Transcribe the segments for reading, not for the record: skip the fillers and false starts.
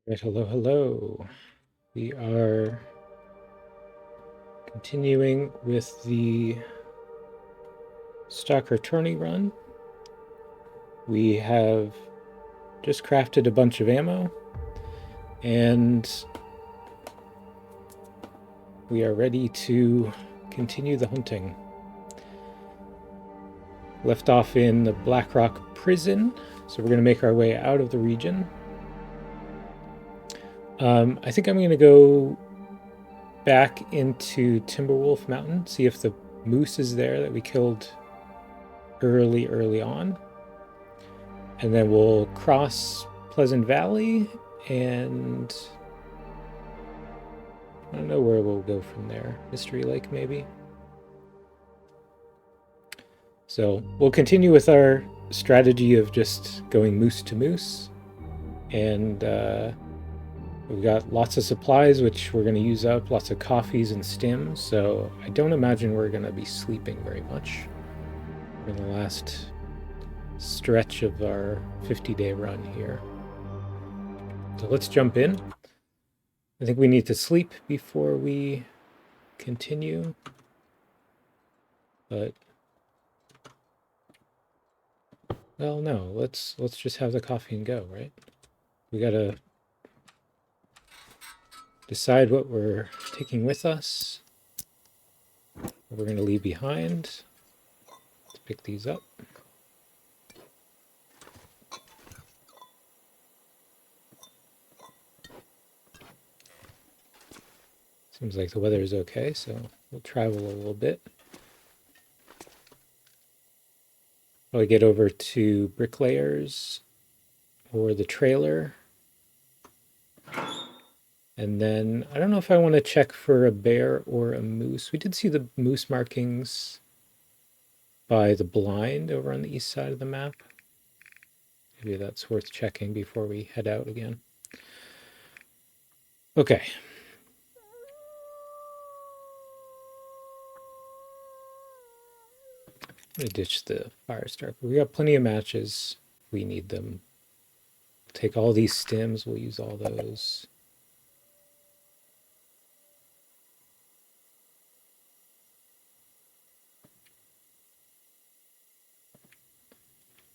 Right, hello, hello. We are continuing with the Stalker tourney run. We have just crafted a bunch of ammo, and we are ready to continue the hunting. Left off in the Blackrock prison, so we're going to make our way out of the region. I think I'm going to go back into Timberwolf Mountain, see if the moose is there that we killed early on. And then we'll cross Pleasant Valley, and I don't know where we'll go from there. Mystery Lake, maybe? So we'll continue with our strategy of just going moose to moose. And we've got lots of supplies, which we're going to use up, lots of coffees and stims. So I don't imagine we're going to be sleeping very much for the last stretch of our 50-day run here. So let's jump in. I think we need to sleep before we continue, but well, no, let's just have the coffee and go, right? We gotta decide what we're taking with us, what we're gonna leave behind. Let's pick these up. Seems like the weather is okay, so we'll travel a little bit. Probably get over to Bricklayers or the trailer. And then I don't know if I want to check for a bear or a moose. We did see the moose markings by the blind over on the east side of the map. Maybe that's worth checking before we head out again. Okay. I'm gonna ditch the fire starter. We got plenty of matches. We need them. Take all these stems. We'll use all those.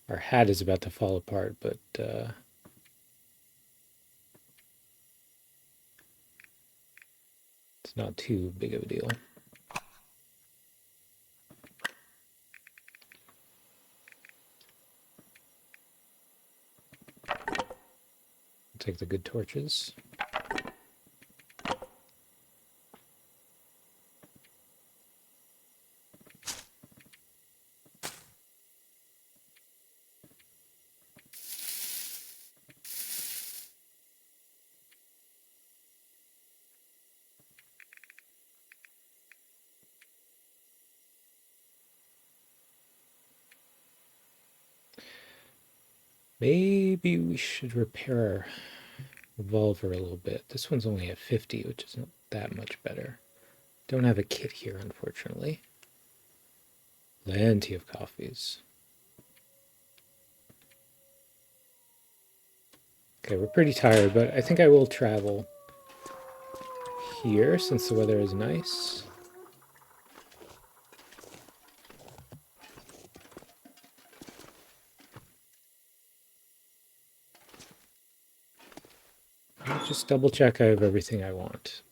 Our hat is about to fall apart, but it's not too big of a deal. Take the good torches. Maybe we should repair our revolver a little bit. This one's only at 50, which isn't that much better. Don't have a kit here, unfortunately. Plenty of coffees. Okay, we're pretty tired, but I think I will travel here since the weather is nice. Just double check I have everything I want.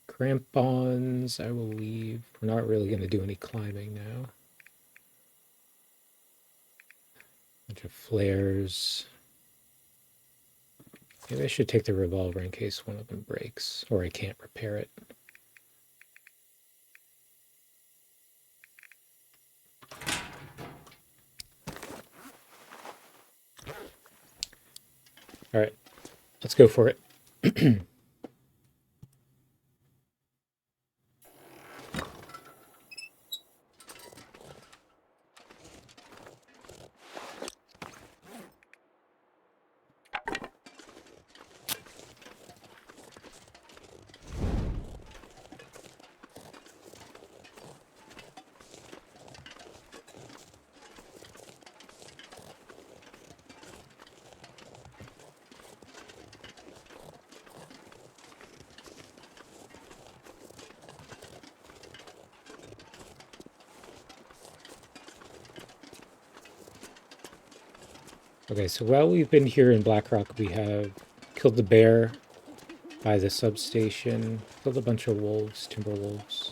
Crampons, I will leave. We're not really going to do any climbing now. Bunch of flares. Maybe I should take the revolver in case one of them breaks, or I can't repair it. All right, let's go for it. Okay, so while we've been here in Blackrock, we have killed the bear by the substation, killed a bunch of wolves, timberwolves.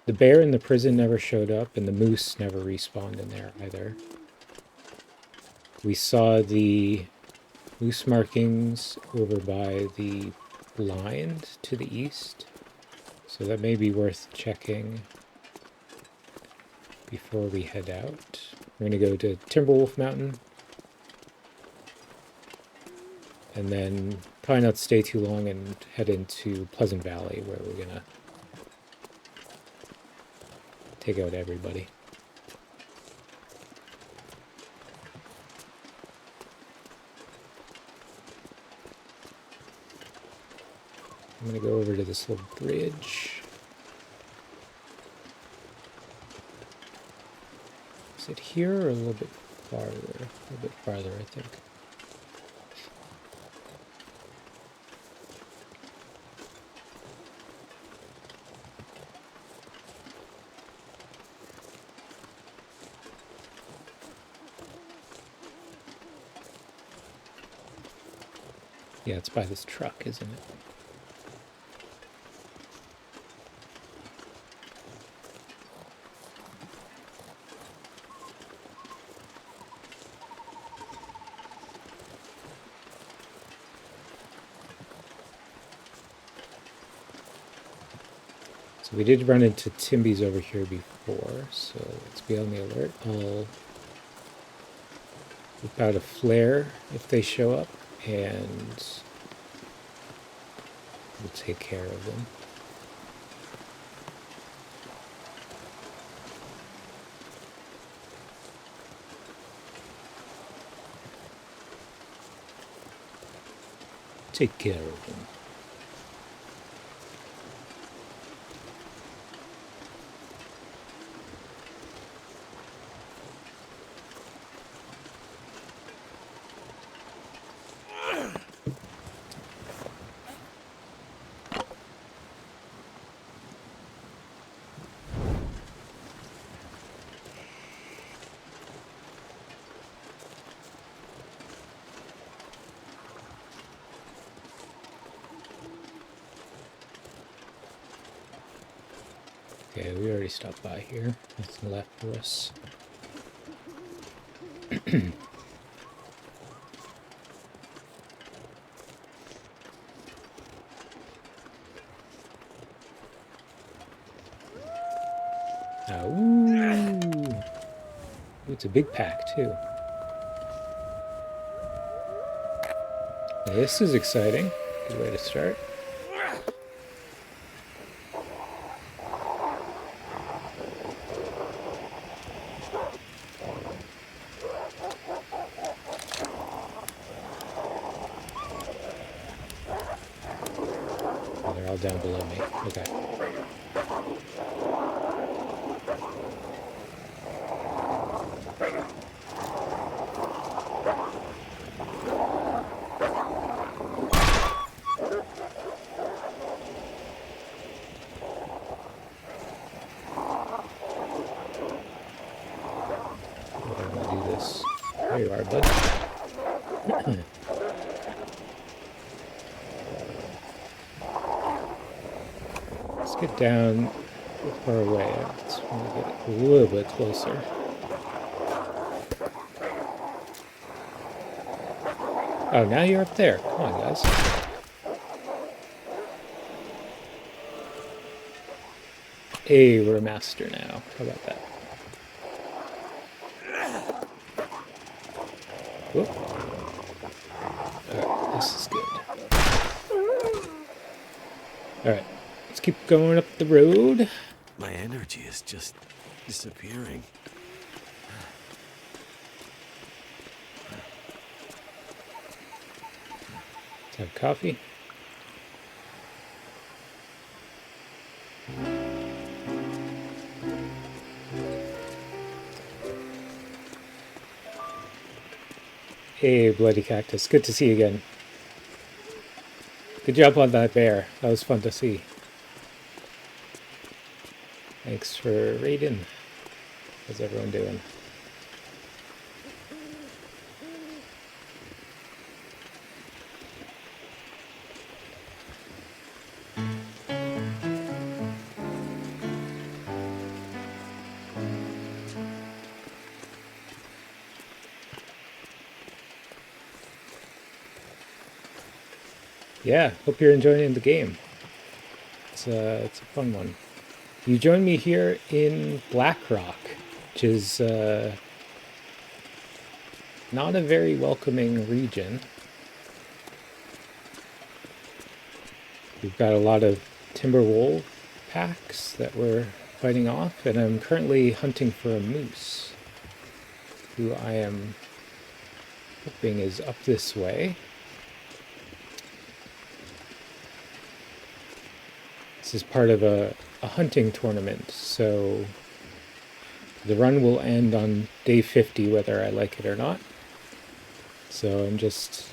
The bear in the prison never showed up, and the moose never respawned in there either. We saw the moose markings over by the blind to the east, so that may be worth checking before we head out. We're going to go to Timberwolf Mountain, and then probably not stay too long and head into Pleasant Valley, where we're going to take out everybody. I'm going to go over to this little bridge. Is it here or a little bit farther? A little bit farther, I think. Yeah, it's by this truck, isn't it? So we did run into Timbies over here before, so let's be on the alert. I'll whip out a flare if they show up, and we'll take care of them. Take care of them. Okay, we already stopped by here. Nothing left for us. Ooh, it's a big pack too. This is exciting. Good way to start. Oh, they're all down below me. Okay. There you are, bud. Let's get down far away. I just want to get a little bit closer. Oh, now you're up there. Come on, guys. Hey, we're a master now. How about that? Whoop. Alright, this is good. Alright, let's keep going up the road. My energy is just disappearing. Let's have coffee. Hey, Bloody Cactus. Good to see you again. Good job on that bear. That was fun to see. Thanks for raiding. How's everyone doing? Yeah, hope you're enjoying the game. It's a fun one. You join me here in Blackrock, which is not a very welcoming region. We've got a lot of timberwolf packs that we're fighting off, and I'm currently hunting for a moose, who I am hoping is up this way. This is part of a hunting tournament, so the run will end on day 50 whether I like it or not. So I'm just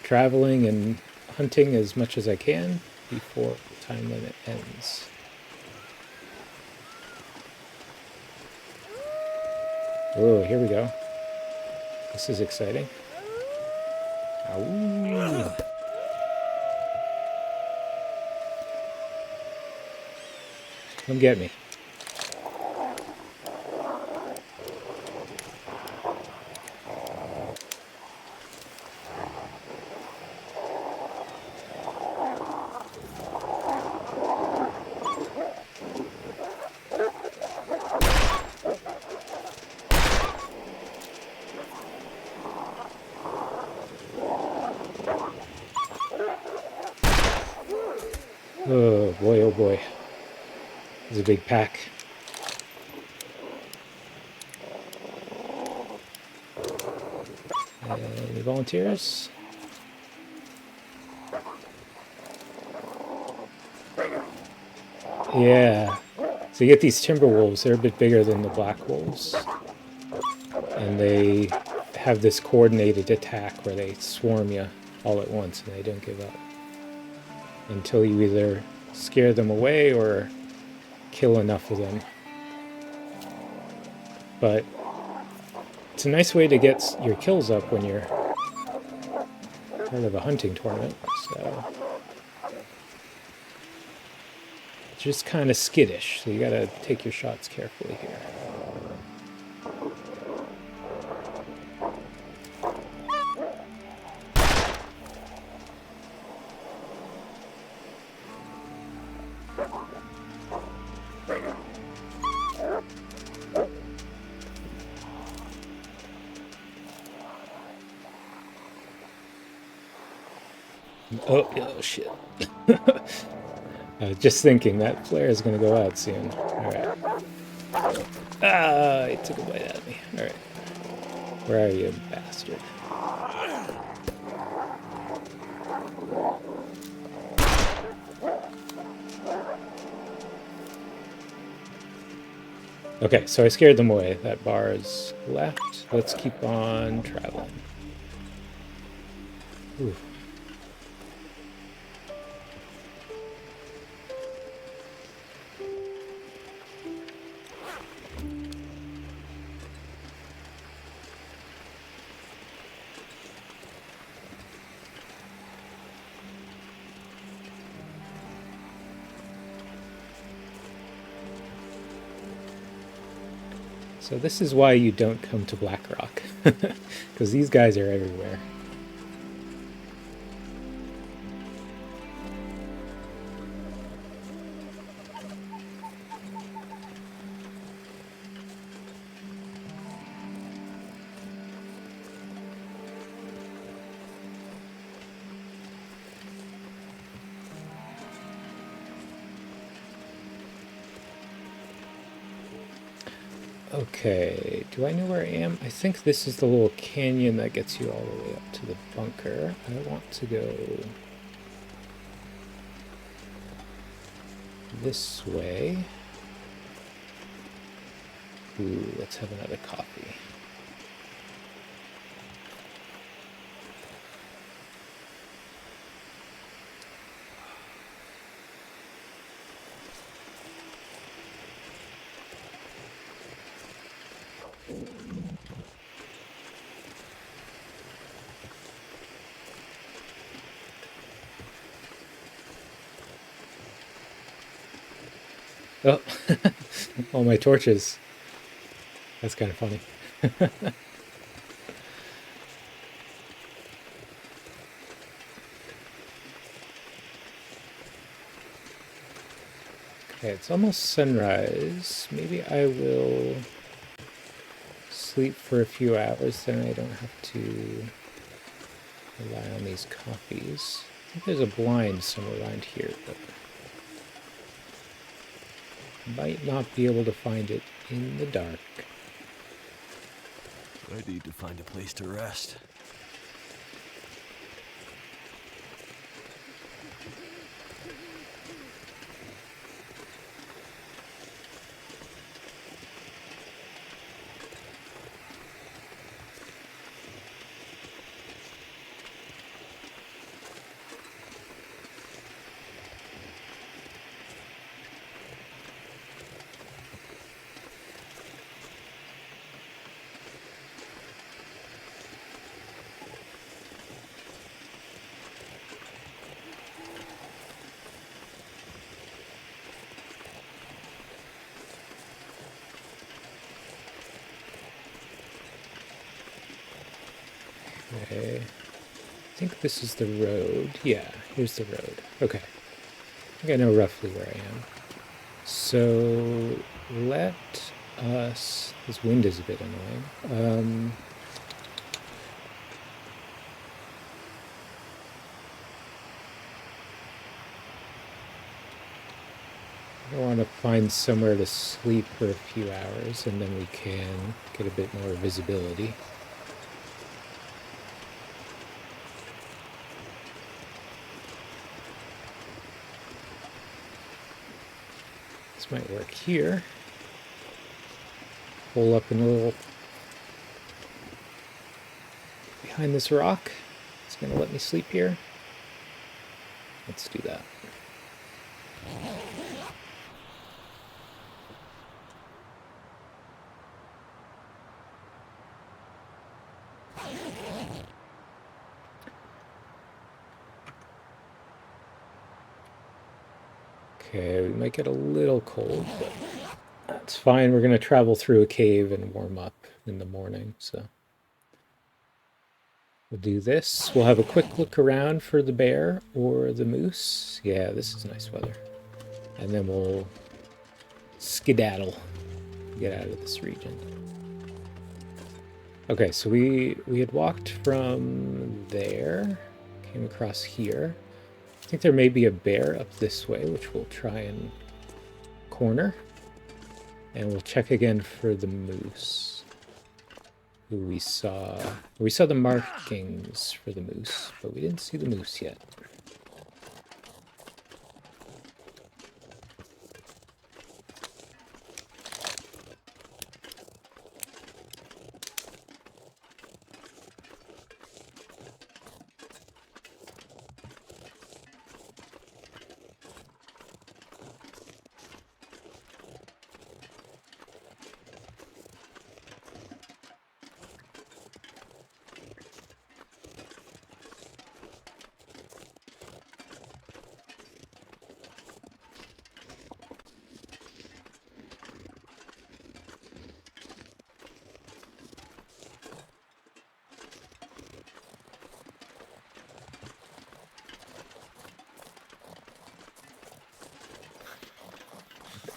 traveling and hunting as much as I can before the time limit ends. Oh, here we go. This is exciting. Ow. Come get me. Oh boy, oh boy. This is a big pack. Any volunteers? Yeah. So you get these timberwolves. They're a bit bigger than the black wolves. And they have this coordinated attack where they swarm you all at once and they don't give up until you either scare them away or kill enough of them. But it's a nice way to get your kills up when you're part of a hunting tournament. So it's just kind of skittish, so you gotta take your shots carefully here. Oh shit. Just thinking, that flare is going to go out soon. Alright. Ah, it took a bite out of me. Alright. Where are you, bastard? Okay, so I scared them away. That bar is left. Let's keep on traveling. Ooh. So this is why you don't come to Blackrock, because these guys are everywhere. Okay, do I know where I am? I think this is the little canyon that gets you all the way up to the bunker. I want to go this way. Ooh, let's have another coffee. Oh, all my torches. That's kind of funny. Okay, it's almost sunrise. Maybe I will sleep for a few hours, then I don't have to rely on these coffees. I think there's a blind somewhere around here, but might not be able to find it in the dark. I need to find a place to rest. Okay. I think this is the road. Yeah, here's the road. Okay. I think I know roughly where I am. So let us... This wind is a bit annoying. I want to find somewhere to sleep for a few hours, and then we can get a bit more visibility. This might work here. Hole up in a little... behind this rock. It's going to let me sleep here. Let's do that. Okay, we might get a little cold, but that's fine. We're going to travel through a cave and warm up in the morning, so we'll do this. We'll have a quick look around for the bear or the moose. Yeah, this is nice weather. And then we'll skedaddle, get out of this region. Okay, so we had walked from there, came across here. I think there may be a bear up this way, which we'll try and corner. And we'll check again for the moose, who we saw. We saw the markings for the moose, but we didn't see the moose yet.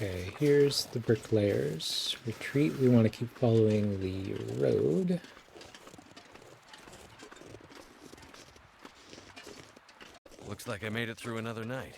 Okay, here's the bricklayers retreat. We want to keep following the road. Looks like I made it through another night.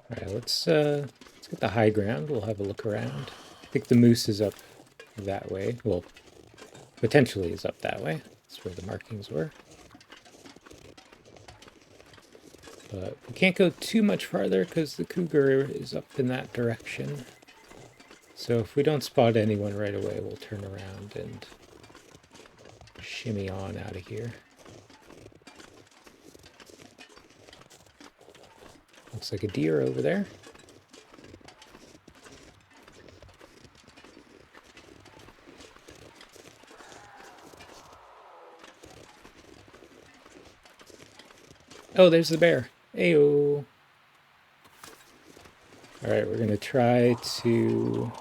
All right, let's get the high ground. We'll have a look around. I think the moose is up that way. Well, potentially is up that way. That's where the markings were. But we can't go too much farther because the cougar is up in that direction. So if we don't spot anyone right away, we'll turn around and shimmy on out of here. Looks like a deer over there. Oh, there's the bear. Ayo. All right, we're gonna try to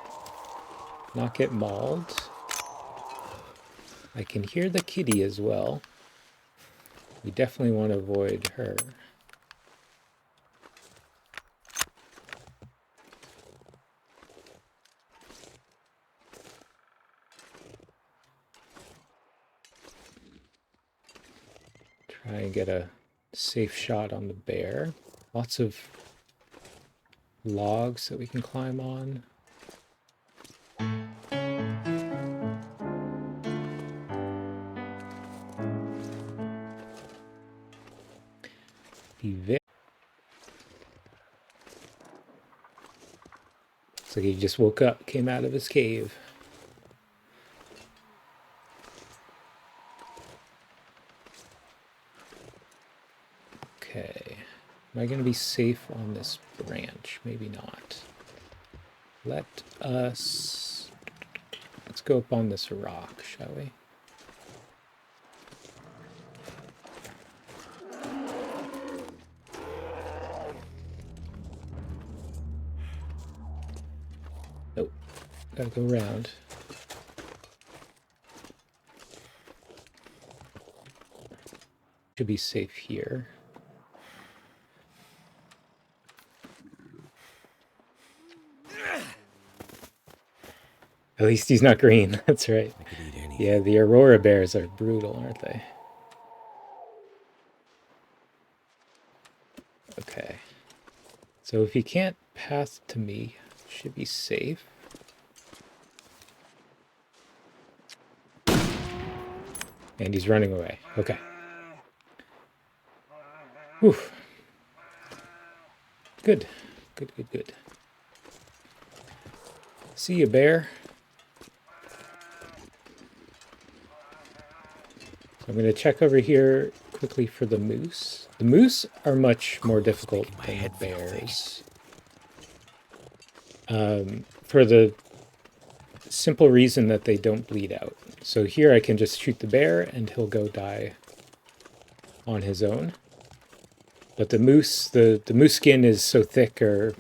not get mauled. I can hear the kitty as well. We definitely want to avoid her. Try and get a safe shot on the bear. Lots of logs that we can climb on. Looks like he just woke up, came out of his cave. Okay. Am I going to be safe on this branch? Maybe not. Let's go up on this rock, shall we? Nope. Gotta go around. Should be safe here. At least he's not green. That's right. Yeah, the Aurora bears are brutal, aren't they? Okay. So if he can't pass to me, should be safe. And he's running away. Okay. Whew. Good. Good, good, good. See you, bear. So I'm going to check over here quickly for the moose. The moose are much more difficult than bears. For the simple reason that they don't bleed out. So here I can just shoot the bear and he'll go die on his own. But the moose skin is so thick, or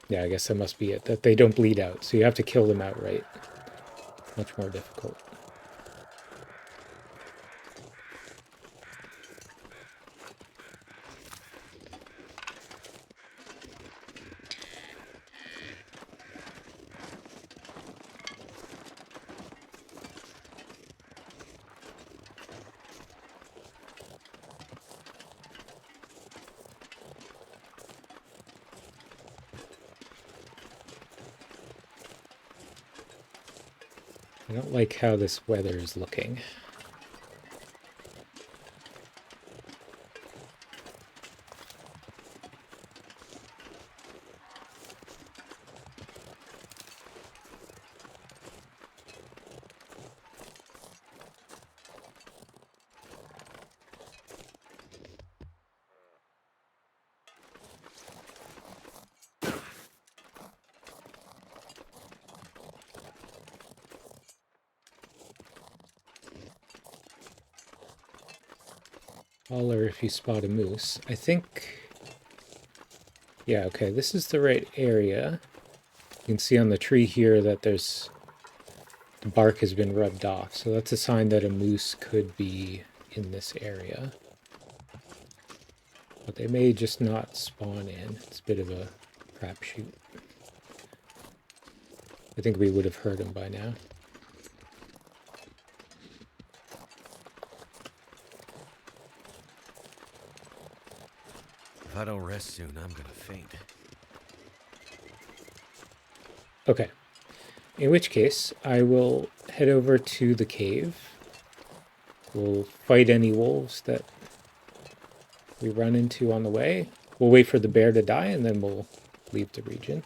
yeah, I guess that must be it, that they don't bleed out. So you have to kill them outright. Much more difficult. I don't like how this weather is looking. Holler if you spot a moose. I think, yeah, okay, this is the right area. You can see on the tree here that the bark has been rubbed off, so that's a sign that a moose could be in this area. But they may just not spawn in. It's a bit of a crapshoot. I think we would have heard them by now. If I don't rest soon, I'm gonna faint. Okay. In which case, I will head over to the cave. We'll fight any wolves that we run into on the way. We'll wait for the bear to die, and then we'll leave the region.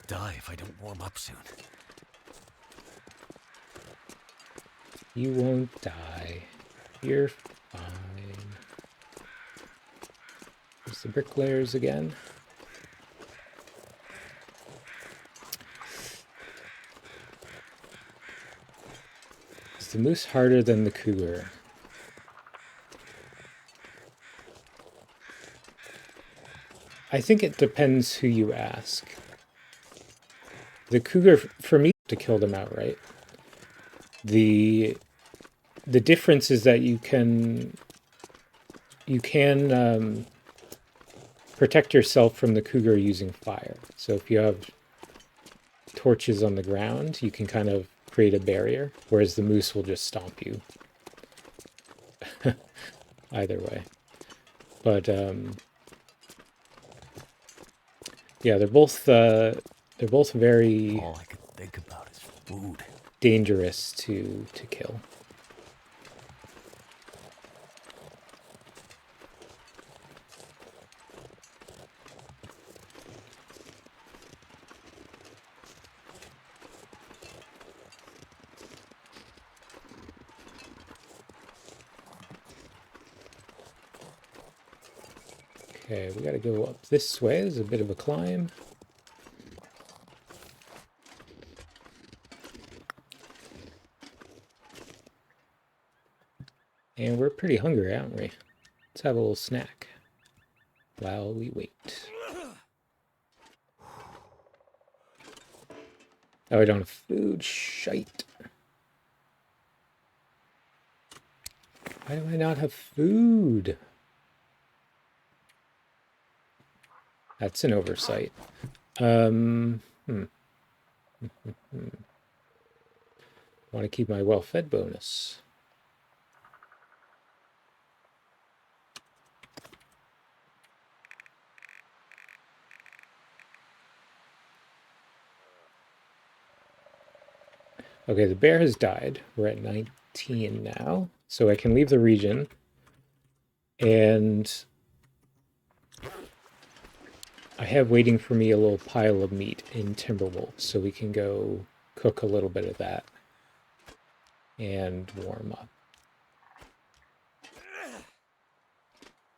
Die if I don't warm up soon. You won't die. You're fine. There's the bricklayers again. Is the moose harder than the cougar? I think it depends who you ask. The cougar, for me, to kill them outright. The difference is that you can protect yourself from the cougar using fire. So if you have torches on the ground, you can kind of create a barrier, whereas the moose will just stomp you. Either way. But yeah, they're both very All I could think about is food. dangerous to kill. Okay, we gotta go up this way. There's a bit of a climb. And we're pretty hungry, aren't we? Let's have a little snack while we wait. Oh, I don't have food. Shite. Why do I not have food? That's an oversight. Want to keep my well-fed bonus. Okay, the bear has died. We're at 19 now, so I can leave the region. And I have waiting for me a little pile of meat in Timberwolf, so we can go cook a little bit of that and warm up.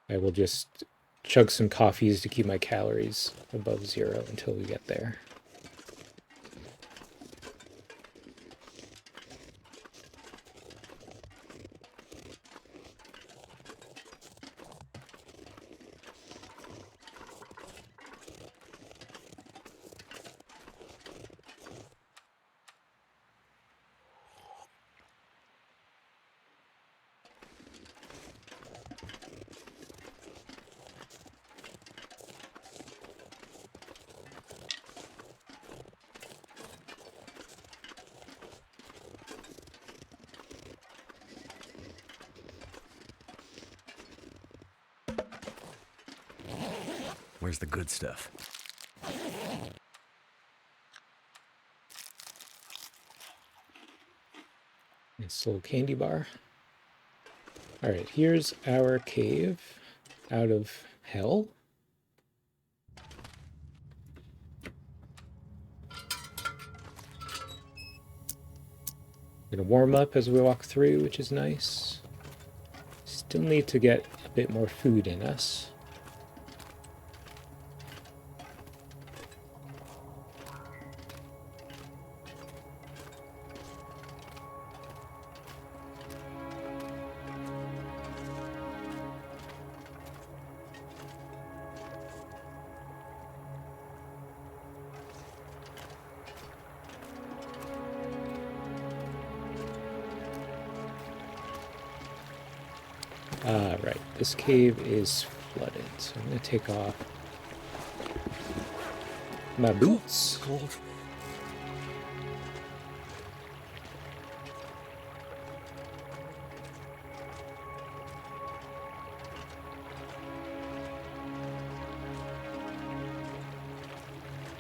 I will just chug some coffees to keep my calories above 0 until we get there. Where's the good stuff? This little candy bar. All right, here's our cave out of hell. Gonna warm up as we walk through, which is nice. Still need to get a bit more food in us. Right. This cave is flooded, so I'm going to take off my boots. Cold.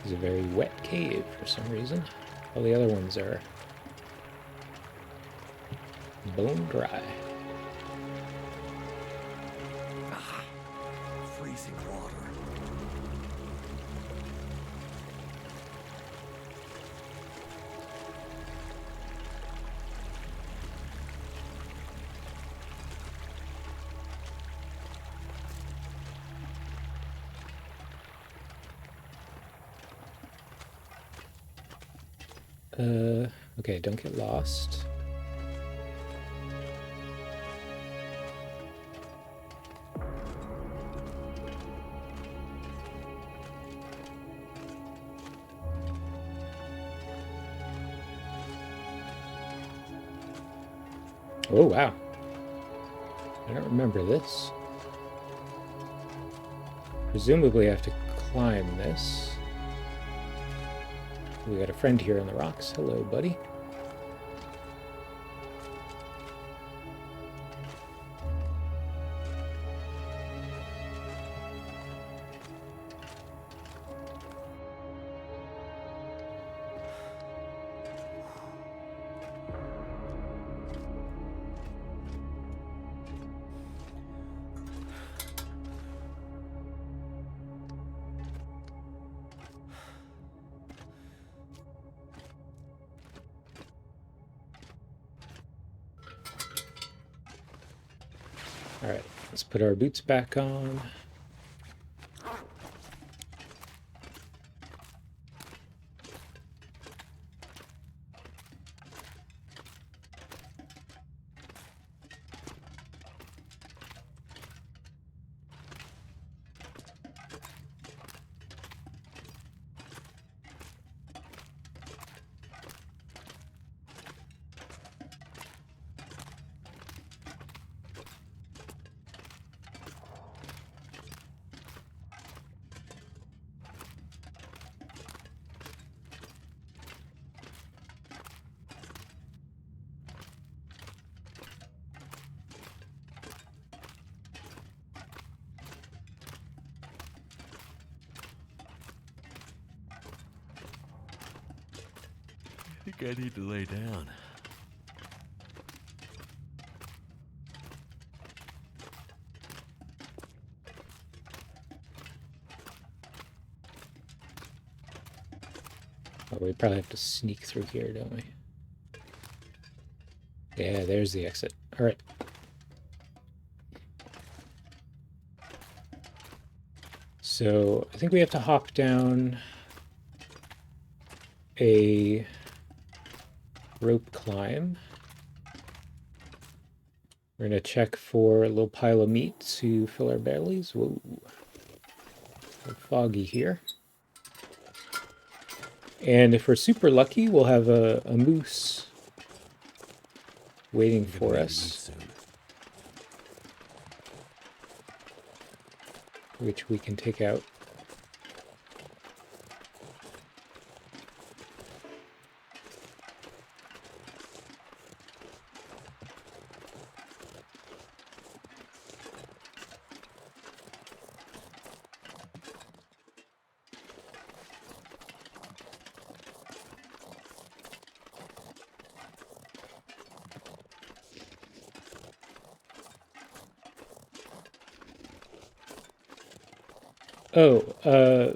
It's a very wet cave for some reason. All the other ones are bone dry. Freezing water. Okay, don't get lost. Oh, wow. I don't remember this. Presumably I have to climb this. We got a friend here on the rocks. Hello, buddy. All right, let's put our boots back on. I think I need to lay down. Oh, we probably have to sneak through here, don't we? Yeah, there's the exit. All right. So I think we have to hop down a rope climb. We're going to check for a little pile of meat to fill our bellies. Whoa. So foggy here. And if we're super lucky, we'll have a moose waiting for us, which we can take out. Oh,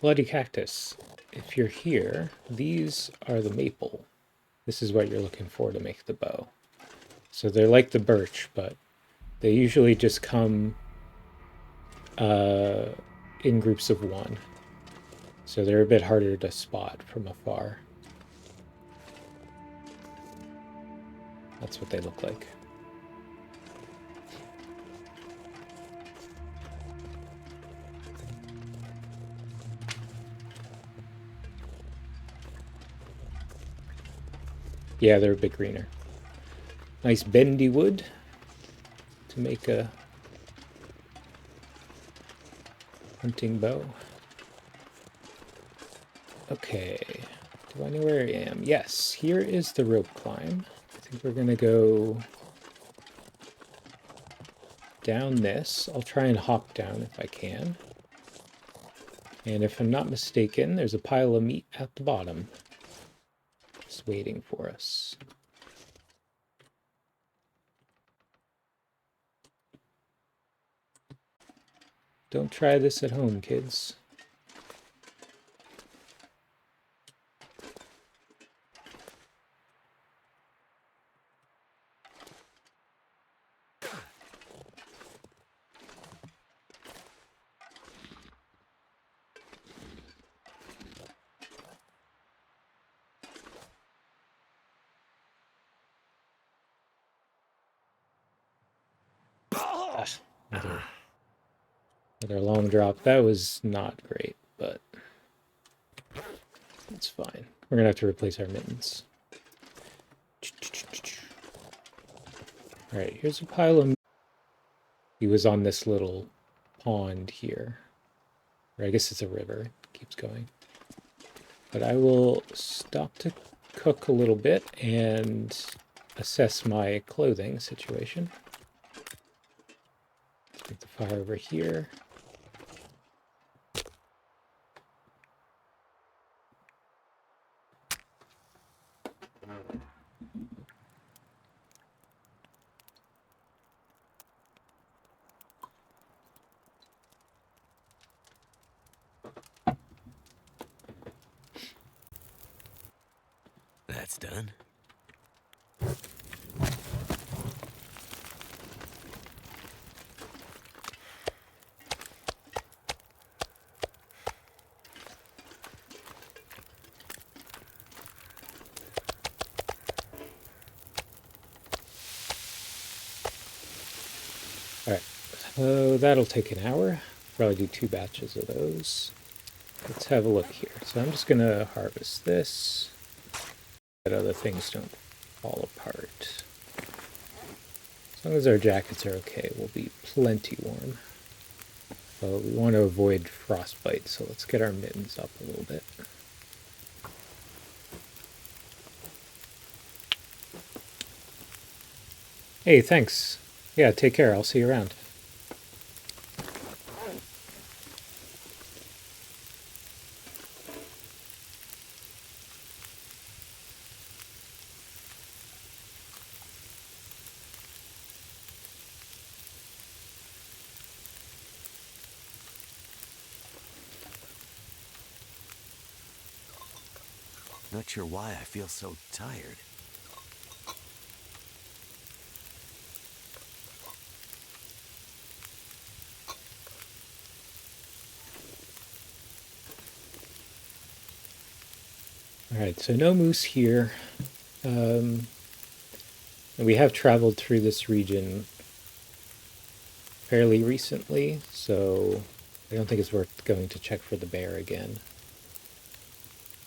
bloody cactus. If you're here, these are the maple. This is what you're looking for to make the bow. So they're like the birch, but they usually just come in groups of one. So they're a bit harder to spot from afar. That's what they look like. Yeah, they're a bit greener. Nice bendy wood to to make a hunting bow. Okay, do I know where I am? Yes, here is the rope climb. I think we're gonna go down this. I'll try and hop down if I can. And if I'm not mistaken, there's a pile of meat at the bottom, just waiting for us. Don't try this at home, kids. Another long drop. That was not great, but it's fine. We're gonna have to replace our mittens. All right, here's a pile of meat. He was on this little pond here. Or I guess it's a river. It keeps going. But I will stop to cook a little bit and assess my clothing situation. Get the fire over here. That's done. Alright, so that'll take an hour. Probably do 2 batches of those. Let's have a look here. So I'm just going to harvest this, that other things don't fall apart. As long as our jackets are okay, we'll be plenty warm. But we want to avoid frostbite, so let's get our mittens up a little bit. Hey, thanks. Yeah, take care. I'll see you around. Not sure why I feel so tired. Alright, so no moose here. And we have traveled through this region fairly recently, so I don't think it's worth going to check for the bear again.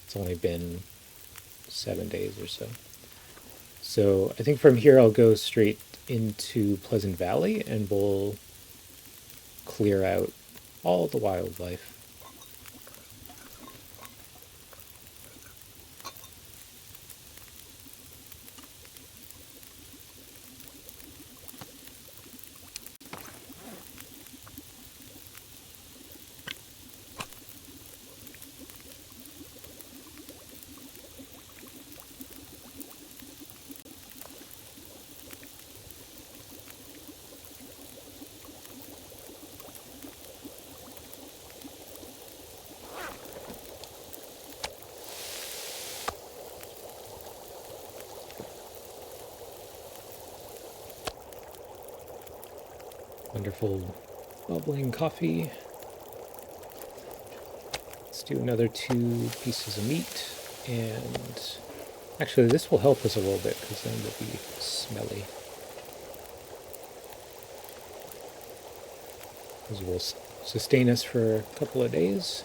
It's only been 7 days or so. So I think from here I'll go straight into Pleasant Valley and we'll clear out all the wildlife. Wonderful bubbling coffee. Let's do another 2 pieces of meat, and actually this will help us a little bit because then we'll be smelly. This will sustain us for a couple of days.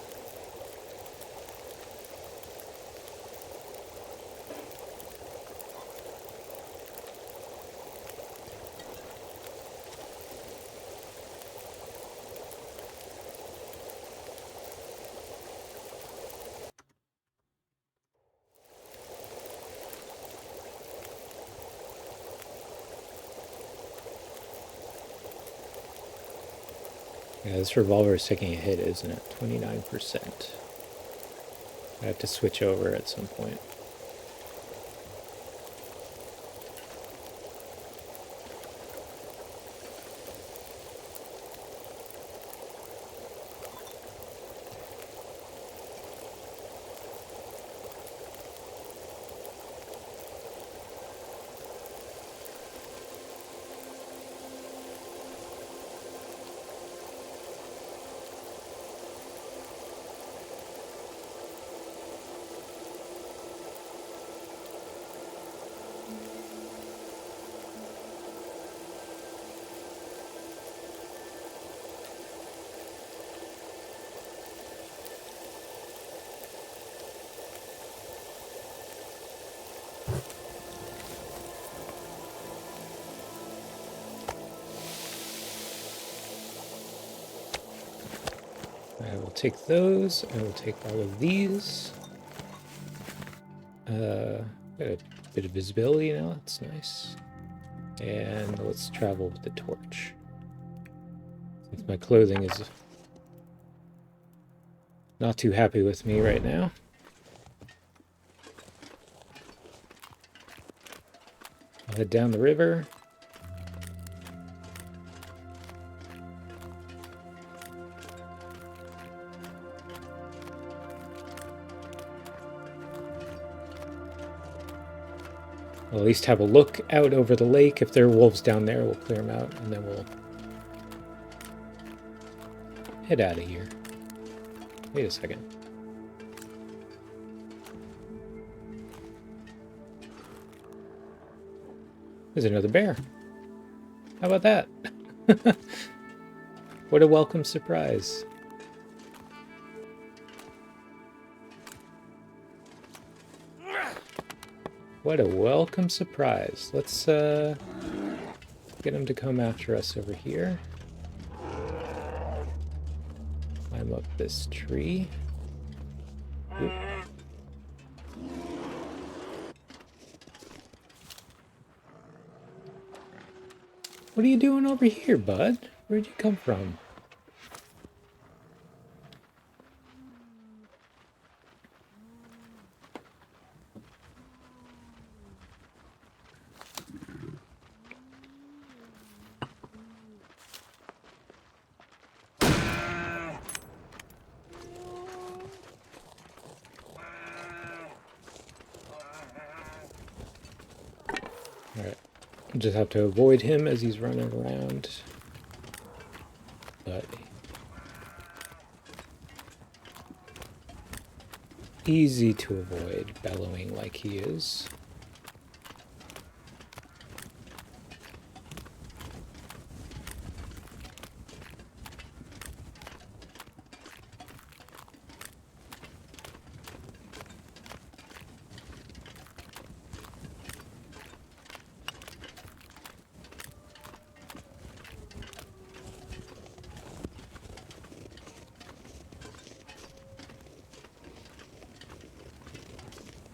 Yeah, this revolver is taking a hit, isn't it? 29%. I have to switch over at some point. I will take those. I will take all of these. Got a bit of visibility now. That's nice. And let's travel with the torch. Since my clothing is not too happy with me right now. I'll head down the river. We'll at least have a look out over the lake. If there are wolves down there, we'll clear them out, and then we'll head out of here. Wait a second. There's another bear. How about that? What a welcome surprise. What a welcome surprise. Let's get him to come after us over here. Climb up this tree. Oop. What are you doing over here, bud? Where'd you come from? Alright. Just have to avoid him as he's running around. But easy to avoid bellowing like he is.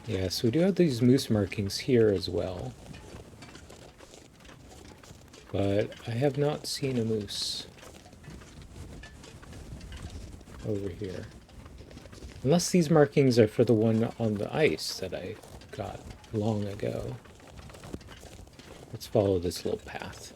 Yes, we do have these moose markings here as well. But I have not seen a moose over here. Unless these markings are for the one on the ice that I got long ago. Let's follow this little path.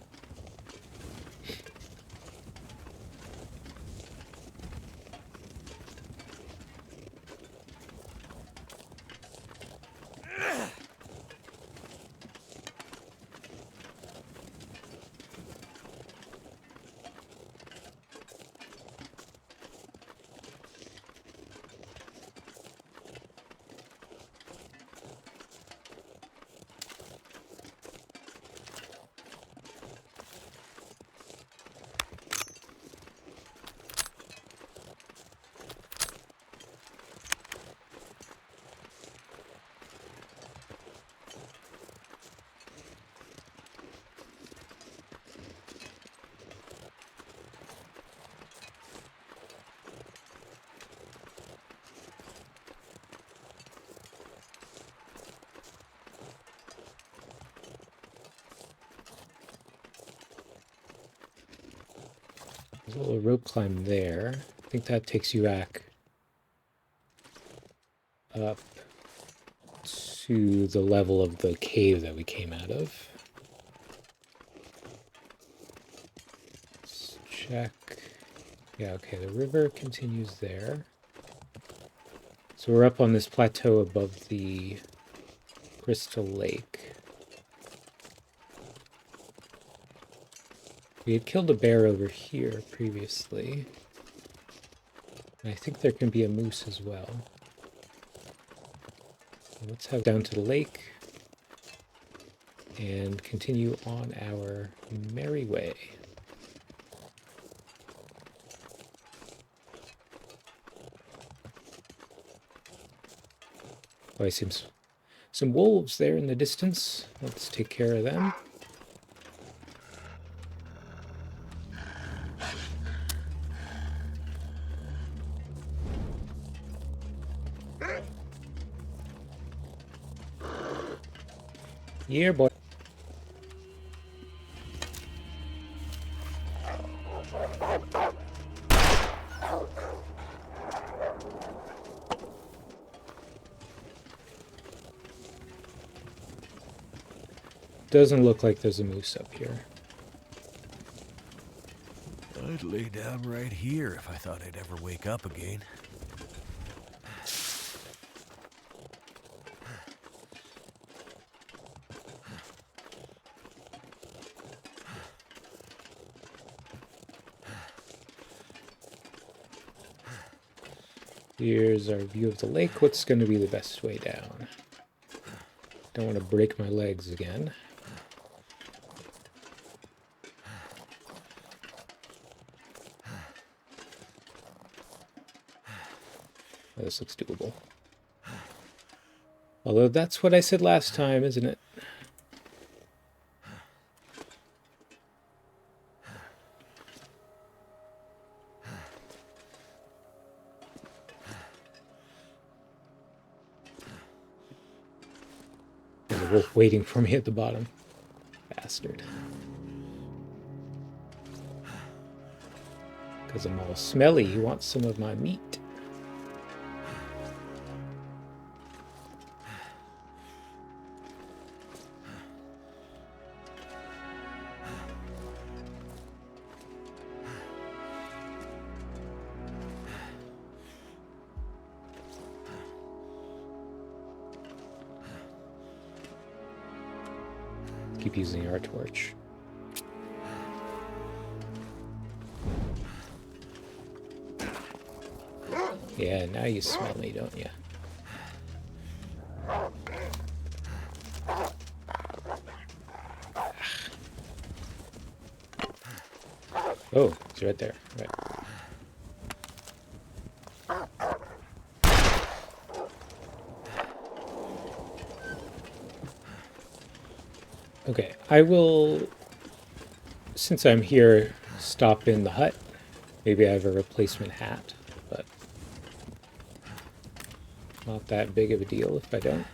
There's a little rope climb there. I think that takes you back up to the level of the cave that we came out of. Let's check. Yeah, okay, the river continues there. So we're up on this plateau above the Crystal Lake. We had killed a bear over here previously. And I think there can be a moose as well. Let's head down to the lake and continue on our merry way. Oh, I see some wolves there in the distance. Let's take care of them. Yeah, boy. Doesn't look like there's a moose up here. I'd lay down right here if I thought I'd ever wake up again. Here's our view of the lake. What's going to be the best way down? Don't want to break my legs again. Oh, this looks doable. Although that's what I said last time, isn't it? There's a wolf waiting for me at the bottom. Bastard. Because I'm all smelly, he wants some of my meat. Keep using our torch. Yeah, now you smell me, don't you? Oh, it's right there. Right. Okay, I will, since I'm here, stop in the hut. Maybe I have a replacement hat, but not that big of a deal if I don't.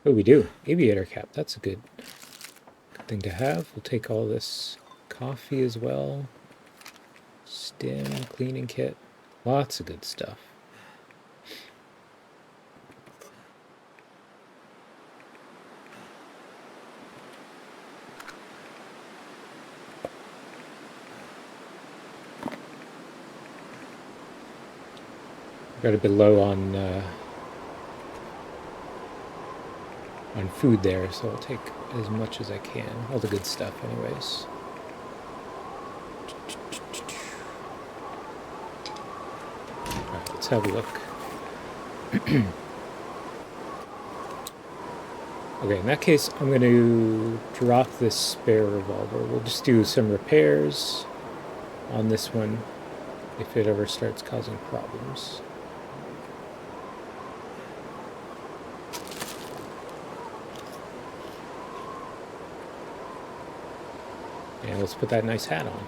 Oh, we do. Aviator cap. That's a good thing to have. We'll take all this coffee as well. Stem, cleaning kit. Lots of good stuff. Got a bit low on food there, so I'll take as much as I can. All the good stuff, anyways. Alright, let's have a look. Okay, in that case, I'm going to drop this spare revolver. We'll just do some repairs on this one if it ever starts causing problems. And let's put that nice hat on.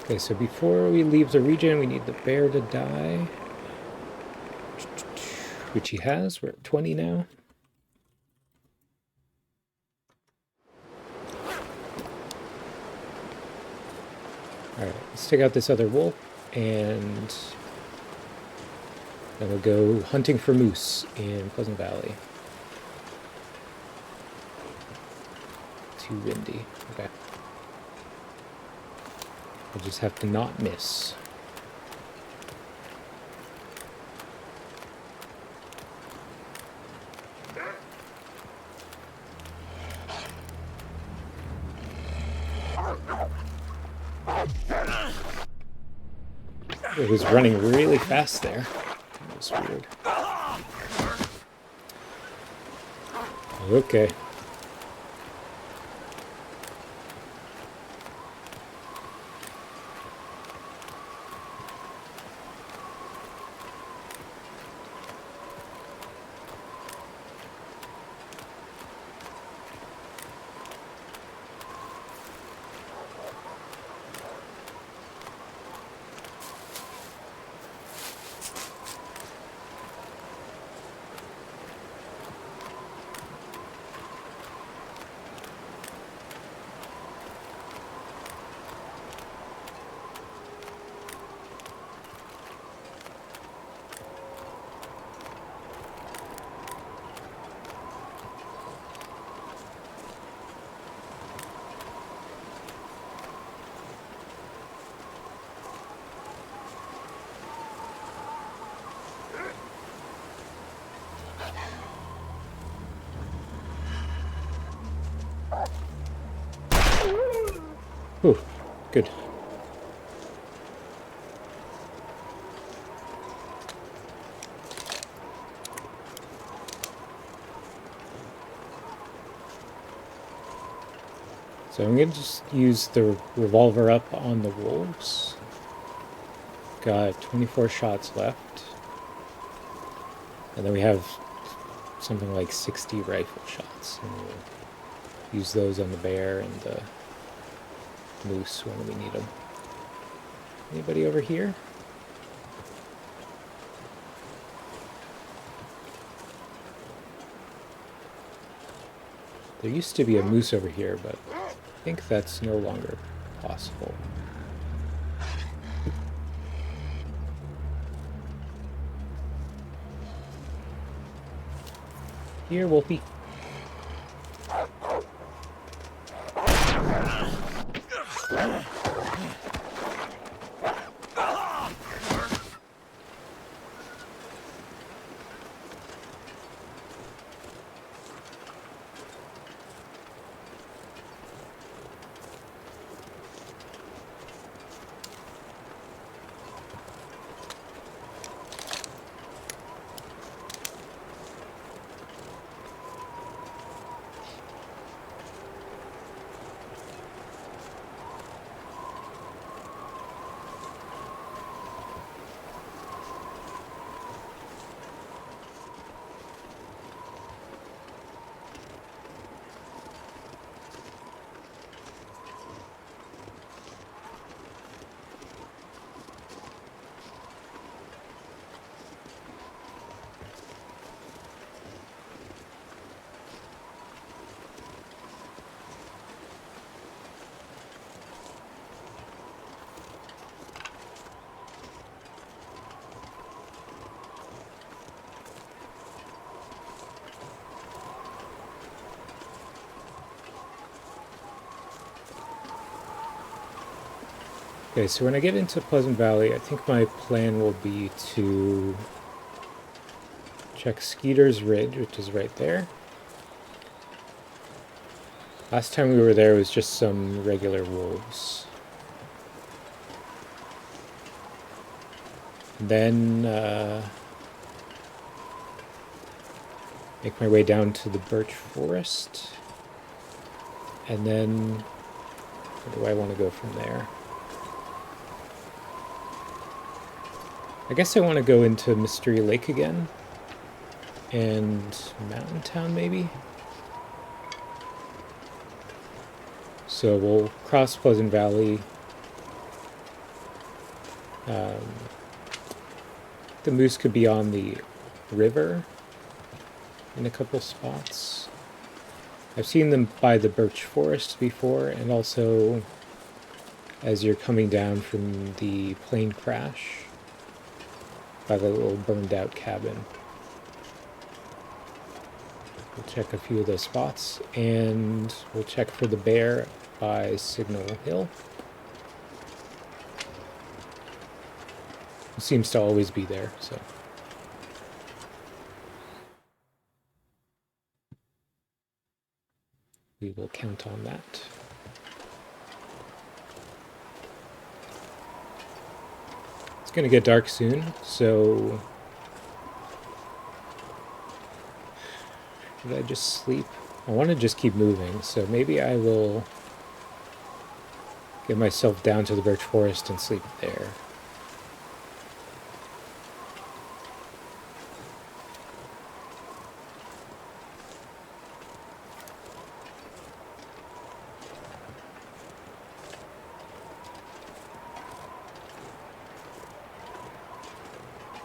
Okay, so before we leave the region, we need the bear to die, which he has. We're at 20 now. Alright, let's take out this other wolf, and then we'll go hunting for moose in Pleasant Valley. Too windy. Okay. We'll just have to not miss. It was running really fast there. That was weird. Okay. Ooh, good. So I'm going to just use the revolver up on the wolves. Got 24 shots left. And then we have something like 60 rifle shots. And we'll use those on the bear and the moose when we need them. Anybody over here? There used to be a moose over here, but I think that's no longer possible. Here, Wolfie. Okay, so when I get into Pleasant Valley, I think my plan will be to check Skeeter's Ridge, which is right there. Last time we were there was just some regular wolves. And then make my way down to the birch forest. And then where do I want to go from there? I guess I want to go into Mystery Lake again. And Mountain Town, maybe? So we'll cross Pleasant Valley. The moose could be on the river in a couple spots. I've seen them by the birch forest before, and also as you're coming down from the plane crash by the little burned out cabin. We'll check a few of those spots, and we'll check for the bear by Signal Hill. It seems to always be there, so. We will count on that. It's going to get dark soon, so should I just sleep? I want to just keep moving, so maybe I will get myself down to the birch forest and sleep there.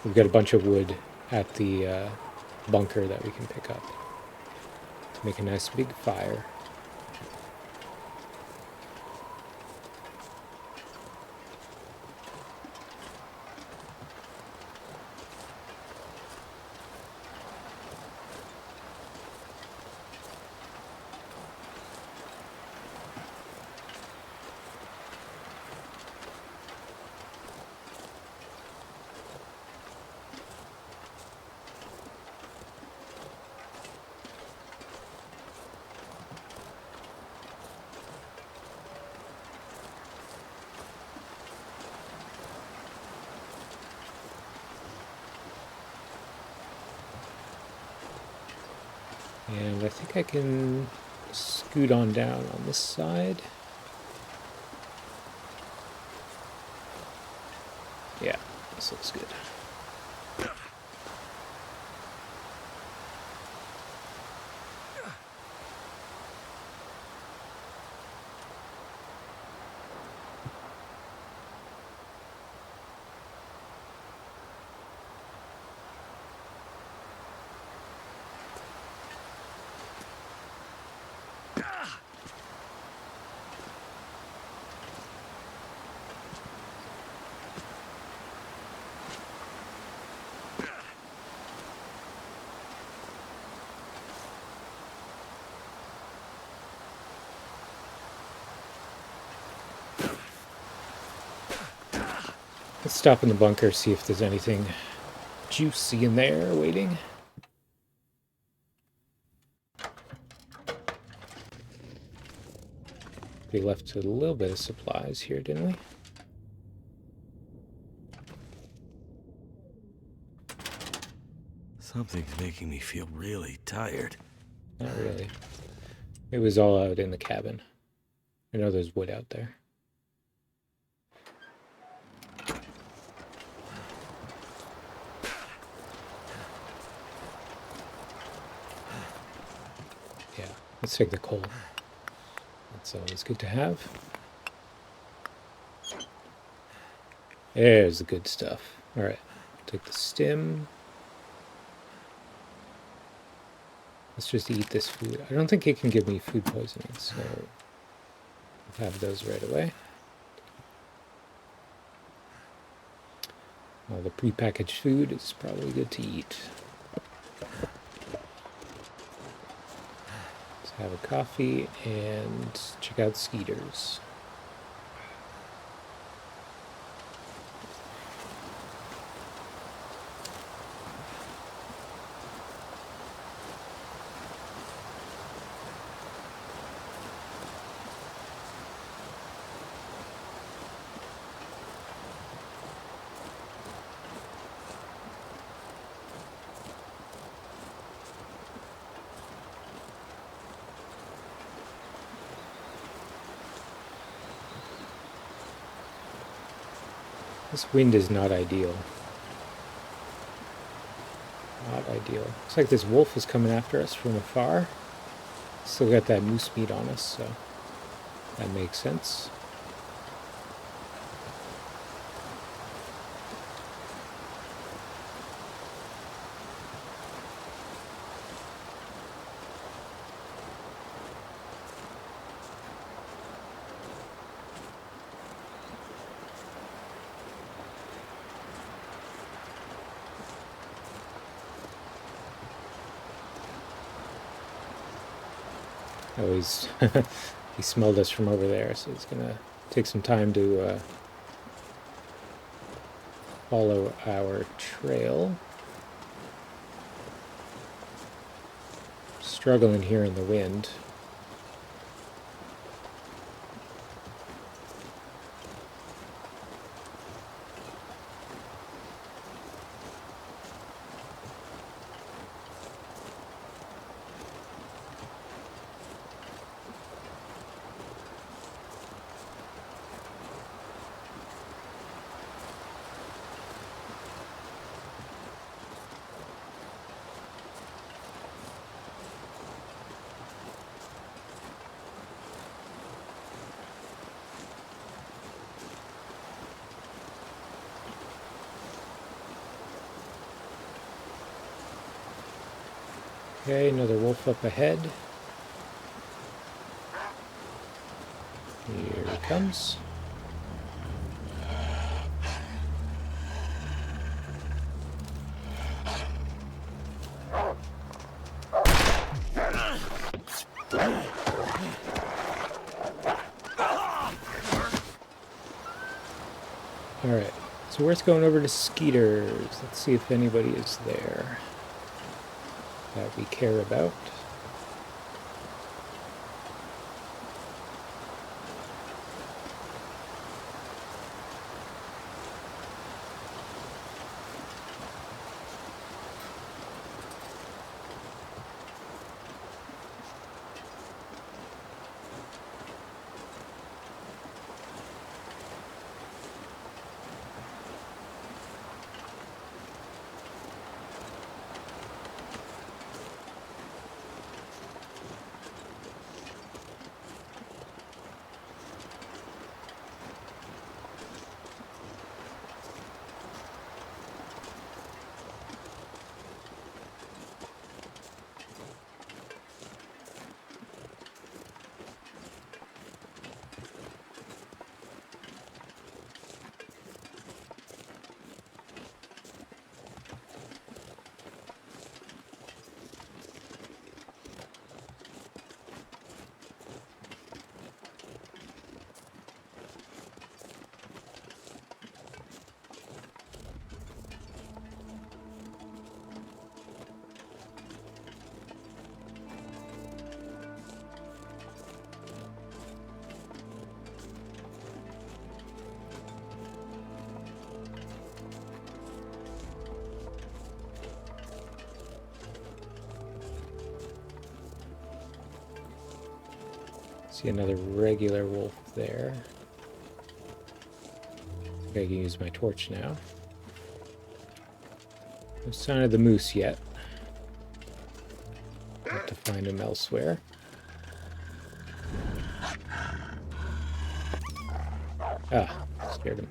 We've got a bunch of wood at the bunker that we can pick up to make a nice big fire. And I think I can scoot on down on this side. Yeah, this looks good. Let's stop in the bunker, see if there's anything juicy in there waiting. We left a little bit of supplies here, didn't we? Something's making me feel really tired. Not really. It was all out in the cabin. I know there's wood out there. Yeah, let's take the coal. That's always good to have. There's the good stuff. All right, take the stem. Let's just eat this food. I don't think it can give me food poisoning, so I'll have those right away. All the prepackaged food is probably good to eat. Let's have a coffee and check out Skeeter's. This wind is not ideal. Not ideal. Looks like this wolf is coming after us from afar. Still got that moose meat on us, so that makes sense. Oh, he smelled us from over there, so he's gonna take some time to follow our trail. Struggling here in the wind. Okay, another wolf up ahead. Here he comes. Alright, so we're going over to Skeeter's. Let's see if anybody is there that we care about. See another regular wolf there. Okay, I can use my torch now. No sign of the moose yet. Have to find him elsewhere. Ah, scared him.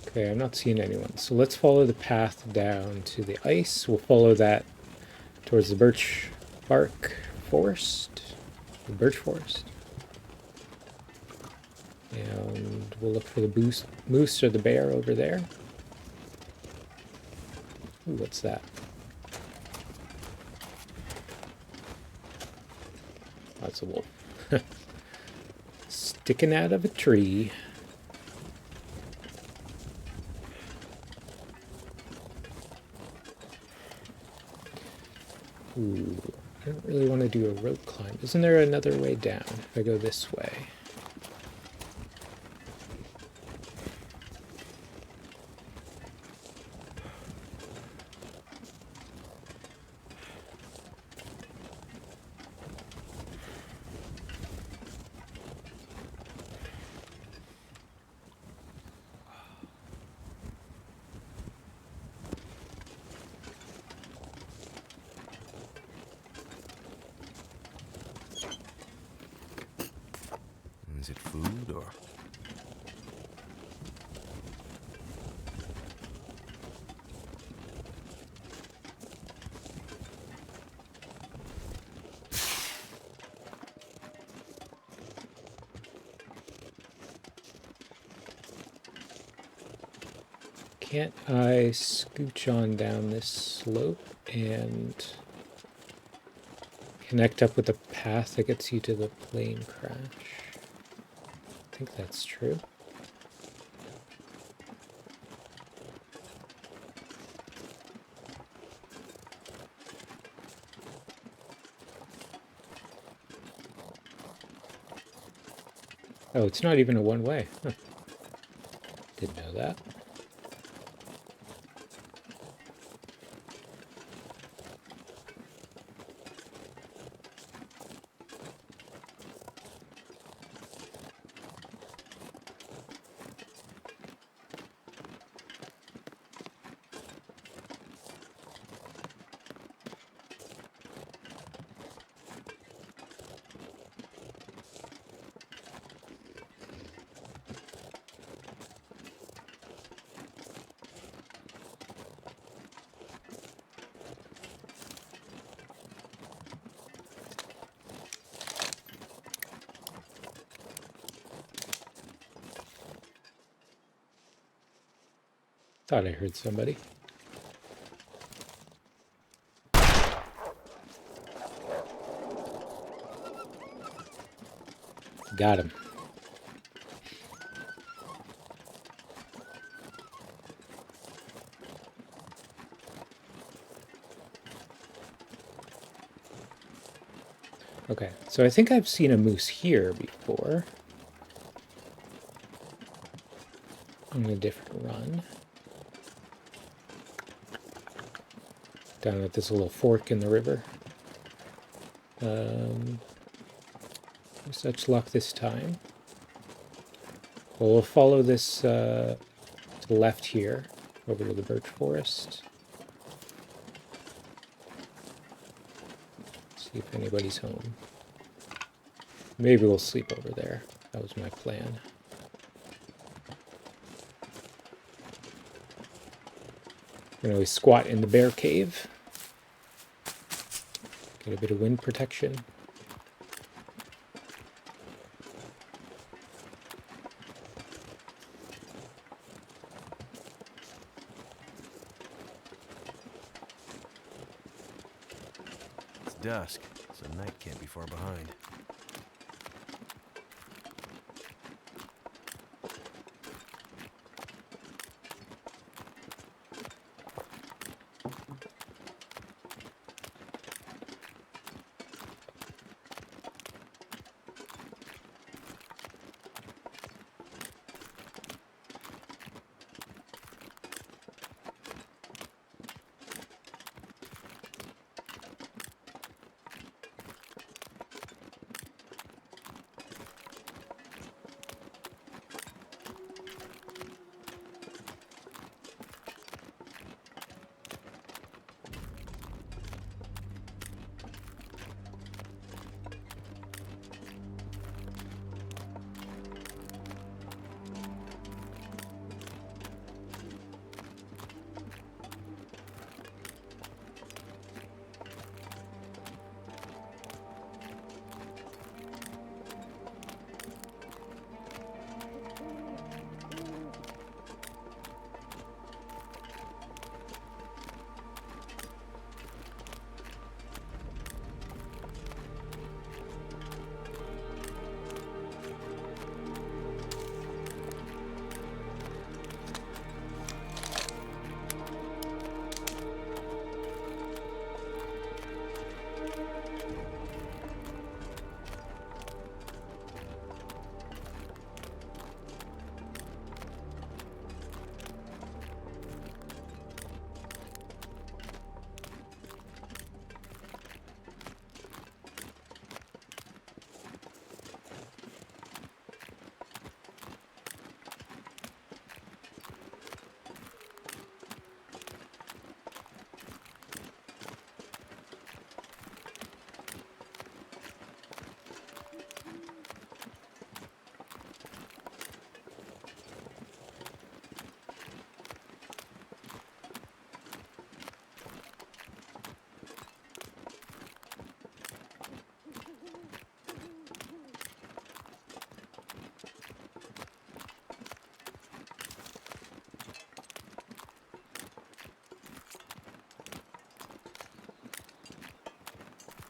Okay, I'm not seeing anyone. So let's follow the path down to the ice. We'll follow that towards the birch bark forest. The birch forest. And we'll look for the moose or the bear over there. Ooh, what's that? That's a wolf. Sticking out of a tree. Ooh, I don't really want to do a rope climb. Isn't there another way down if I go this way? Is it food or... Can't I scooch on down this slope and connect up with the path that gets you to the plane crash? I think that's true. Oh, it's not even a one-way. Huh. Didn't know that. Thought I heard somebody. Got him. Okay, so I think I've seen a moose here before. On a different run. Down at this little fork in the river. No such luck this time. Well, we'll follow this to the left here, over to the birch forest. See if anybody's home. Maybe we'll sleep over there. That was my plan. We're gonna squat in the bear cave. Get a bit of wind protection. It's dusk, so night can't be far behind.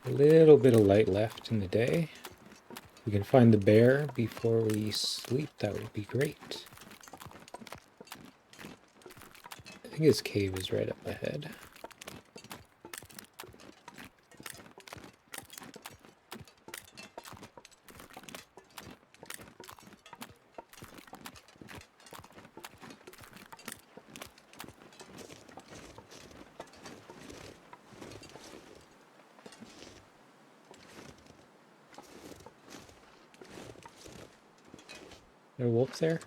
A little bit of light left in the day. If we can find the bear before we sleep, that would be great. I think his cave is right up ahead. Is there a wolf there?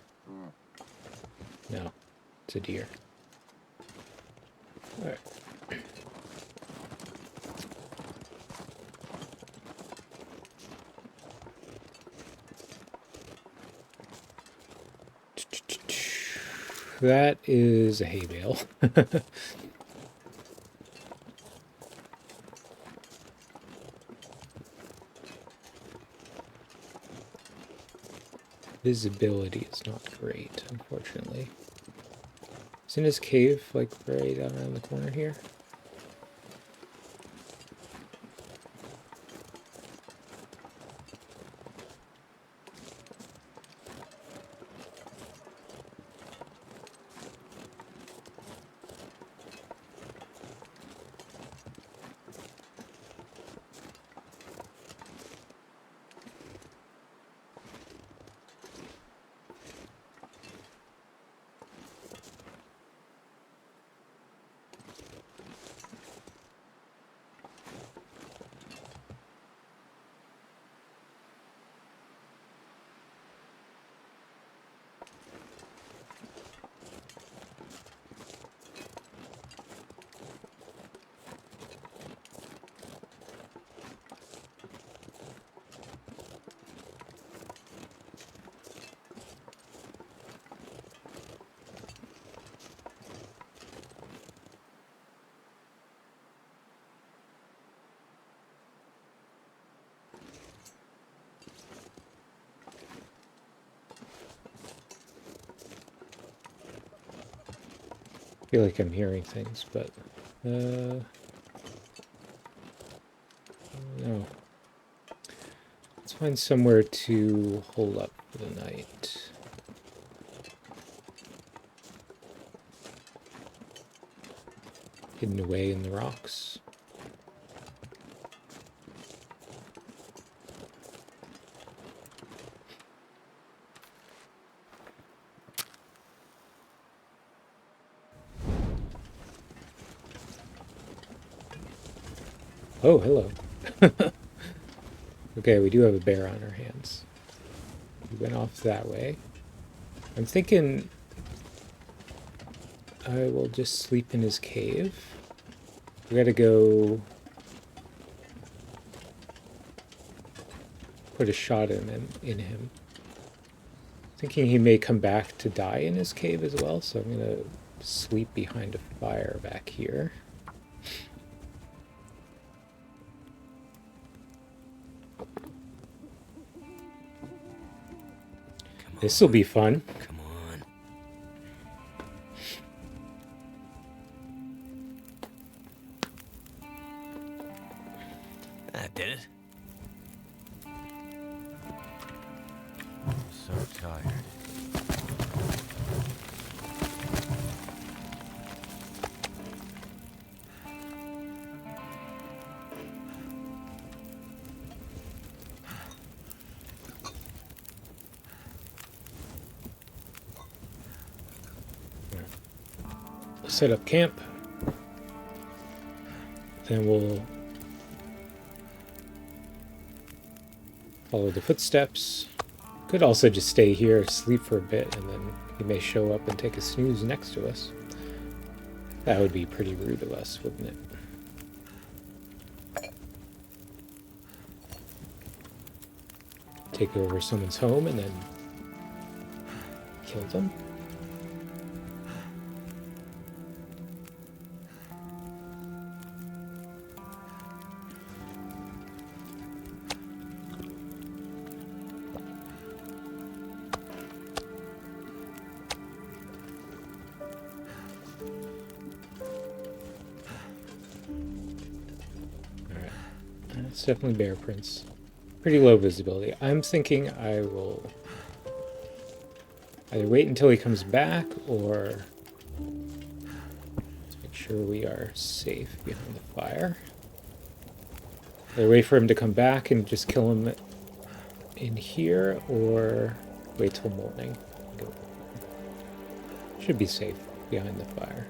No, it's a deer. All right. That is a hay bale. Visibility is not great, unfortunately. Isn't his cave like right around the corner here? I feel like I'm hearing things, but no. Let's find somewhere to hold up for the night. Hidden away in the rocks. Oh, hello. Okay, we do have a bear on our hands. We went off that way. I'm thinking I will just sleep in his cave. We gotta go put a shot in him. Thinking he may come back to die in his cave as well, so I'm gonna sleep behind a fire back here. This will be fun. Come on. That did it. I'm so tired. Set up camp. Then we'll follow the footsteps. Could also just stay here, sleep for a bit, and then he may show up and take a snooze next to us. That would be pretty rude of us, wouldn't it? Take over someone's home and then kill them. it's definitely bear prints. Pretty low visibility. I'm thinking I will either wait until he comes back or make sure we are safe behind the fire. Either wait for him to come back and just kill him in here, or wait till morning. Should be safe behind the fire.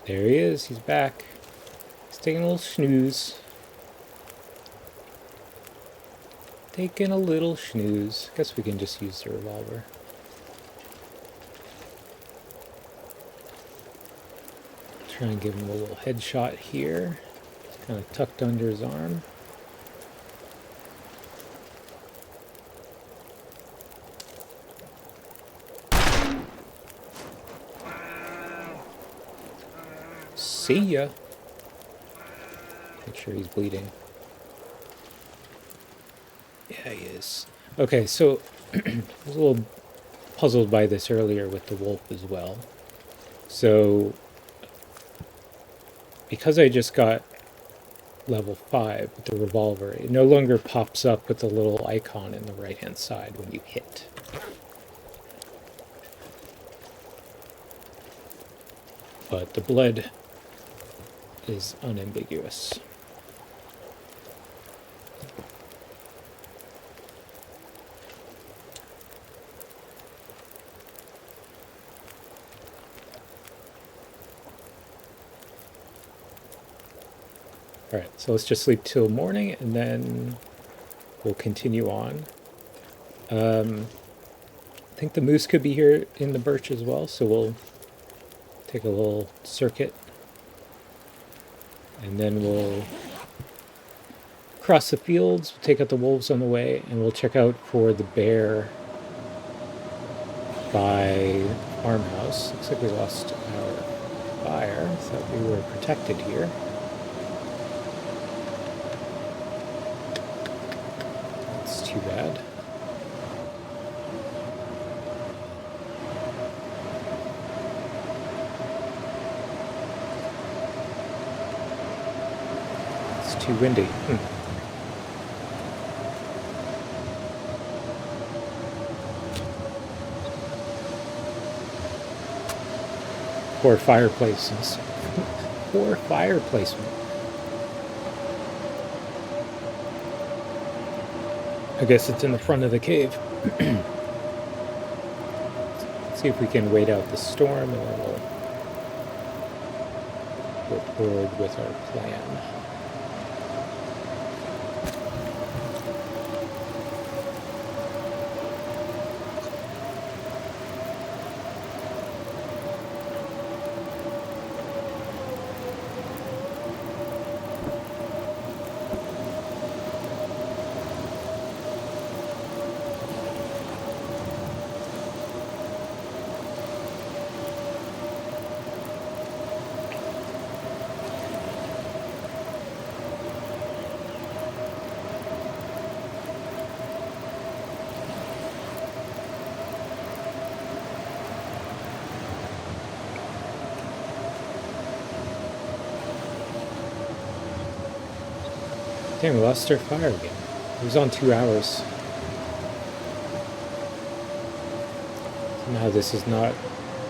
There he is, he's back. He's taking a little snooze. Taking a little snooze. Guess we can just use the revolver. Try and give him a little headshot here. It's kind of tucked under his arm. See ya. Make sure he's bleeding. Yeah, he is. Okay, so I was a little puzzled by this earlier with the wolf as well. So, because I just got level 5 with the revolver, it no longer pops up with the little icon in the right-hand side when you hit. But the blood is unambiguous. Alright, so let's just sleep till morning and then we'll continue on. I think the moose could be here in the birch as well, so we'll take a little circuit and then we'll cross the fields, we'll take out the wolves on the way, and we'll check out for the bear by farmhouse. Looks like we lost our fire. Thought we were protected here. That's too bad. It's too windy. Poor fireplaces. Poor fire placement. I guess it's in the front of the cave. See if we can wait out the storm and then we'll go forward with our plan. Damn, we lost our fire again. It was on 2 hours. Somehow this is not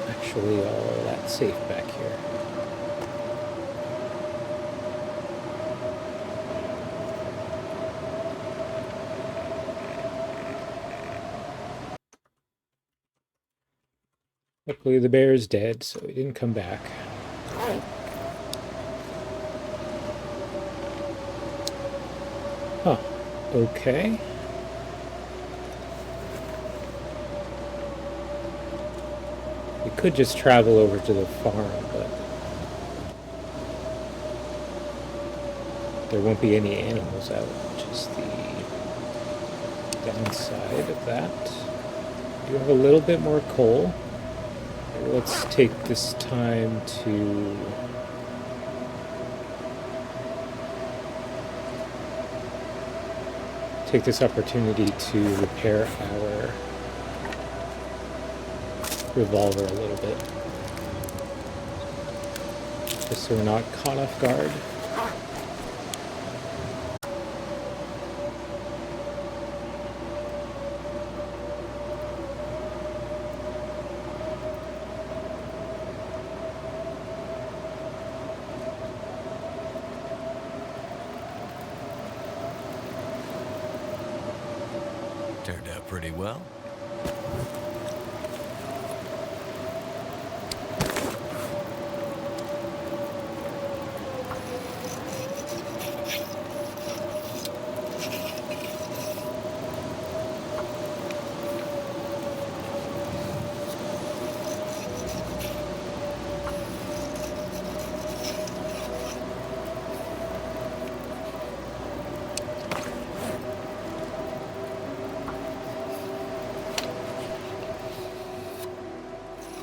actually all that safe back here. Luckily the bear is dead, so he didn't come back. Huh. Okay. We could just travel over to the farm, but there won't be any animals out, which is the downside of that. We do have a little bit more coal. Let's take this time to take this opportunity to repair our revolver a little bit, just so we're not caught off guard. Turned out pretty well.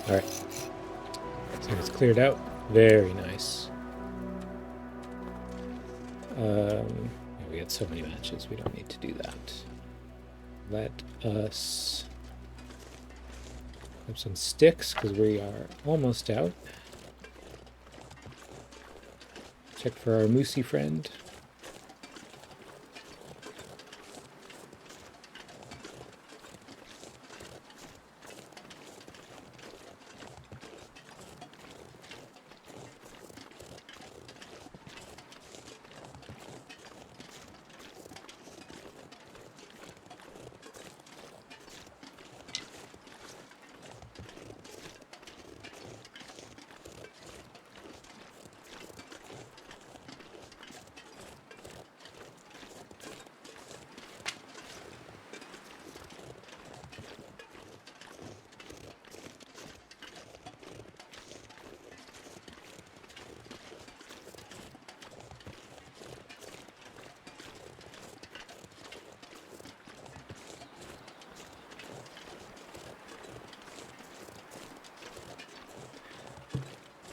Alright. So it's cleared out. Very nice. We had so many matches, we don't need to do that. Let us have some sticks, because we are almost out. Check for our moosey friend.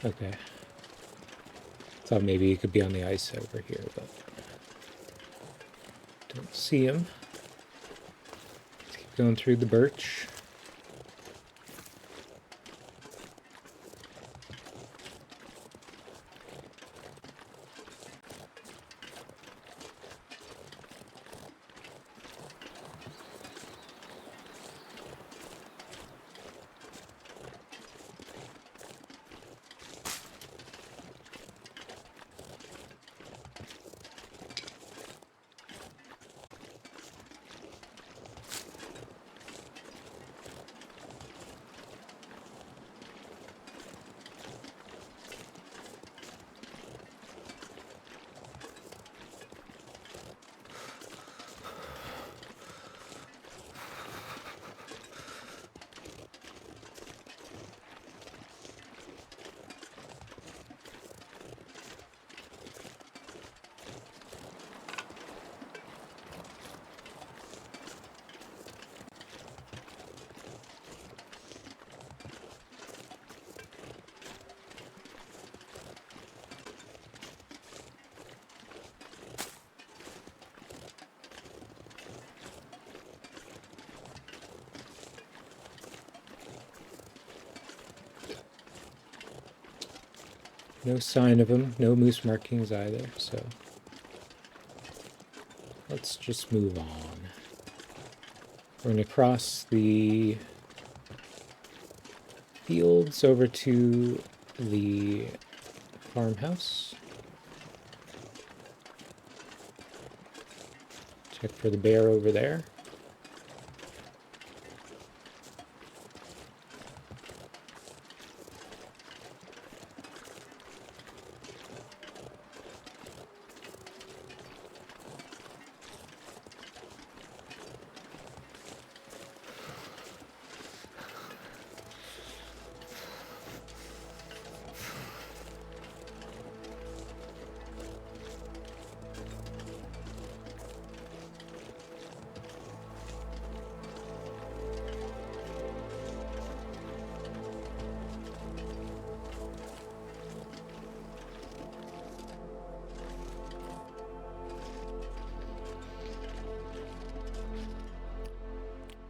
Okay. Thought maybe he could be on the ice over here, but don't see him. Let's keep going through the birch. No sign of him, no moose markings either, so let's just move on. We're going to cross the fields over to the farmhouse. Check for the bear over there.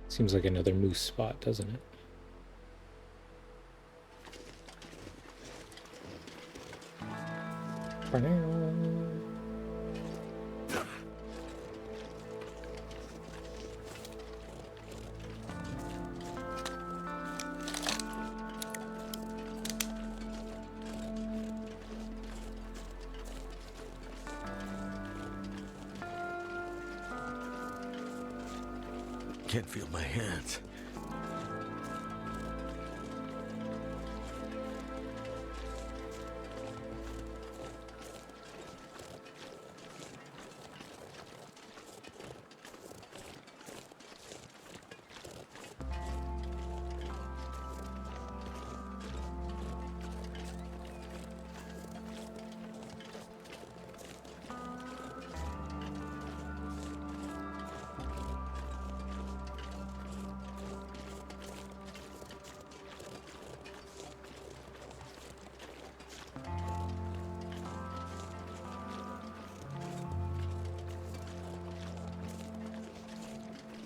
Seems like another moose spot, doesn't it? Can't feel my hands.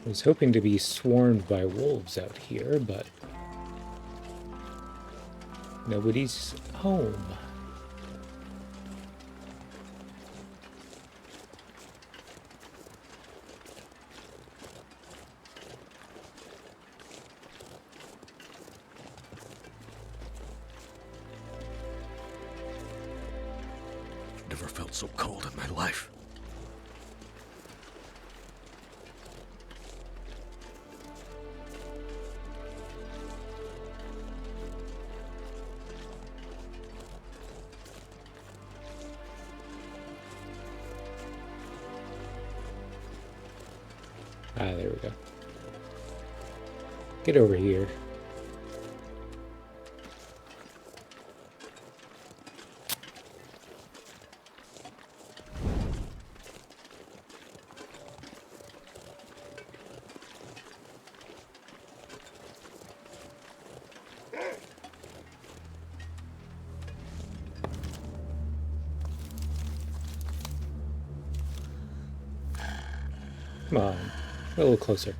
I was hoping to be swarmed by wolves out here, but nobody's home. Never felt so cold in my life. Ah, there we go. Get over here. Come on, a little closer.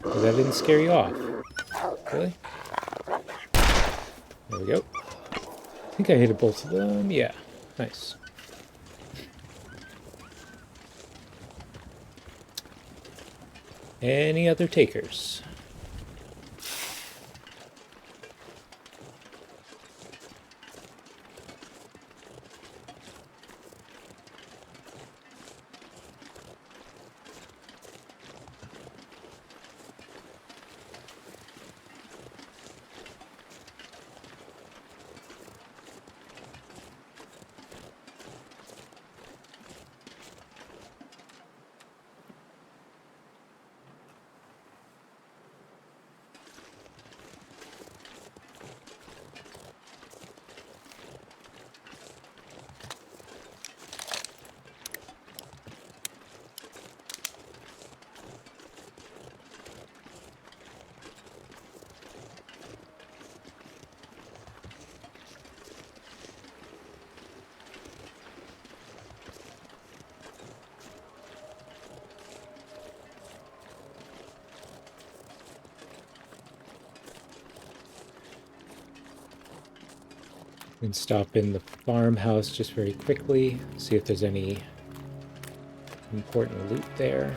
Oh, that didn't scare you off. Really? There we go. I think I hit both of them. Yeah, nice. Any other takers? We can stop in the farmhouse just very quickly, see if there's any important loot there.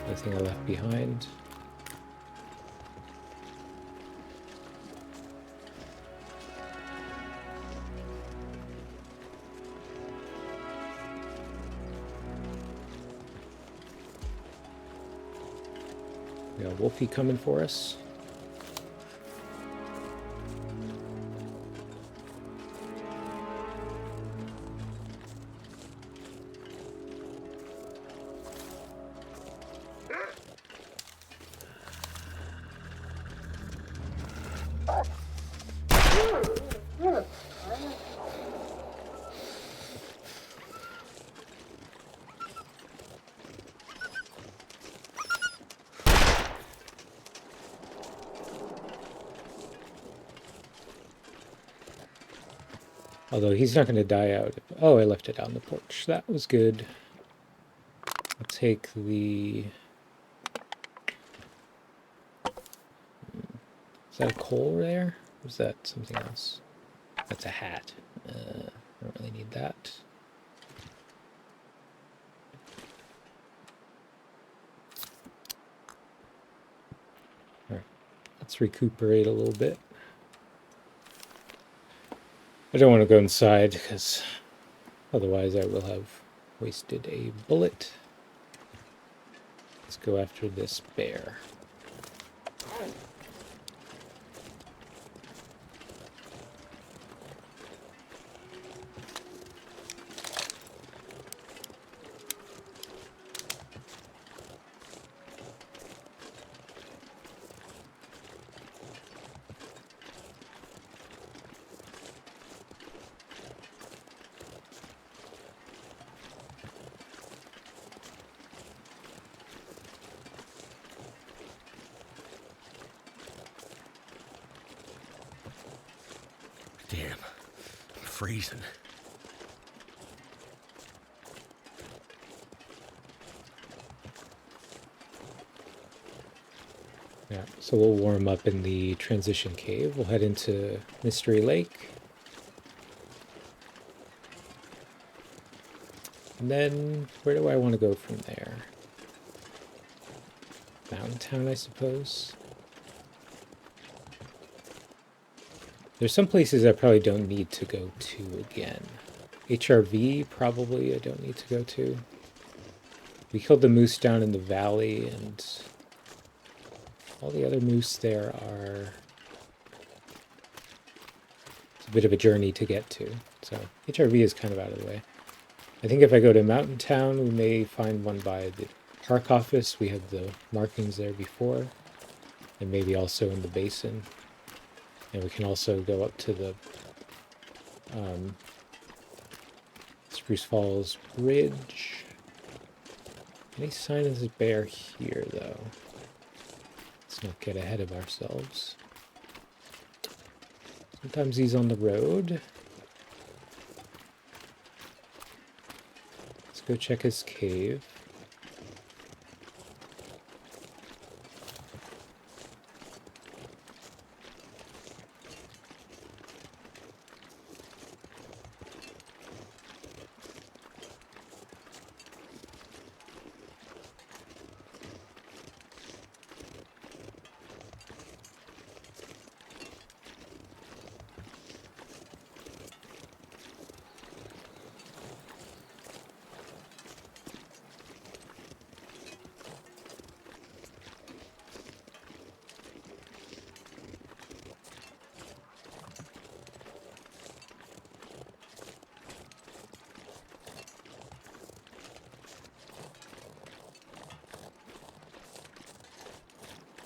Anything I left behind. We got Wolfie coming for us. Although he's not going to die out. Oh, I left it on the porch. That was good. I'll take the... Is that a coal there? Or is that something else? That's a hat. I don't really need that. Alright, let's recuperate a little bit. I don't want to go inside because otherwise I will have wasted a bullet. Let's go after this bear. Damn, I'm freezing. Yeah, so we'll warm up in the transition cave. We'll head into Mystery Lake. And then, where do I want to go from there? Mountain Town, I suppose. There's some places I probably don't need to go to again. HRV, probably I don't need to go to. We killed the moose down in the valley, and all the other moose there are... It's a bit of a journey to get to. So HRV is kind of out of the way. I think if I go to Mountain Town, we may find one by the park office. We had the markings there before. And maybe also in the basin. And we can also go up to the Spruce Falls Bridge. Any sign of this bear here, though? Let's not get ahead of ourselves. Sometimes he's on the road. Let's go check his cave.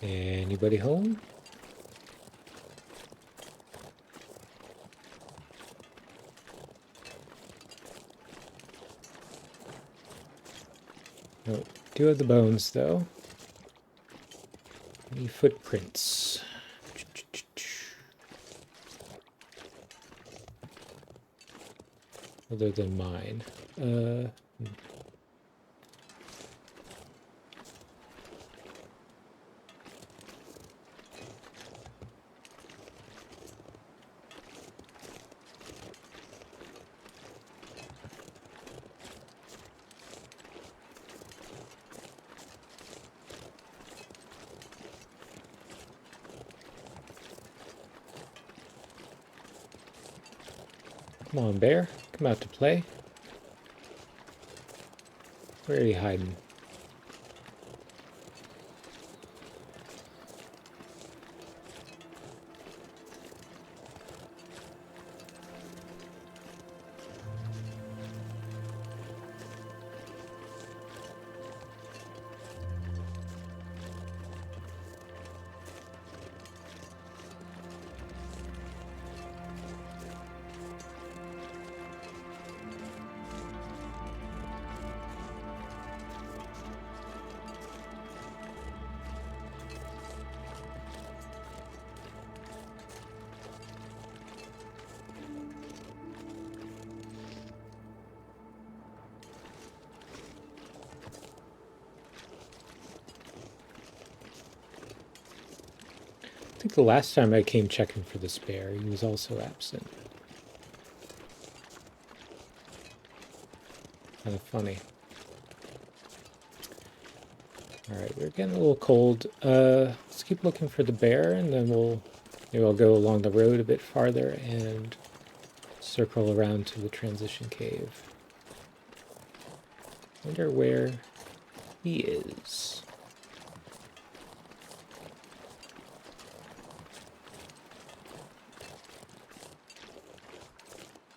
Anybody home? No, do have the bones, though. Any footprints? Other than mine. Come on, bear. Come out to play. Where are you hiding? I think the last time I came checking for this bear, he was also absent. Kind of funny. Alright, we're getting a little cold. Let's keep looking for the bear, and then maybe I'll go along the road a bit farther and circle around to the transition cave. Wonder where he is.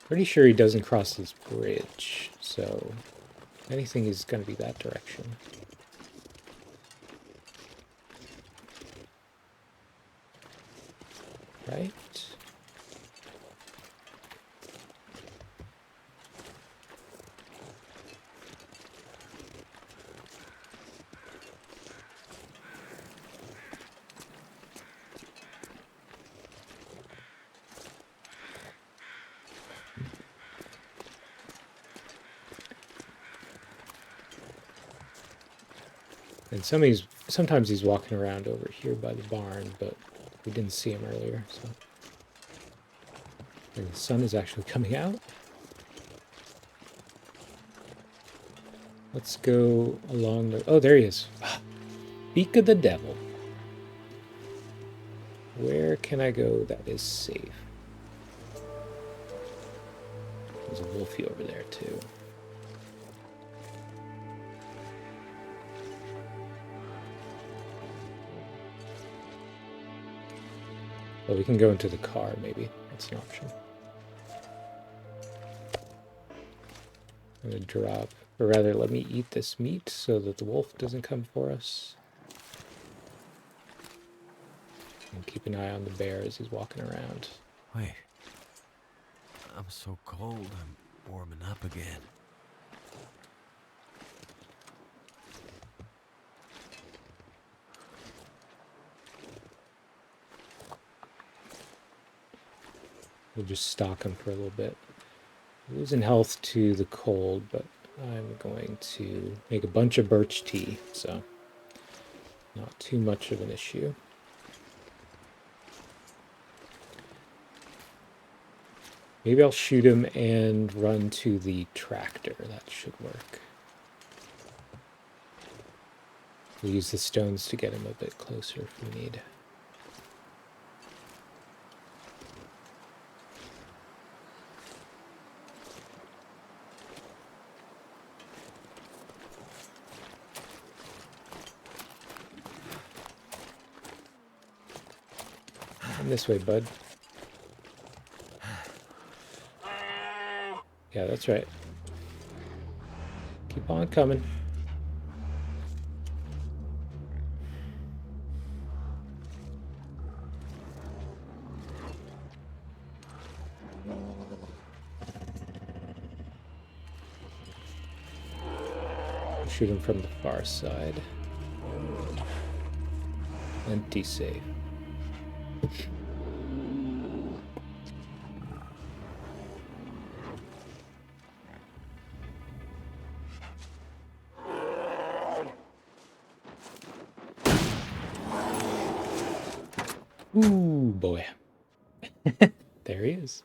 Pretty sure he doesn't cross this bridge, so if anything is going to be that direction. Right? And sometimes he's walking around over here by the barn, but we didn't see him earlier, so. And the sun is actually coming out. Let's go along the... Oh, there he is. Beak of the devil. Where can I go that is safe? There's a wolfie over there, too. Well, we can go into the car, maybe. That's an option. I'm going to drop, or rather, let me eat this meat so that the wolf doesn't come for us. And keep an eye on the bear as he's walking around. Wait. I'm so cold, I'm warming up again. We'll just stalk him for a little bit. Losing health to the cold, but I'm going to make a bunch of birch tea, so not too much of an issue. Maybe I'll shoot him and run to the tractor. That should work. We'll use the stones to get him a bit closer if we need. Come this way, bud. Yeah, that's right. Keep on coming. Shoot him from the far side. Empty safe. Ooh, boy. There he is.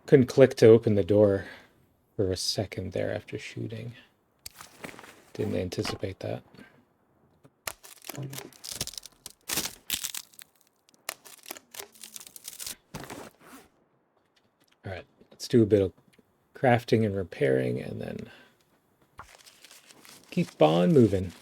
Couldn't click to open the door for a second there after shooting. Didn't anticipate that. All right, let's do a bit of crafting and repairing and then keep on moving.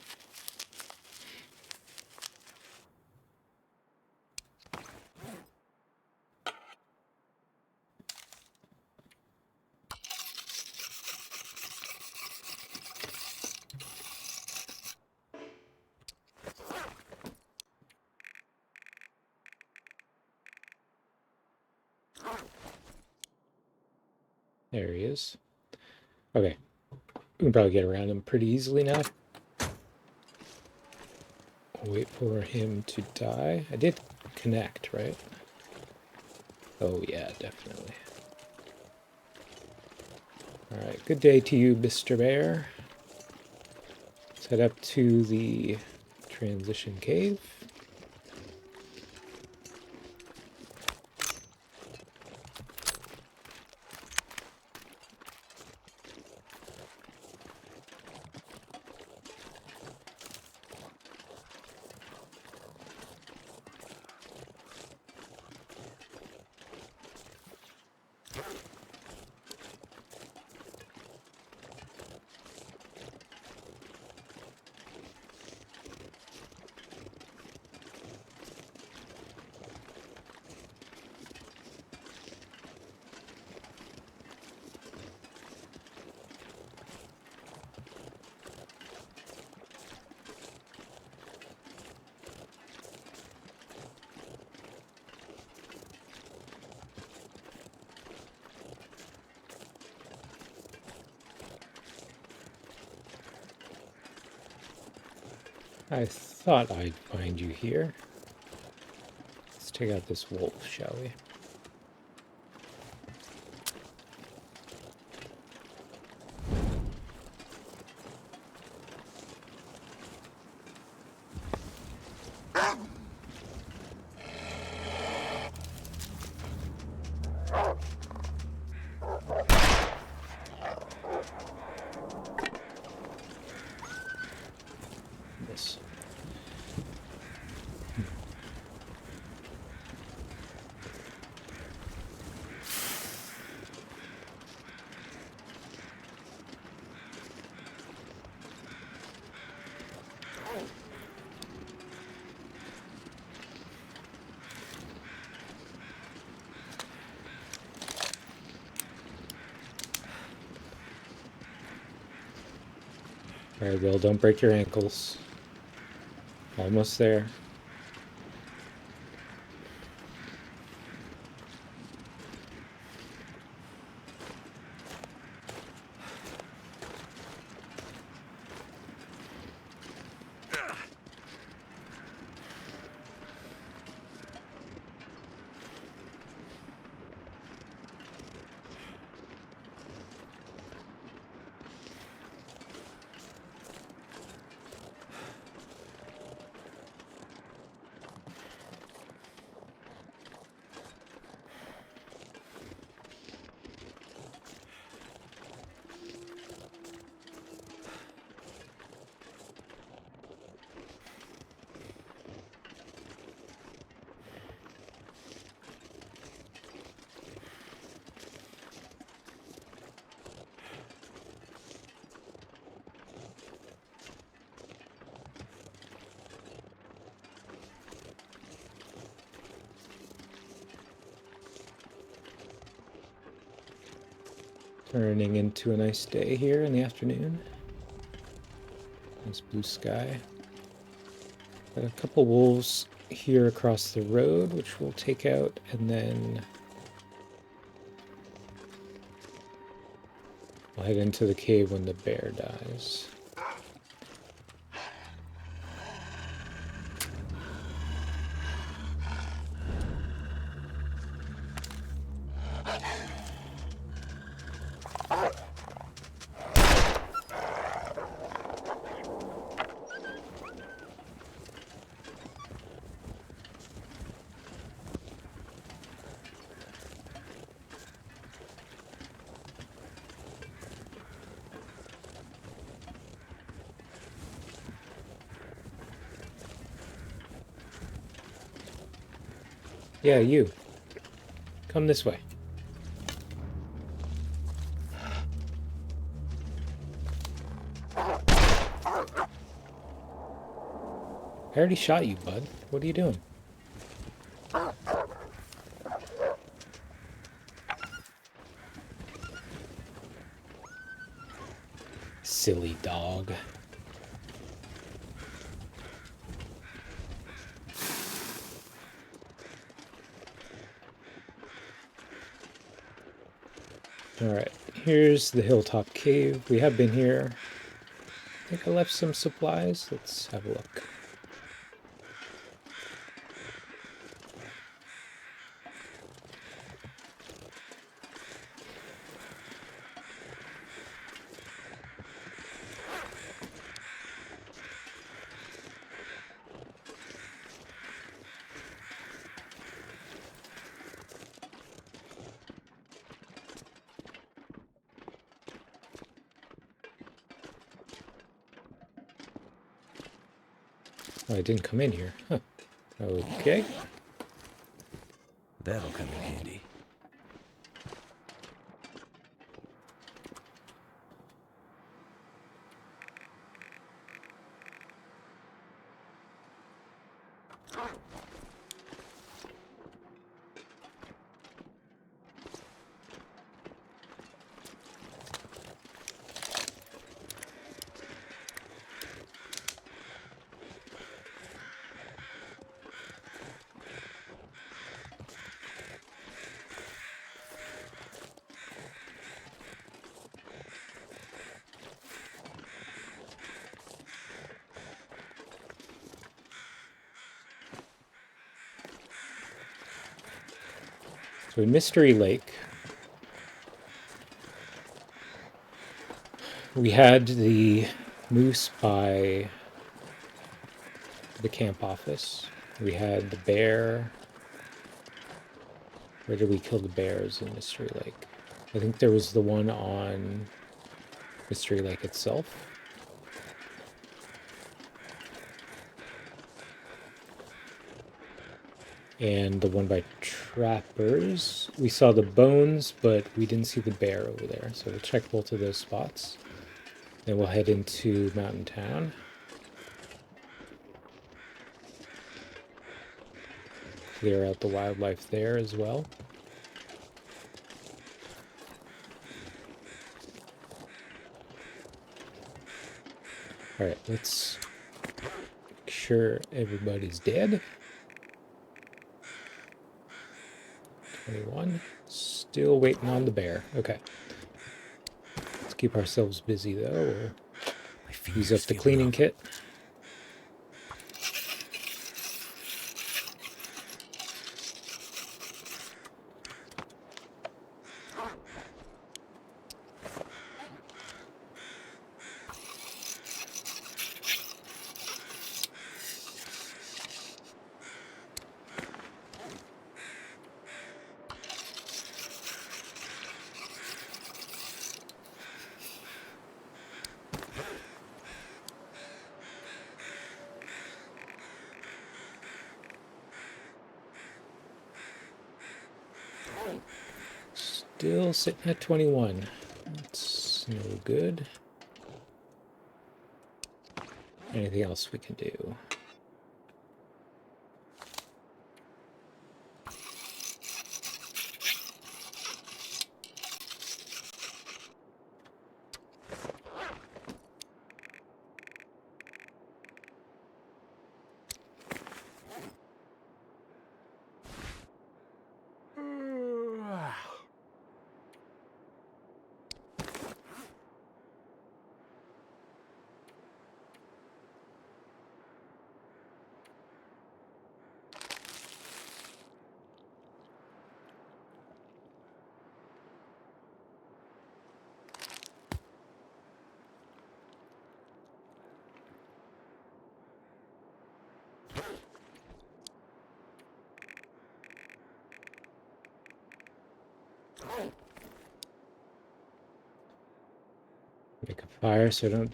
There he is. Okay, we can probably get around him pretty easily now. I'll wait for him to die. I did connect, right? Oh yeah, definitely. Alright, good day to you, Mr. Bear. Let's head up to the transition cave. I thought I'd find you here. Let's take out this wolf, shall we? This. Alright, Will, don't break your ankles. Almost there. Turning into a nice day here in the afternoon. Nice blue sky. Got a couple wolves here across the road, which we'll take out, and then we'll head into the cave when the bear dies. Yeah, you. Come this way. I already shot you, bud. What are you doing? Silly dog. Alright, here's the hilltop cave. We have been here. I think I left some supplies. Let's have a look. Oh, I didn't come in here. Huh. Okay. That'll come in handy. So in Mystery Lake, we had the moose by the camp office. We had the bear. Where did we kill the bears in Mystery Lake? I think there was the one on Mystery Lake itself. And the one by Trappers. We saw the bones, but we didn't see the bear over there. So we'll check both of those spots. Then we'll head into Mountain Town. Clear out the wildlife there as well. Alright, let's make sure everybody's dead. 21. Still waiting on the bear. Okay. Let's keep ourselves busy though. We'll use up the cleaning kit. Still sitting at 21. That's no good. Anything else we can do? Make a fire so I don't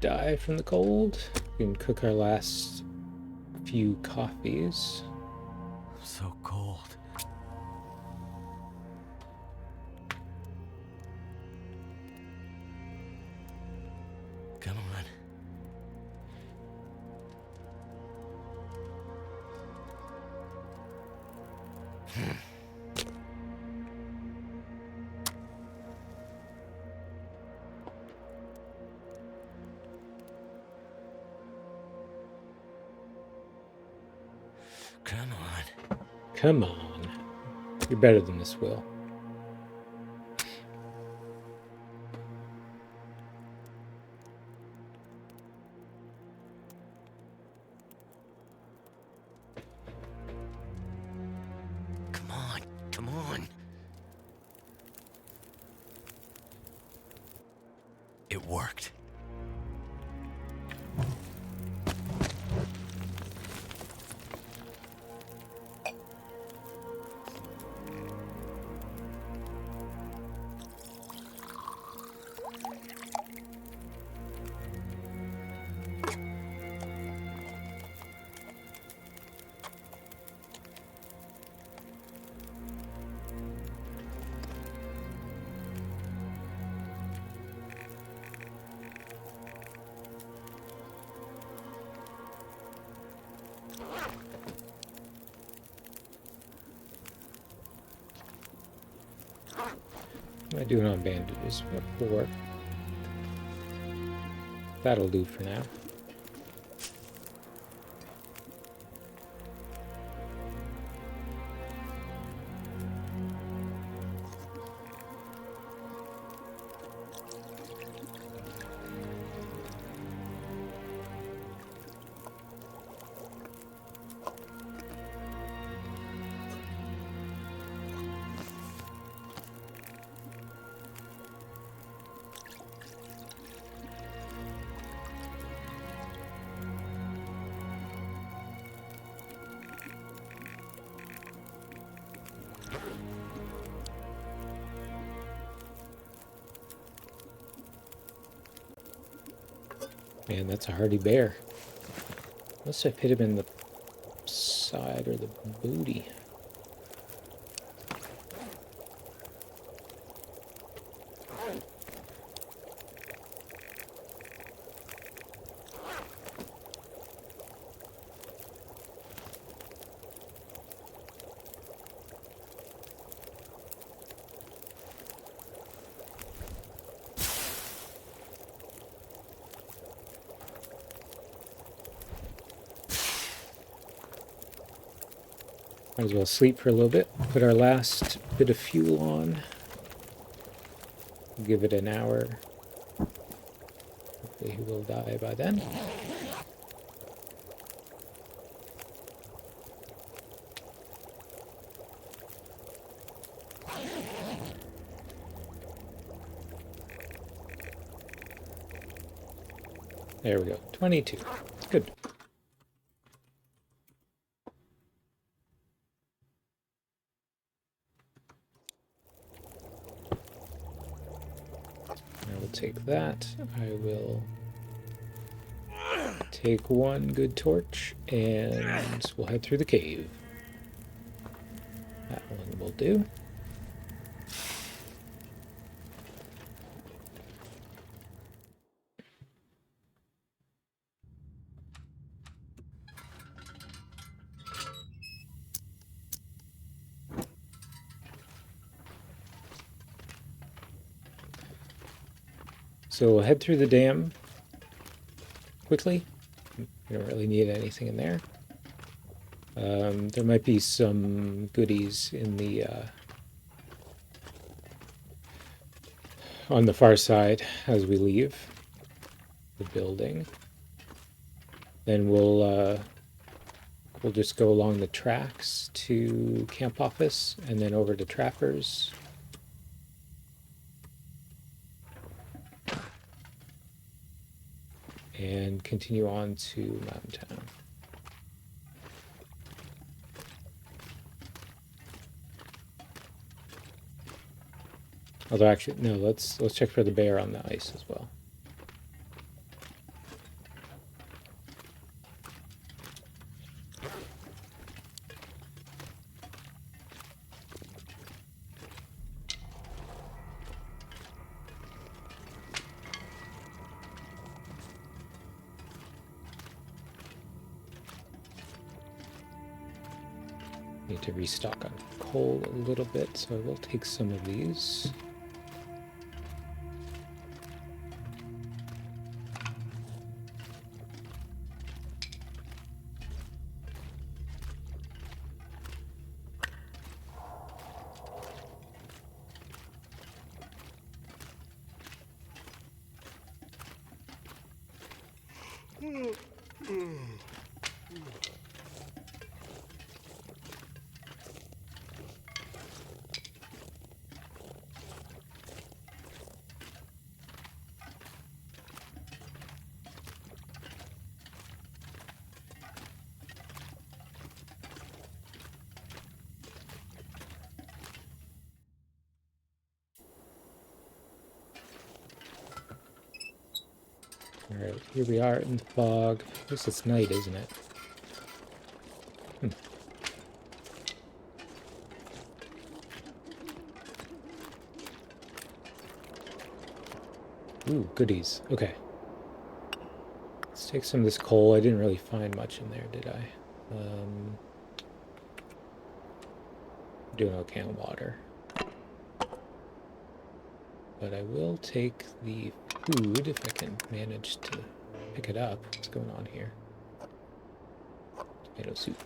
die from the cold. We can cook our last few coffees. So cold. Come on. Come on. Come on. You're better than this, Will. Come on. Come on. It worked. What am I doing on bandages? What for? That'll do for now. Man, that's a hardy bear. Must have hit him in the side or the booty. Might as well sleep for a little bit. Put our last bit of fuel on. Give it an hour. Hopefully he will die by then. There we go. 22. Good. I will take that. I will take one good torch and we'll head through the cave. That one will do. So we'll head through the dam quickly. We don't really need anything in there. There might be some goodies in the on the far side as we leave the building. Then we'll just go along the tracks to camp office and then over to Trappers. And continue on to Mountain Town. Although actually, no, let's check for the bear on the ice as well. need to restock on coal a little bit, so I will take some of these. Alright, here we are in the fog. At least it's night, isn't it? Ooh, goodies. Okay. Let's take some of this coal. I didn't really find much in there, did I? Doing okay on water. But I will take the food if I can manage to pick it up. What's going on here? Tomato soup.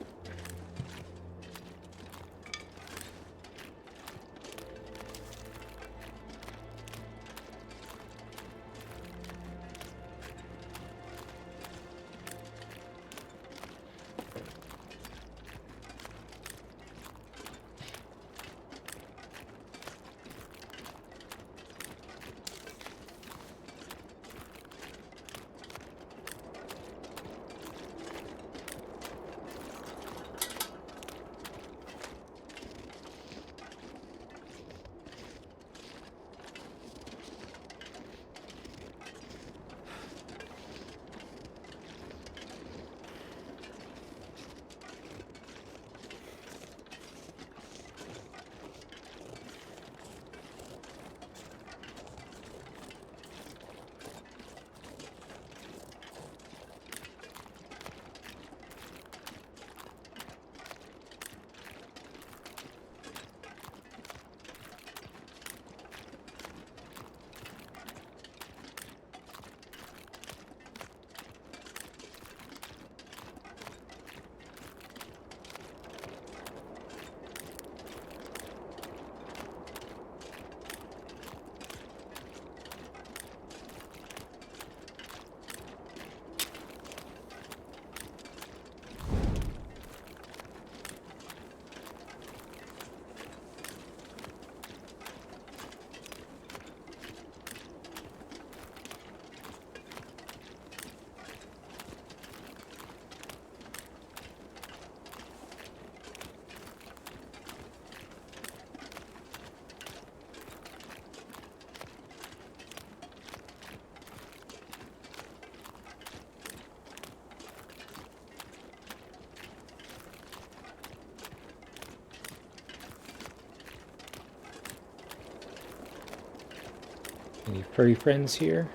Any furry friends here?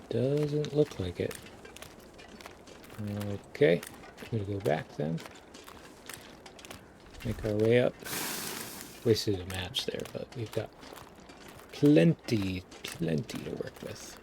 Doesn't look like it. Okay, we're gonna go back then. Make our way up. Wasted a match there, but we've got plenty to work with.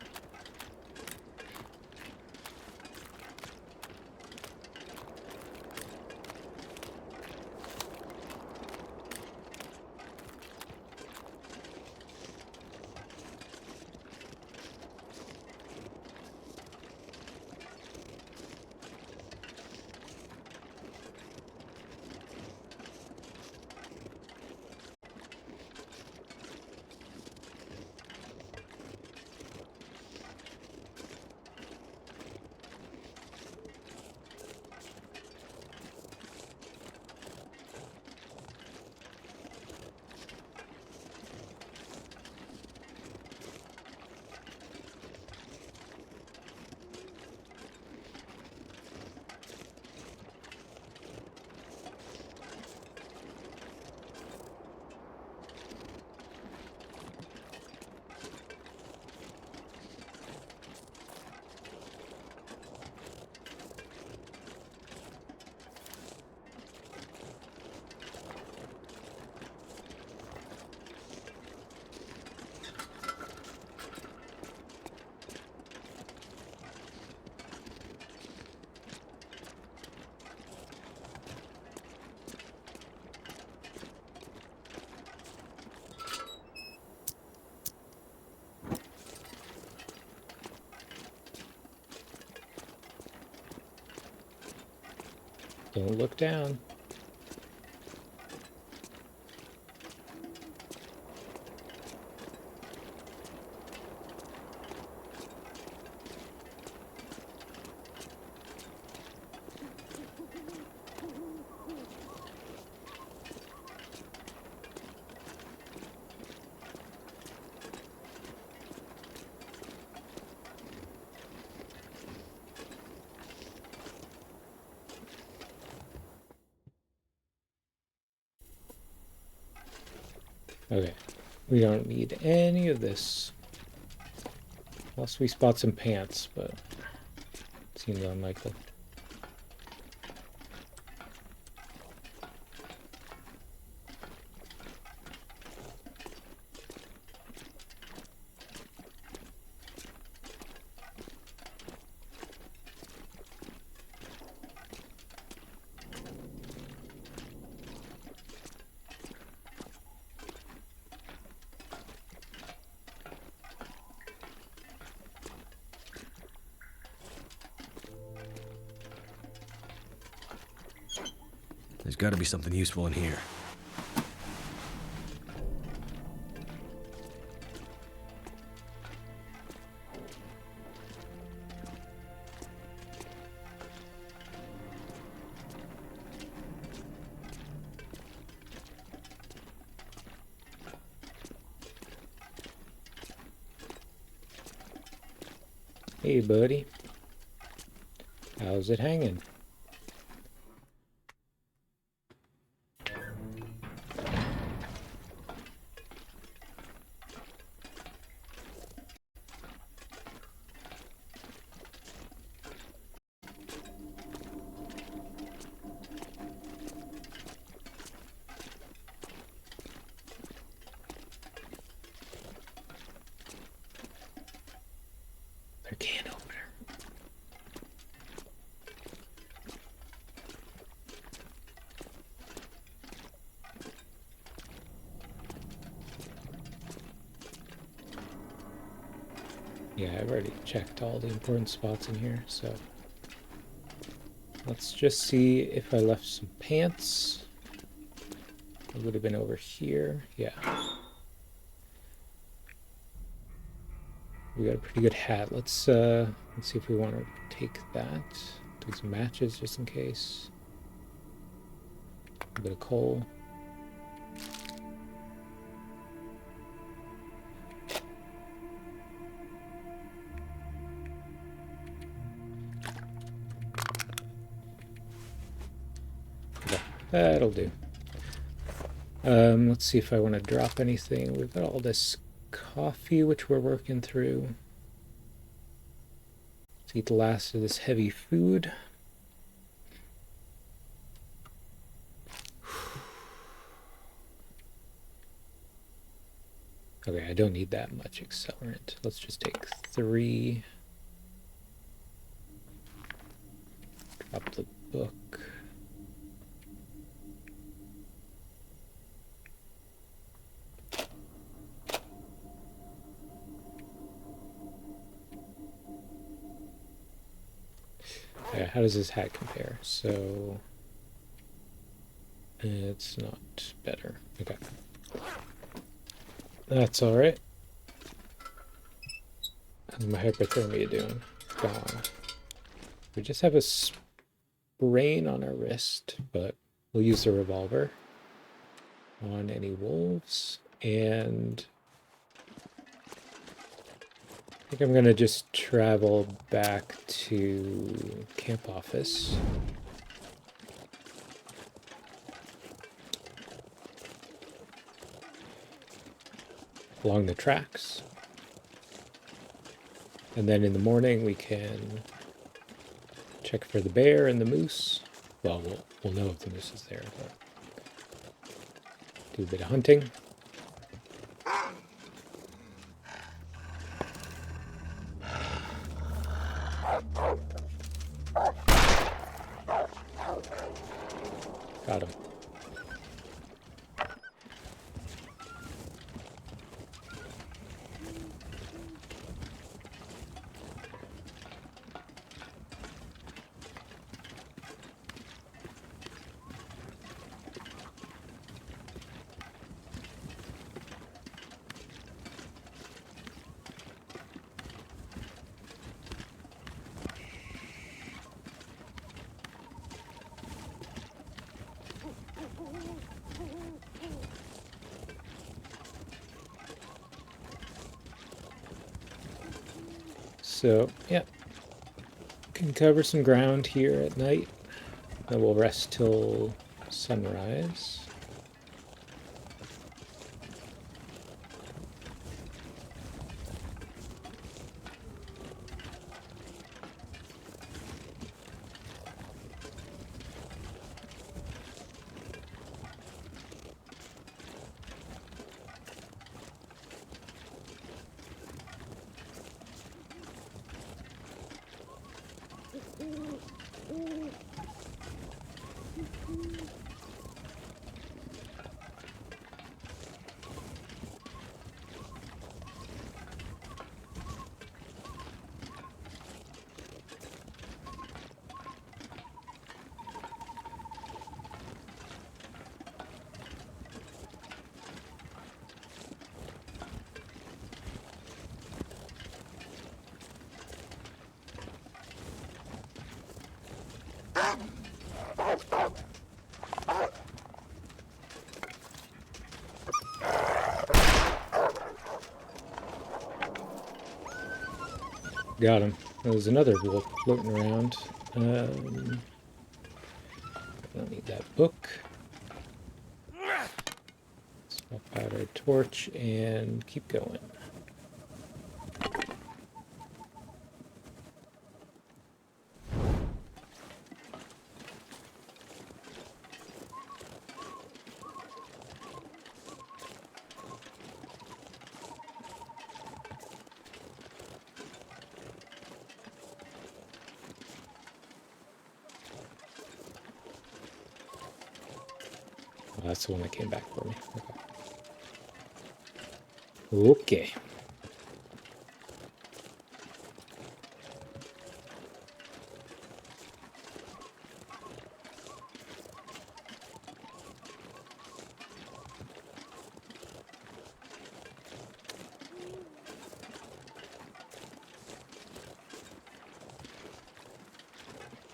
Don't look down. Okay, we don't need any of this. Unless we spot some pants, but it seems unlikely. There's got to be something useful in here. Hey, buddy. How's it hanging? Their can opener. Yeah, I've already checked all the important spots in here, so let's just see if I left some pants. It would have been over here. Yeah. We got a pretty good hat. Let's see if we want to take that. Take some matches just in case. A bit of coal. Yeah, that'll do. Let's see if I want to drop anything. We've got all this coffee, which we're working through. Let's eat the last of this heavy food. Okay, I don't need that much accelerant. Let's just take 3. Drop the book. Okay, how does this hat compare? So it's not better. Okay. That's all right. How's my hypothermia doing? Gone. We just have a sprain on our wrist, but we'll use the revolver on any wolves. And I think I'm going to just travel back to camp office. Along the tracks. And then in the morning we can check for the bear and the moose. Well, we'll know if the moose is there, but do a bit of hunting. Got him. So, yeah. Can cover some ground here at night. Then we'll rest till sunrise. Got him. There's another wolf floating around. Don't need that book. Swap out our torch and keep going. Oh, that's the one that came back for me. Okay.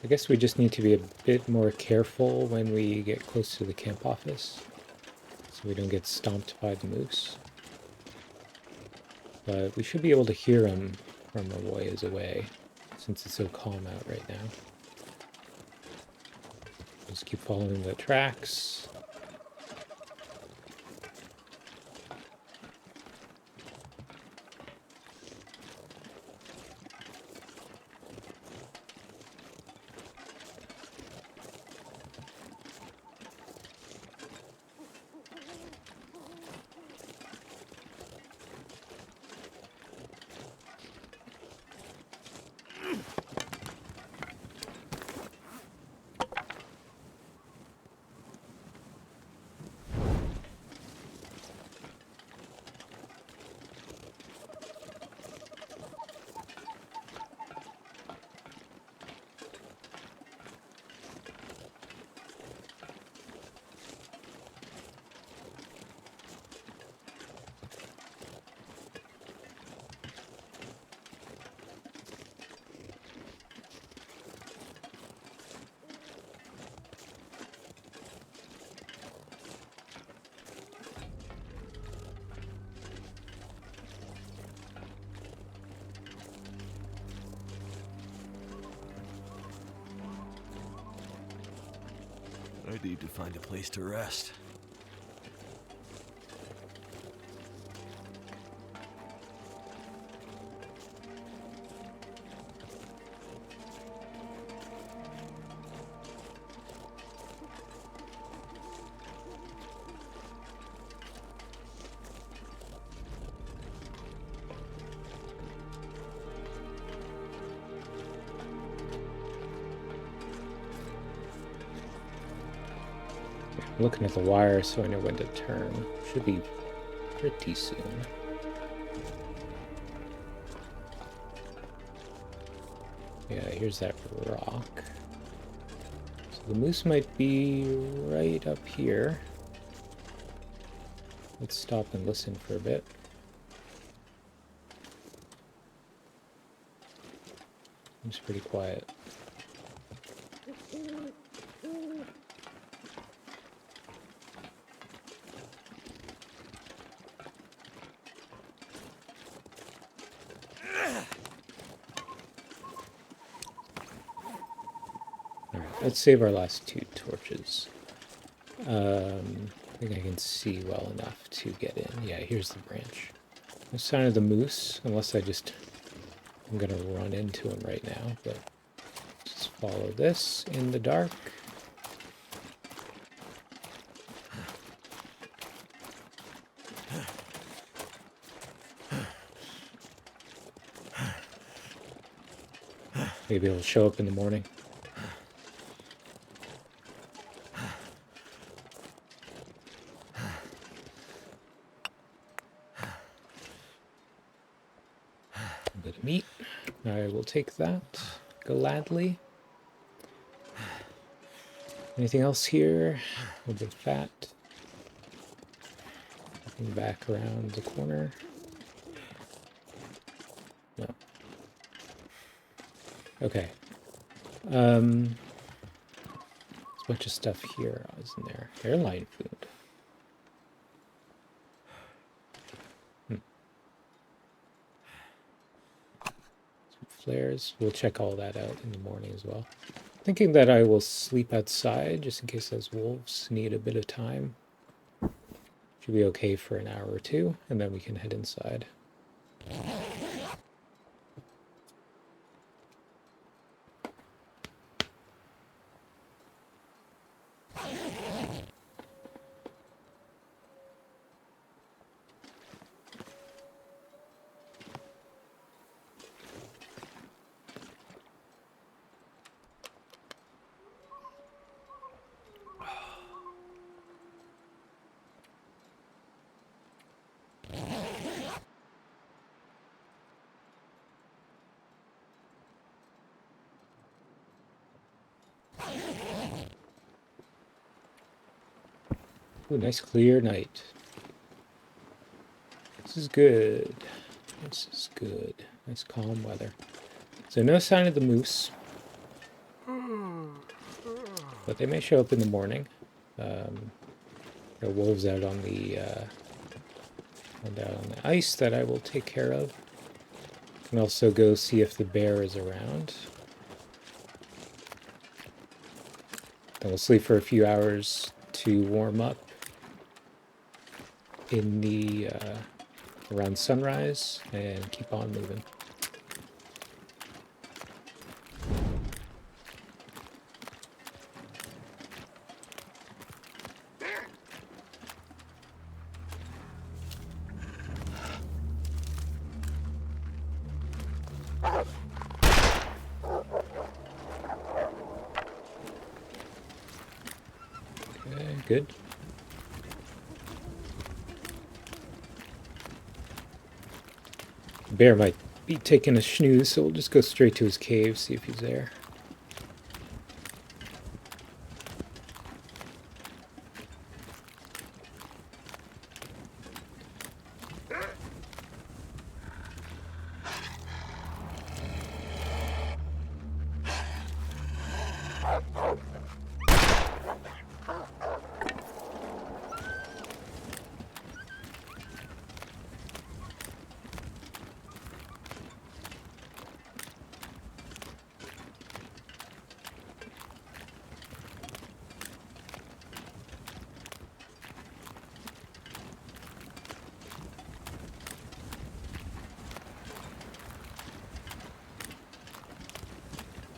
I guess we just need to be a bit more careful when we get close to the camp office, so we don't get stomped by the moose. But we should be able to hear them from a ways away, since it's so calm out right now. Just keep following the tracks. I need to find a place to rest. I'm looking at the wire so I know when to turn. Should be pretty soon. Yeah, here's that rock. So the moose might be right up here. Let's stop and listen for a bit. It's pretty quiet. Alright, let's save our last 2 torches. I think I can see well enough to get in. Yeah, here's the branch. No sign of the moose, unless I'm gonna run into him right now, but just follow this in the dark. Maybe it'll show up in the morning. A bit of meat. I will take that gladly. Anything else here? A little bit of fat. Looking back around the corner. No. Okay. There's a bunch of stuff here, isn't there? Airline food. Flares. We'll check all that out in the morning as well. Thinking that I will sleep outside just in case those wolves need a bit of time. Should be okay for an hour or two, and then we can head inside. Ooh, nice clear night. This is good. This is good. Nice calm weather. So no sign of the moose. But they may show up in the morning. There are wolves out on the ice that I will take care of. Can also go see if the bear is around. Then we'll sleep for a few hours to warm up in the around sunrise and keep on moving. Okay, good. Bear might be taking a snooze, so we'll just go straight to his cave, see if he's there.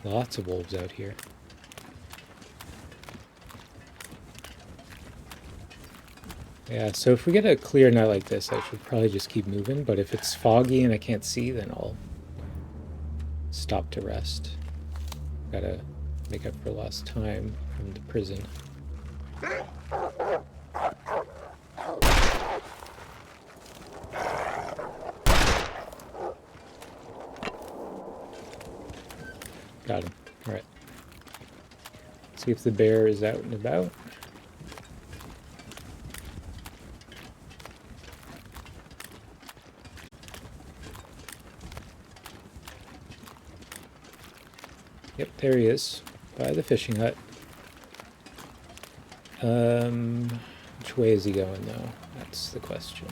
Lots of wolves out here. Yeah, so if we get a clear night like this, I should probably just keep moving, but if it's foggy and I can't see, then I'll stop to rest. Gotta make up for lost time from the prison. Got him. Alright. See if the bear is out and about. Yep, there he is, by the fishing hut. Which way is he going, though? That's the question.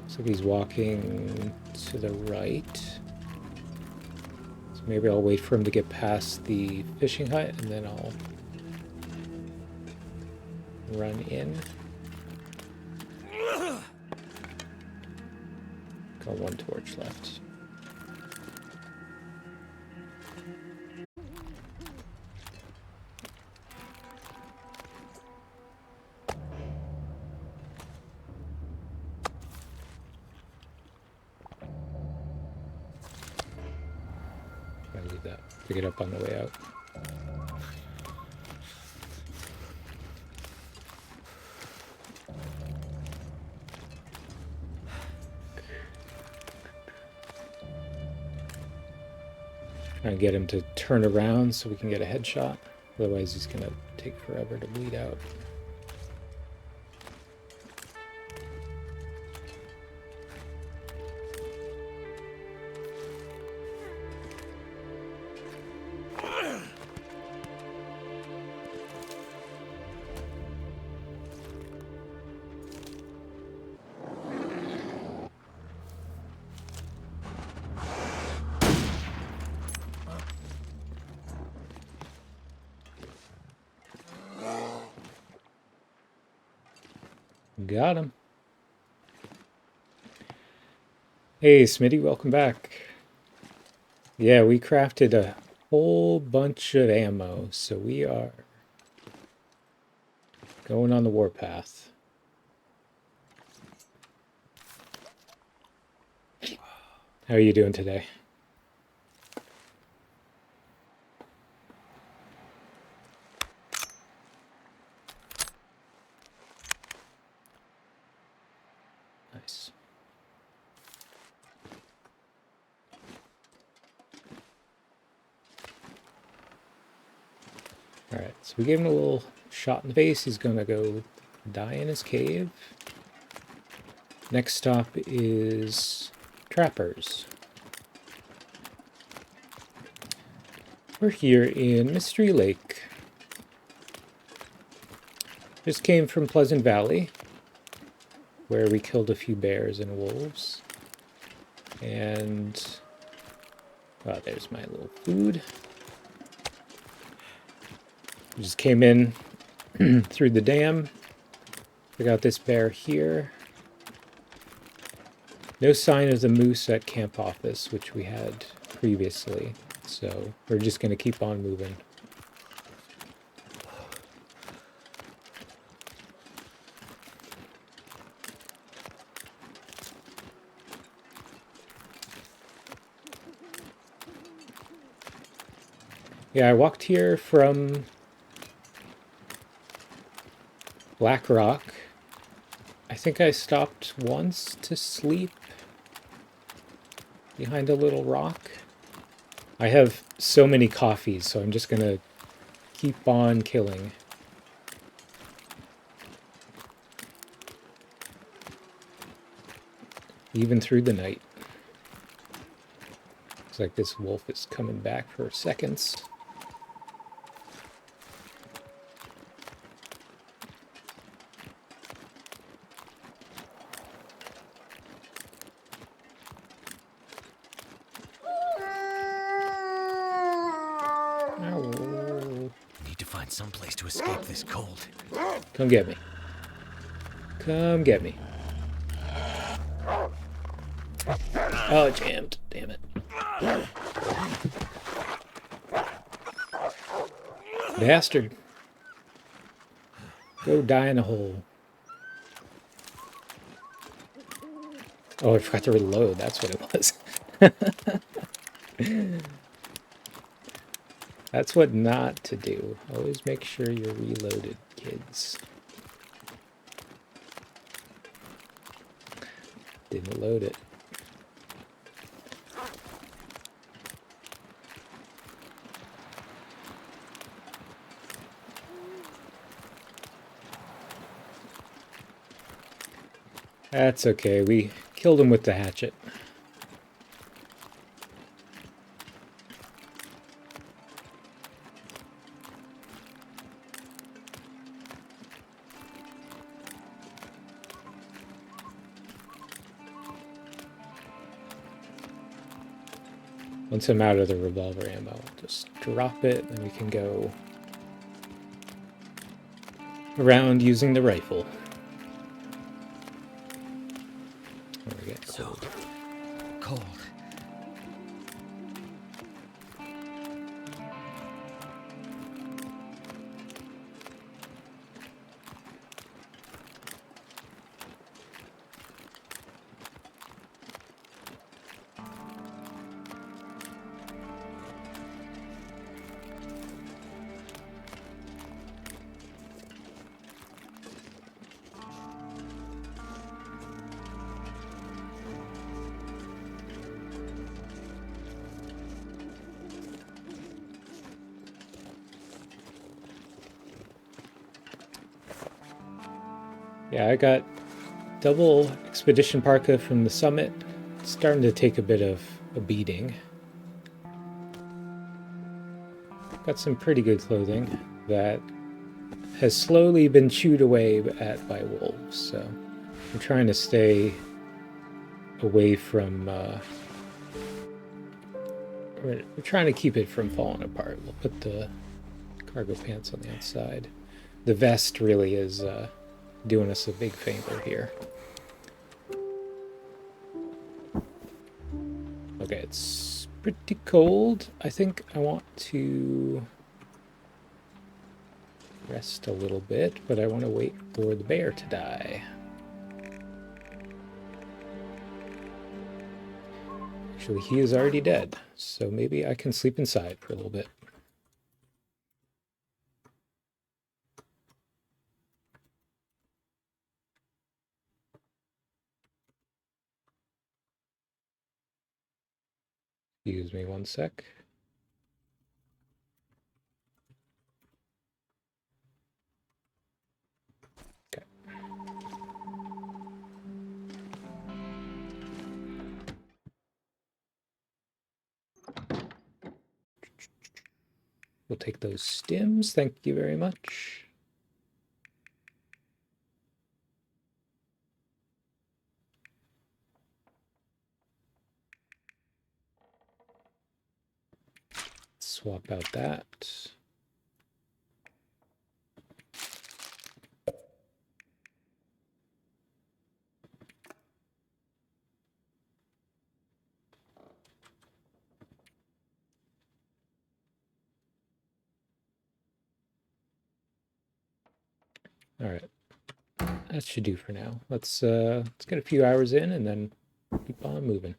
Looks like he's walking to the right. Maybe I'll wait for him to get past the fishing hut and then I'll run in. Got one torch left. I'll leave that. Pick it up on the way out. Trying to get him to turn around so we can get a headshot. Otherwise he's gonna take forever to bleed out. Got him. Hey, Smitty, welcome back. Yeah, we crafted a whole bunch of ammo, so we are going on the warpath. How are you doing today? Nice. Alright, so we gave him a little shot in the face. He's gonna go die in his cave. Next stop is Trappers. We're here in Mystery Lake. Just came from Pleasant Valley, where we killed a few bears and wolves. And oh, there's my little food. We just came in through the dam. We got this bear here. No sign of the moose at camp office, which we had previously. So we're just going to keep on moving. Yeah, I walked here from Black Rock. I think I stopped once to sleep behind a little rock. I have so many coffees, so I'm just gonna keep on killing. Even through the night. Looks like this wolf is coming back for seconds. Someplace to escape this cold. Come get me. Come get me. Oh, it jammed. Damn it. Bastard. Go die in a hole. Oh, I forgot to reload. That's what it was. That's what not to do. Always make sure you're reloaded, kids. Didn't load it. That's okay. We killed him with the hatchet. Once I'm out of the revolver ammo, I'll just drop it, and we can go around using the rifle. Oh, we get cold. So cold. Yeah, I got double expedition parka from the summit. It's starting to take a bit of a beating. Got some pretty good clothing that has slowly been chewed away at by wolves, so I'm trying to stay away from we're trying to keep it from falling apart. We'll put the cargo pants on the outside. The vest really is doing us a big favor here. Okay, it's pretty cold. I think I want to rest a little bit, but I want to wait for the bear to die. Actually, he is already dead, so maybe I can sleep inside for a little bit. Excuse me one sec. Okay. We'll take those stems. Thank you very much. Swap out that. All right, that should do for now. Let's get a few hours in and then keep on moving.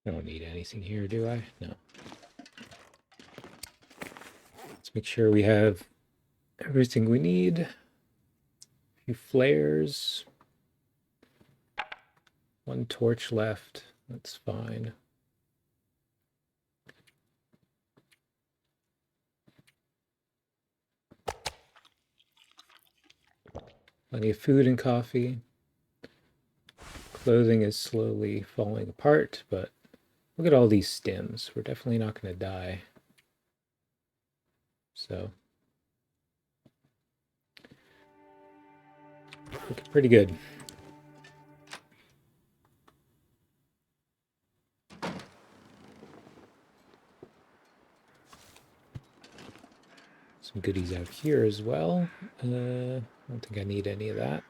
I don't need anything here, do I? No. Let's make sure we have everything we need. A few flares. One torch left. That's fine. Plenty of food and coffee. Clothing is slowly falling apart, but look at all these stems. We're definitely not going to die. So, looking pretty good. Some goodies out here as well. I don't think I need any of that.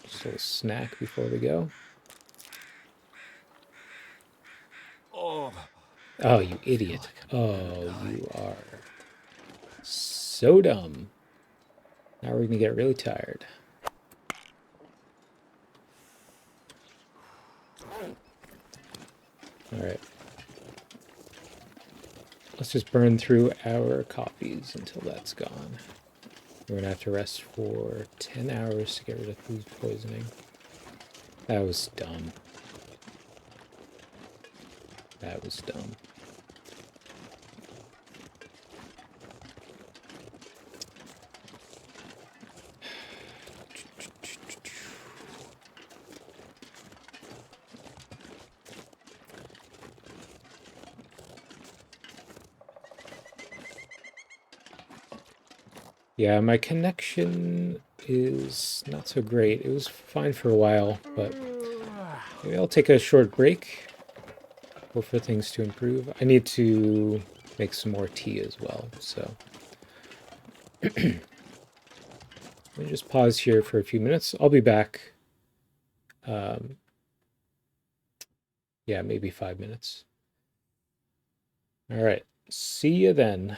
Just a little snack before we go. Oh, you idiot. Oh, you are so dumb. Now we're going to get really tired. All right. Let's just burn through our coffees until that's gone. We're going to have to rest for 10 hours to get rid of food poisoning. That was dumb. That was dumb. Yeah, my connection is not so great. It was fine for a while, but maybe I'll take a short break. Hope for things to improve. I need to make some more tea as well, so let me just pause here for a few minutes. I'll be back. Um, yeah, maybe 5 minutes. All right. See you then.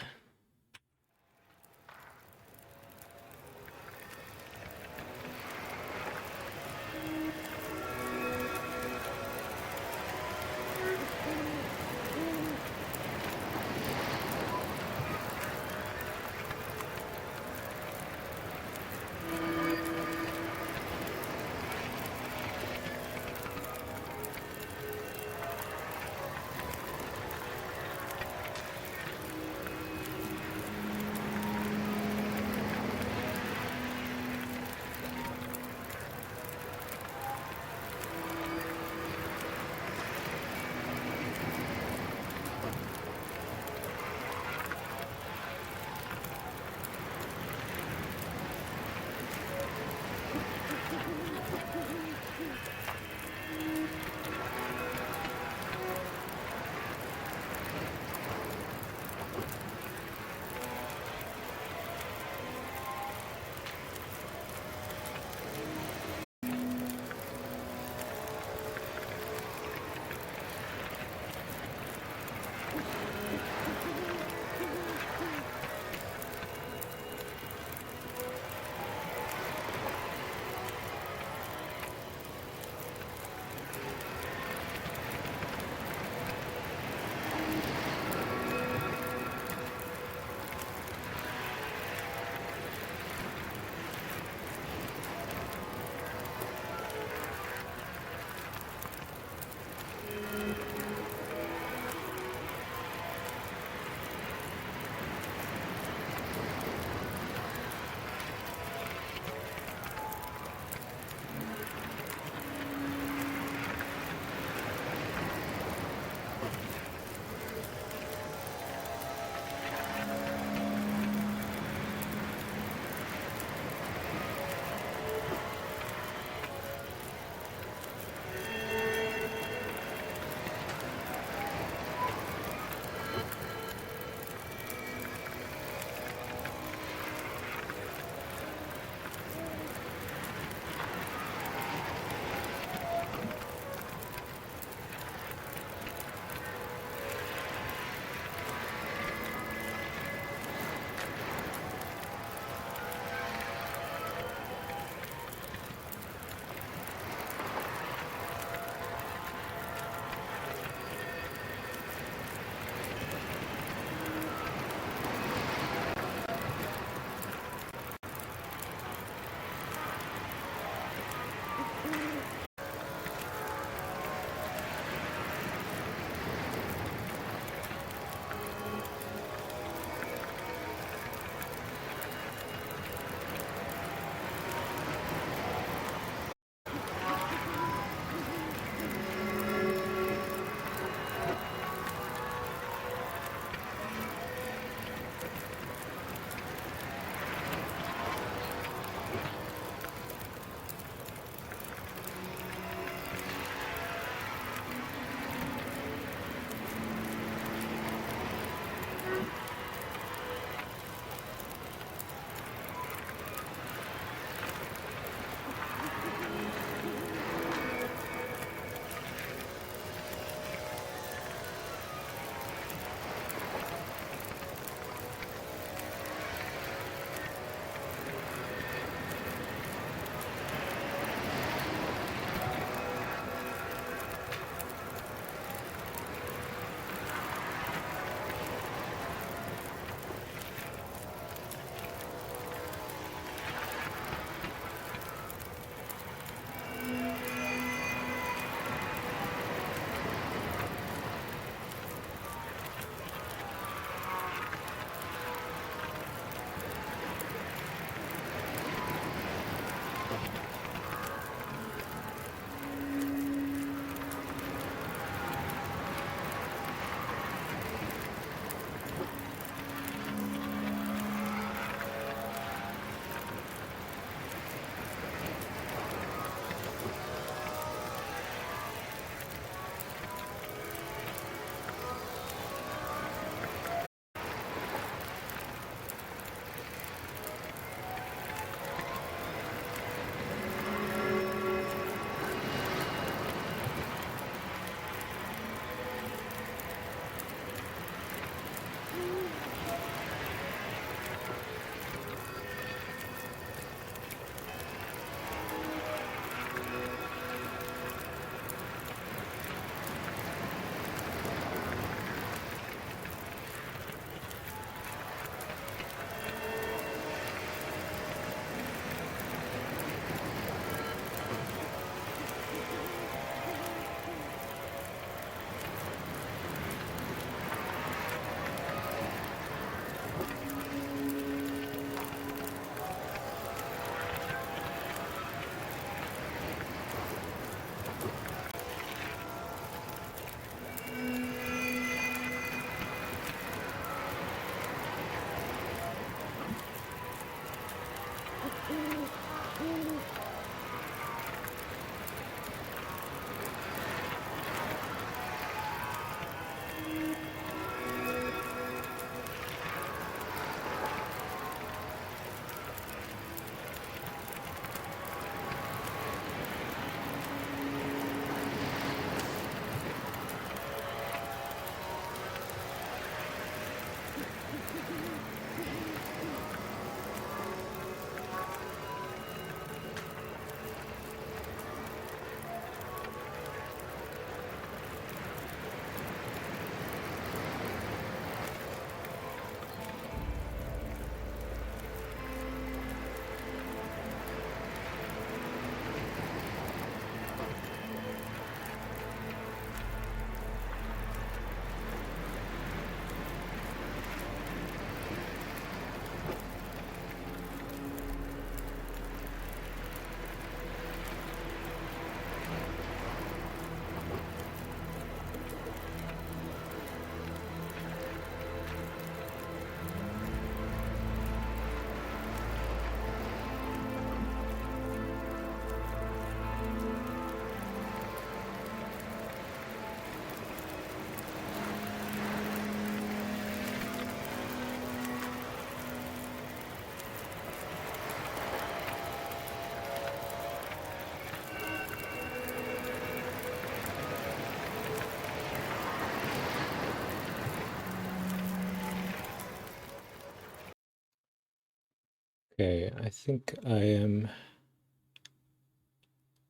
Okay, I think I am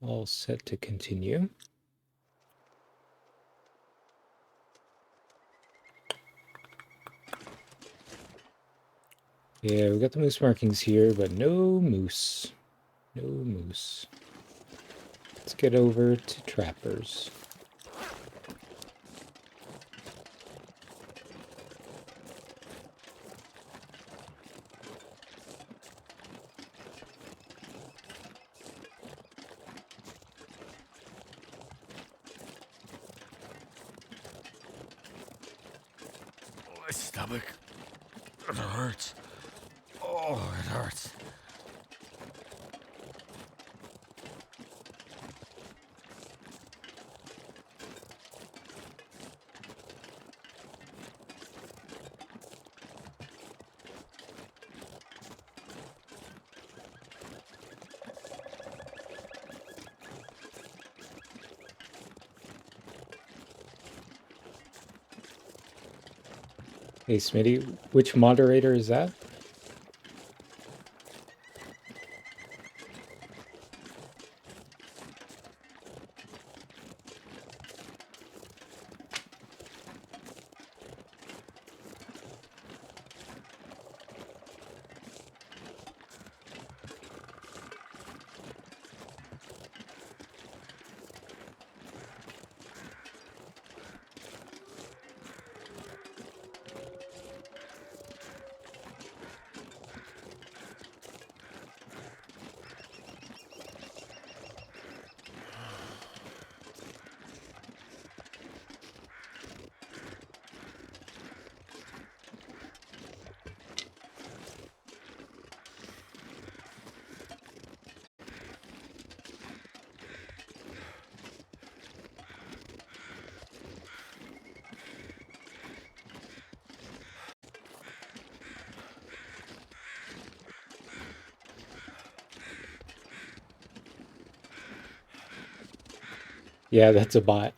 all set to continue. Yeah, we got the moose markings here, but no moose. No moose. Let's get over to trappers. My stomach. It hurts. Oh, it hurts. Hey, Smitty, which moderator is that? Yeah, that's a bot.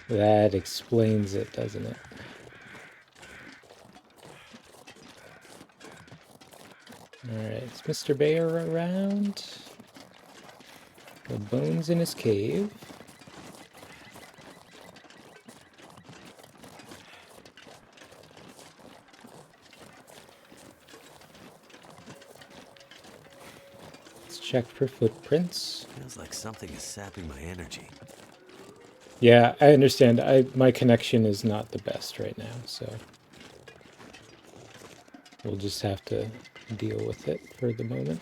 That explains it, doesn't it? Alright, is Mr. Bear around? The bones in his cave. Let's check for footprints. Feels like something is sapping my energy. Yeah, I understand. My connection is not the best right now, so we'll just have to deal with it for the moment.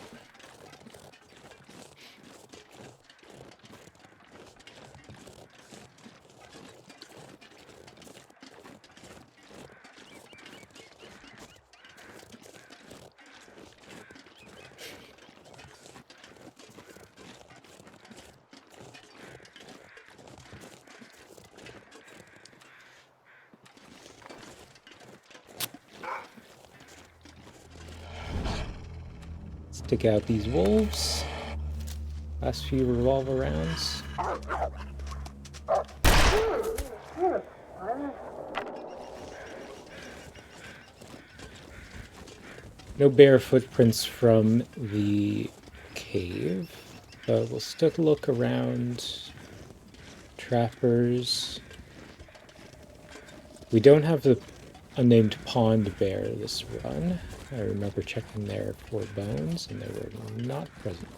Let's take out these wolves. Last few revolver rounds. No bear footprints from the cave, but we'll still look around. Trappers. We don't have the unnamed pond bear this run. I remember checking there for bones, and they were not present.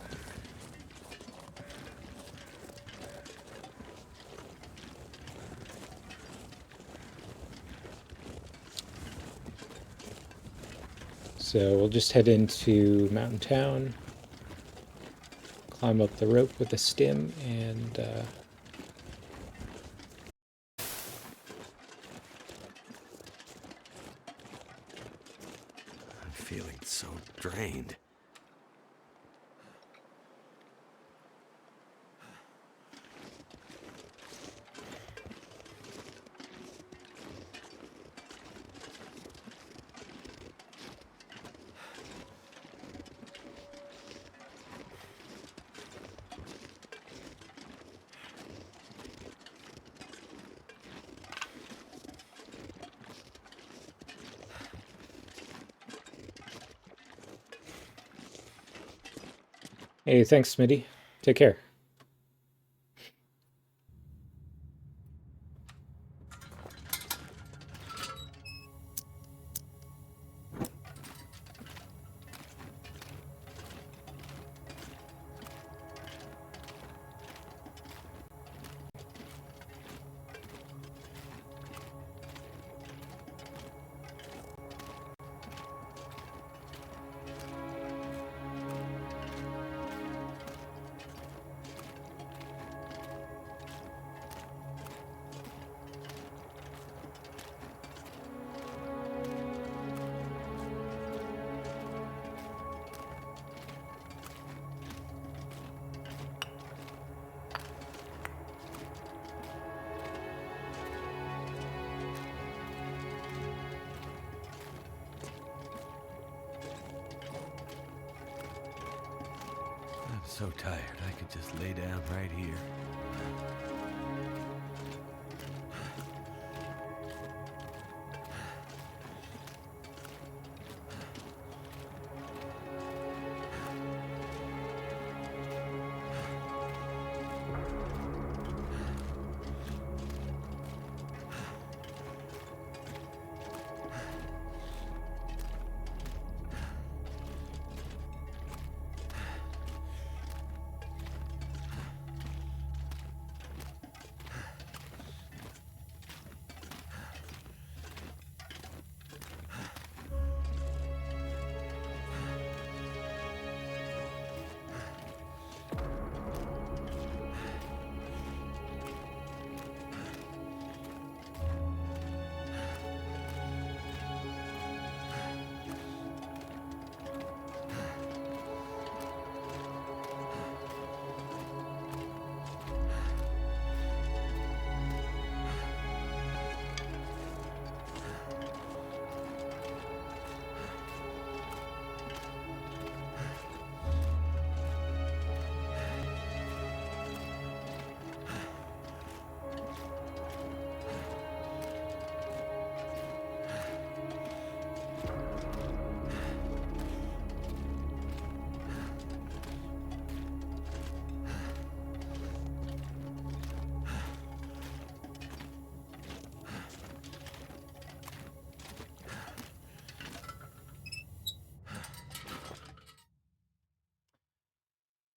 So we'll just head into Mountain Town, climb up the rope with a stim, and I'm feeling so drained. Hey, thanks, Smitty. Take care. I'm so tired, I could just lay down right here.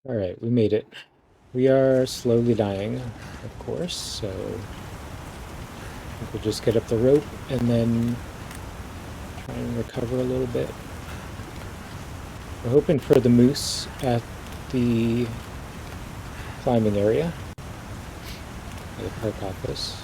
All right, we made it. We are slowly dying, of course, so we'll just get up the rope and then try and recover a little bit. We're hoping for the moose at the climbing area, the park office.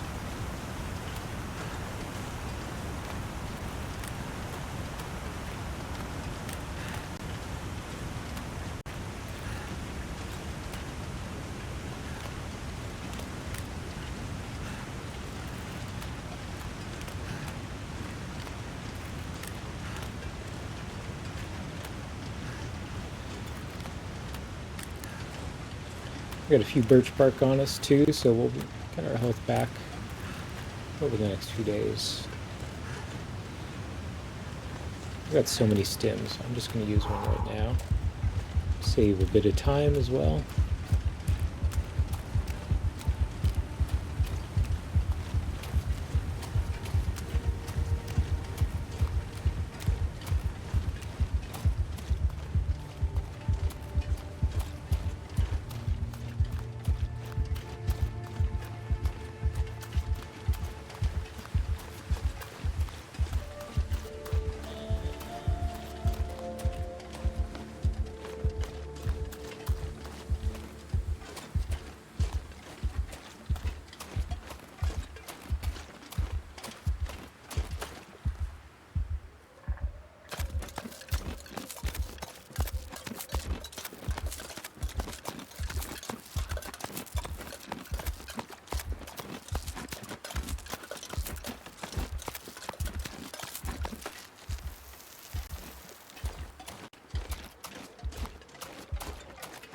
We got a few birch bark on us too, so we'll get our health back over the next few days. We got so many stems, I'm just going to use one right now. Save a bit of time as well.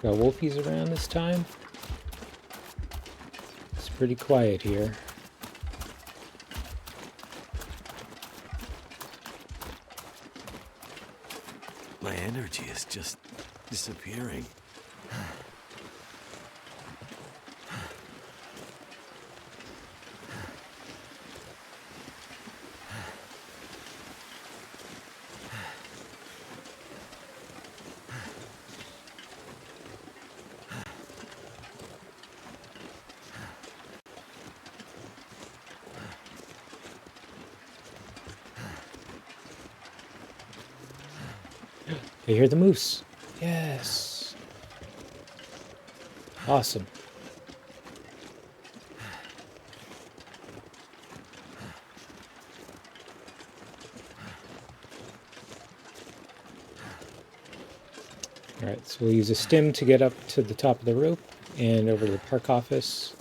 Got wolfies around this time. It's pretty quiet here. My energy is just disappearing. I hear the moose. Yes. Awesome. Alright, so we'll use a stim to get up to the top of the rope and over to the park office.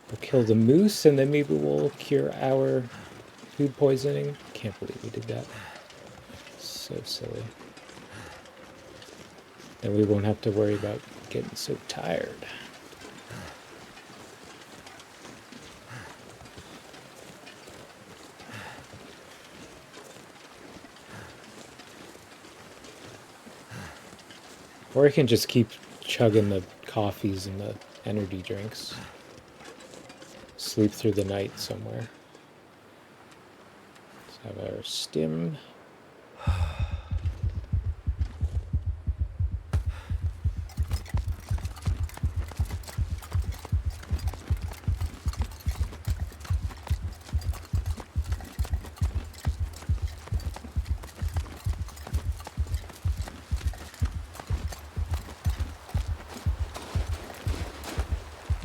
We'll kill the moose and then maybe we'll cure our food poisoning. Can't believe we did that. So silly. Then we won't have to worry about getting so tired. Or I can just keep chugging the coffees and the energy drinks. Sleep through the night somewhere. Let's have our stim.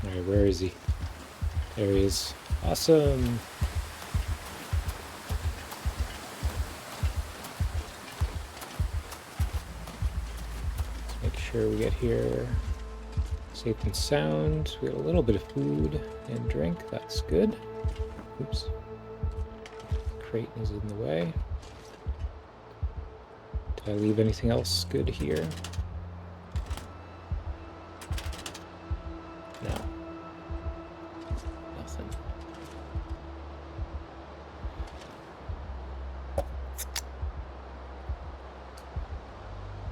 Alright, where is he? There he is. Awesome! Let's make sure we get here safe and sound. We got a little bit of food and drink. That's good. Oops. Crate is in the way. Did I leave anything else good here? No. Nothing.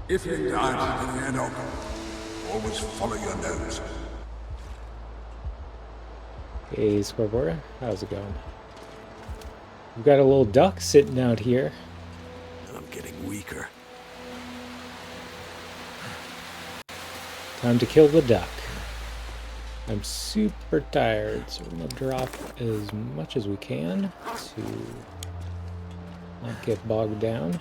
If you dance in the head open, always follow your nose. Hey, Squarbora, how's it going? We've got a little duck sitting out here. I'm getting weaker. Time to kill the duck. I'm super tired, so we're gonna drop as much as we can to not get bogged down.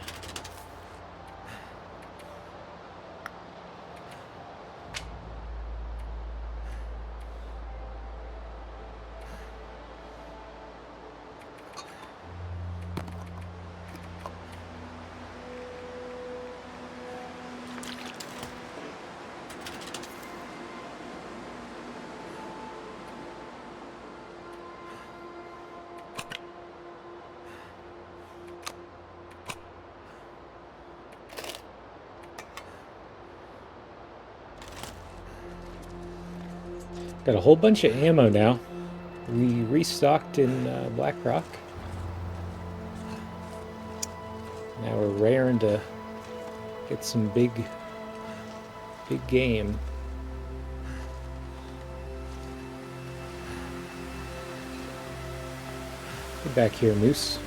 Got a whole bunch of ammo now. We restocked in Black Rock. Now we're raring to get some big game. Get back here, Moose.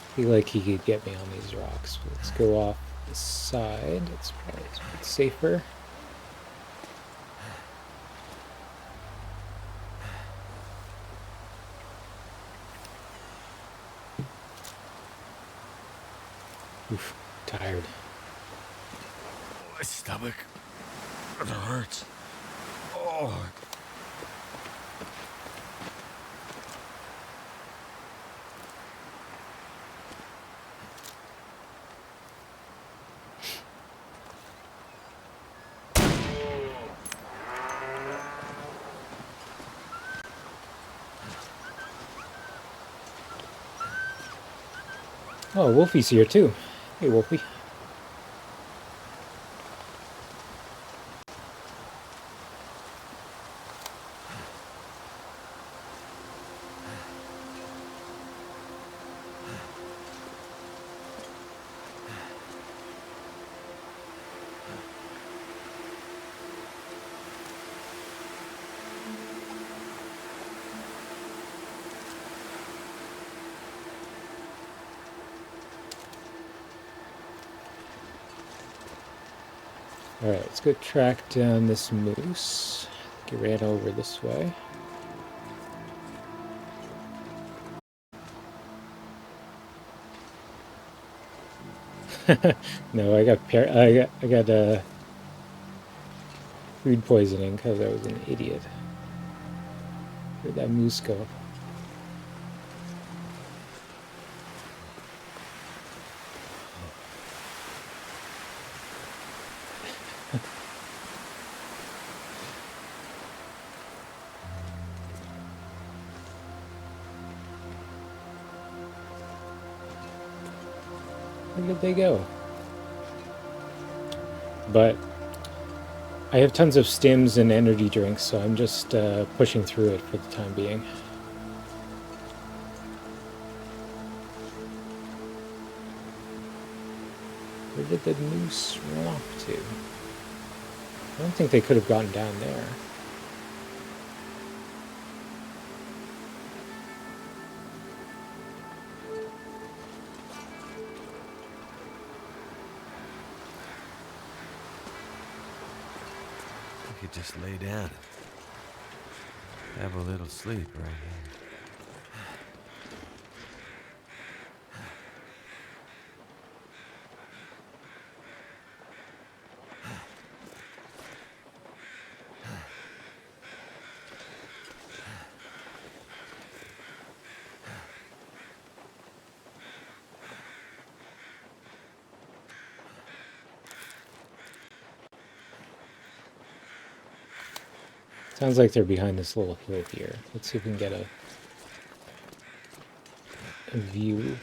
I feel like he could get me on these rocks. Let's go off the side. It's probably a bit safer. Oof, tired. My stomach. It hurts. Oh. Oh, Wolfie's here too. Hey, Wolfie. Alright, let's go track down this moose. Get ran over this way. No, I got food poisoning because I was an idiot. Where'd that moose go? Where did they go? But I have tons of stims and energy drinks, so I'm just pushing through it for the time being. Where did the moose run off to? I don't think they could have gotten down there. I could just lay down and have a little sleep right here. Sounds like they're behind this little hill here. Let's see if we can get a view.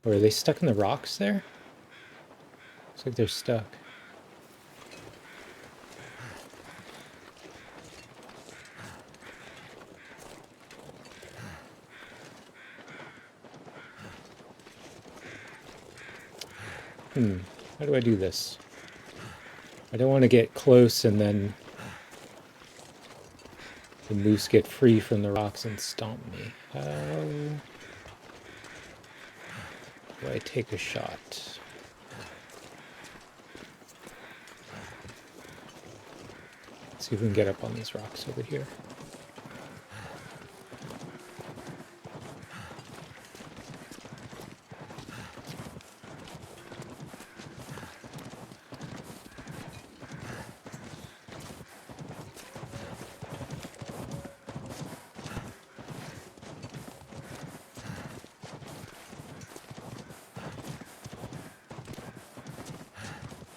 Or are they stuck in the rocks there? Looks like they're stuck. How do I do this? I don't want to get close and then the moose get free from the rocks and stomp me. How do I take a shot? Let's see if we can get up on these rocks over here.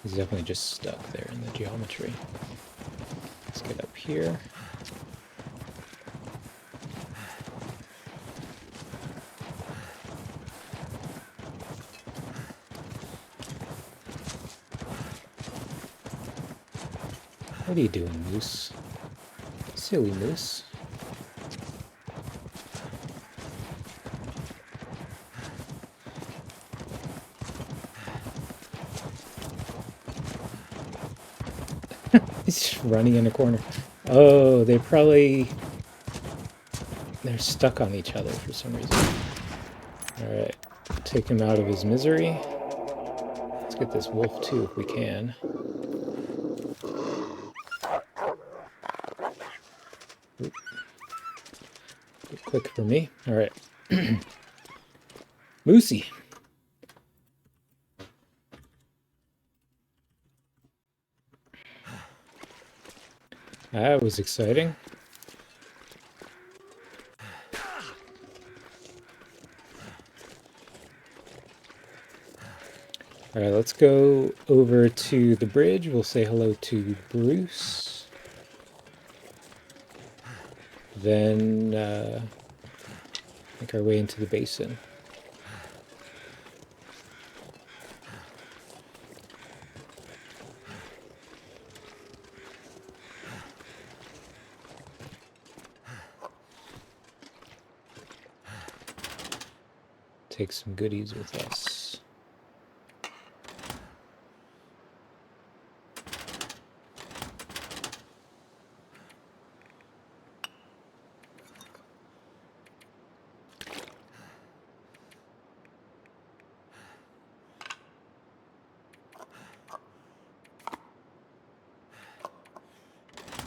He's definitely just stuck there in the geometry. Let's get up here. What are you doing, moose? Silly moose. He's just running in a corner. Oh, they're stuck on each other for some reason. Alright, take him out of his misery. Let's get this wolf too if we can. Oop. Quick for me. Alright. Moosey. That was exciting. Alright, let's go over to the bridge. We'll say hello to Bruce. then make our way into the basin. Take some goodies with us.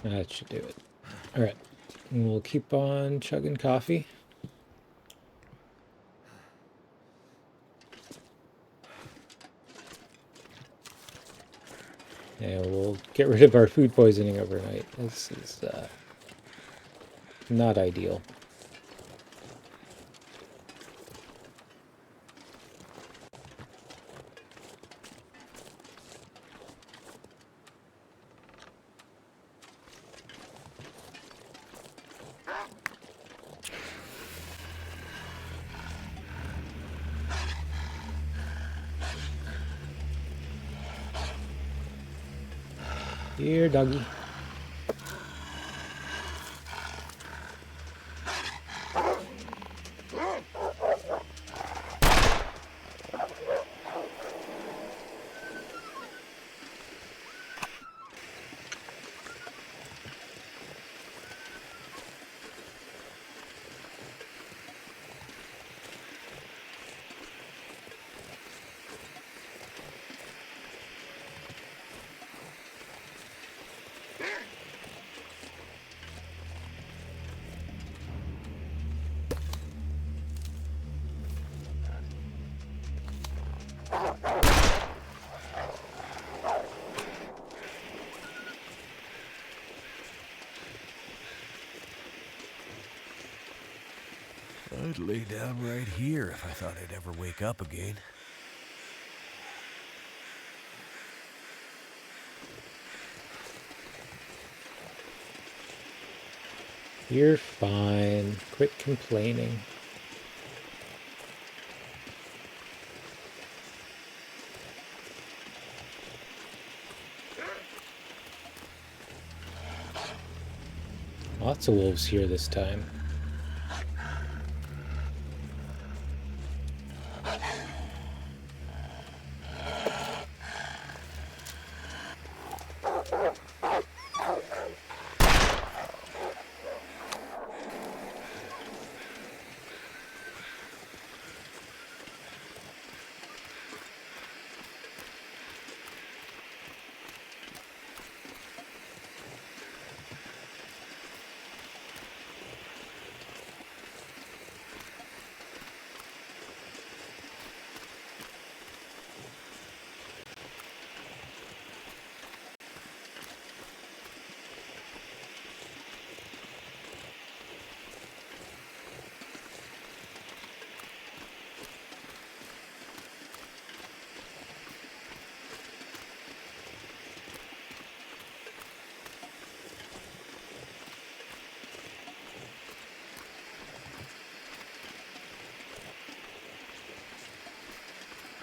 That should do it. All right, and we'll keep on chugging coffee. And we'll get rid of our food poisoning overnight. This is not ideal. Here, doggy. I'd lay down right here if I thought I'd ever wake up again. You're fine. Quit complaining. Lots of wolves here this time.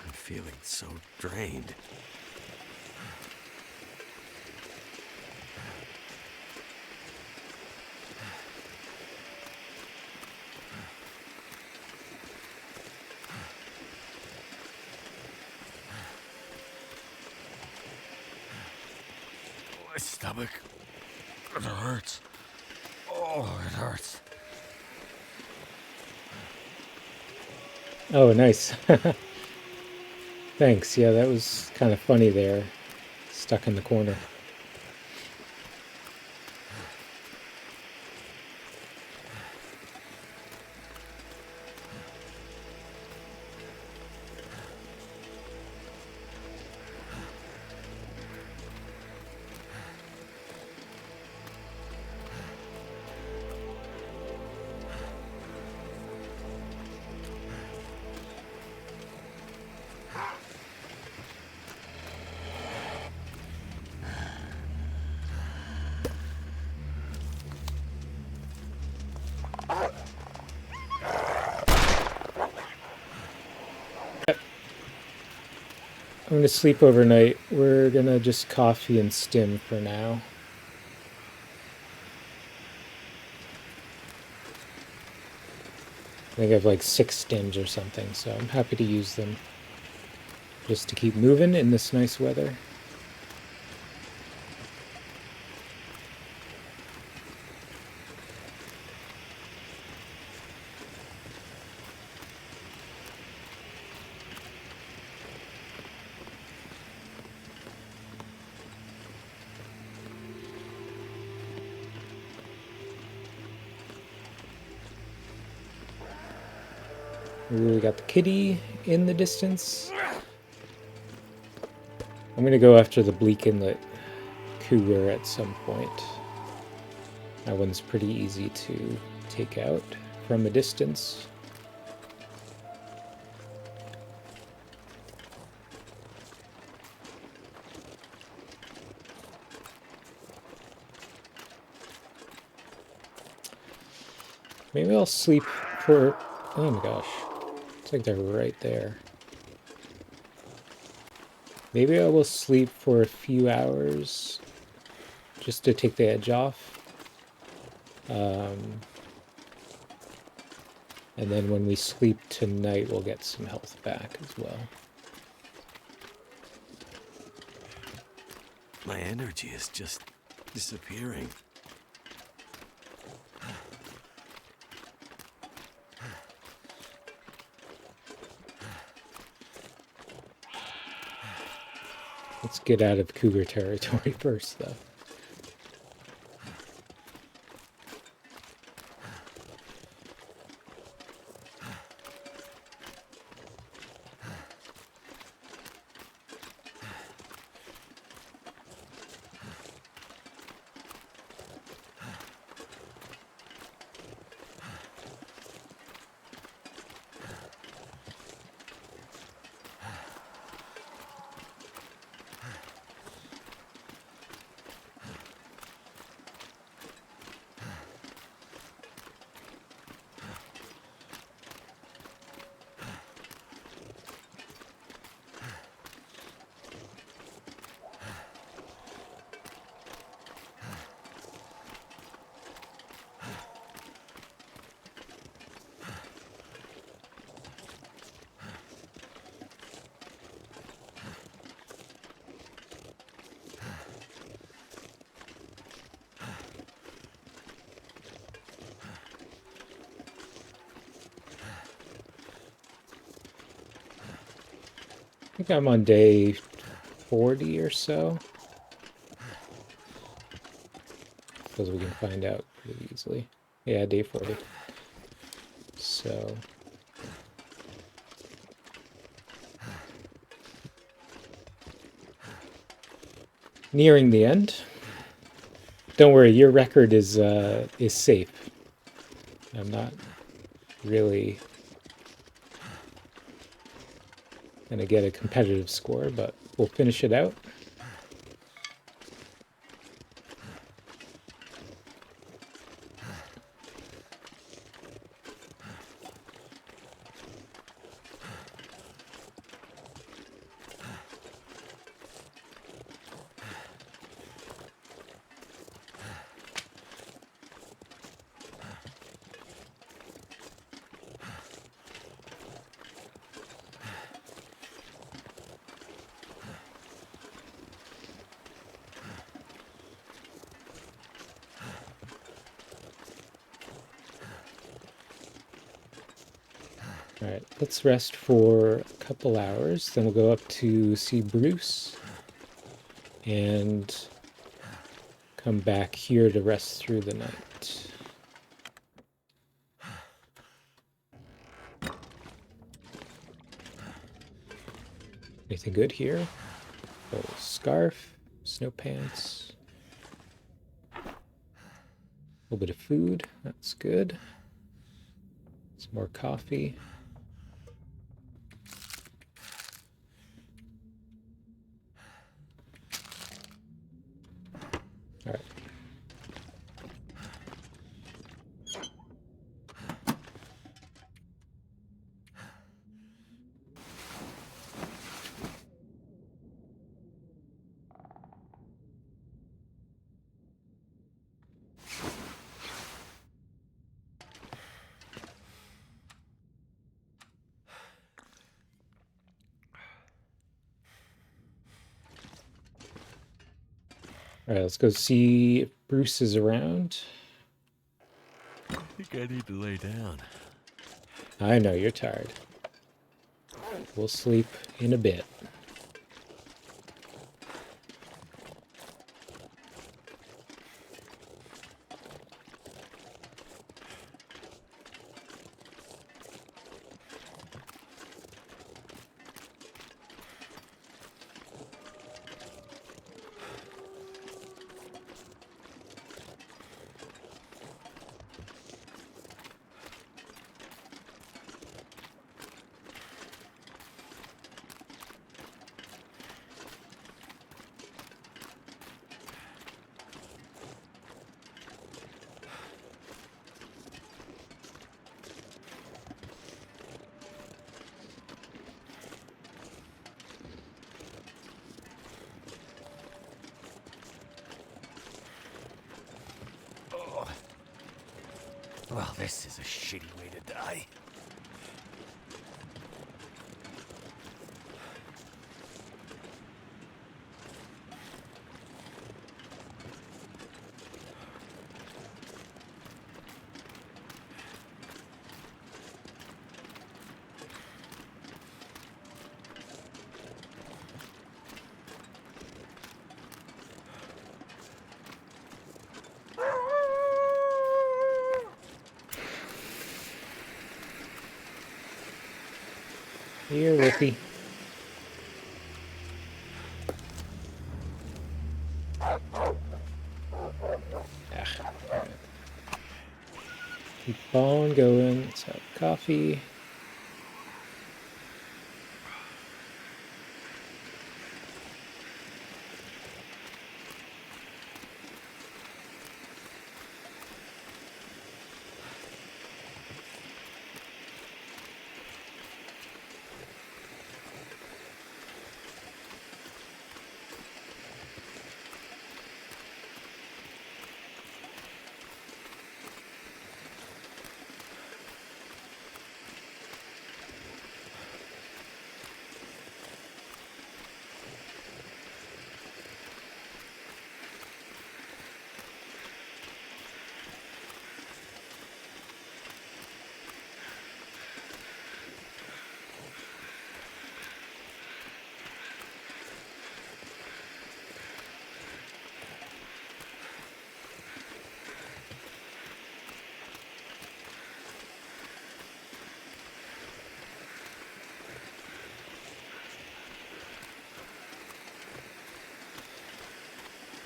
I'm feeling so drained. My stomach. It hurts. Oh, it hurts. Oh, nice. Thanks. Yeah, that was kind of funny there. Stuck in the corner. I'm gonna sleep overnight. We're gonna just coffee and stim for now. I think I have like 6 stims or something, so I'm happy to use them just to keep moving in this nice weather. Ooh, we got the kitty in the distance. I'm gonna go after the Bleak Inlet cougar at some point. That one's pretty easy to take out from a distance. Maybe I'll sleep for... Oh my gosh. It's like they're right there. Maybe I will sleep for a few hours just to take the edge off. And then when we sleep tonight, we'll get some health back as well. My energy is just disappearing. Let's get out of cougar territory first, though. I think I'm on day 40 or so. Because we can find out pretty easily. Yeah, day 40. So... nearing the end. Don't worry, your record is safe. I'm not really gonna get a competitive score, but we'll finish it out. Alright, let's rest for a couple hours, then we'll go up to see Bruce and come back here to rest through the night. Anything good here? Oh, scarf, snow pants, a little bit of food, that's good. Some more coffee. All right. Alright, let's go see if Bruce is around. I think I need to lay down. I know, you're tired. We'll sleep in a bit. Well, this is a shitty way to die. Here, Wolfie. Keep on going. Let's have coffee.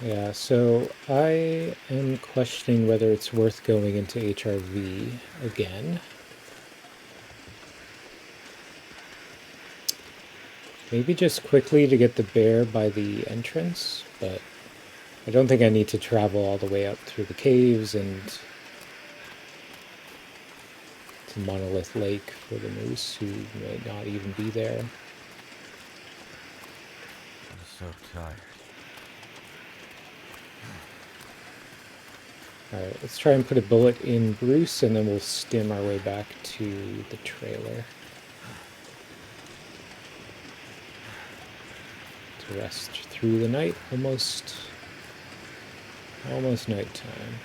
Yeah, so I am questioning whether it's worth going into HRV again. Maybe just quickly to get the bear by the entrance, but I don't think I need to travel all the way up through the caves and to Monolith Lake for the moose who may not even be there. I'm so tired. Alright, let's try and put a bullet in Bruce, and then we'll stim our way back to the trailer. To rest through the night, almost nighttime.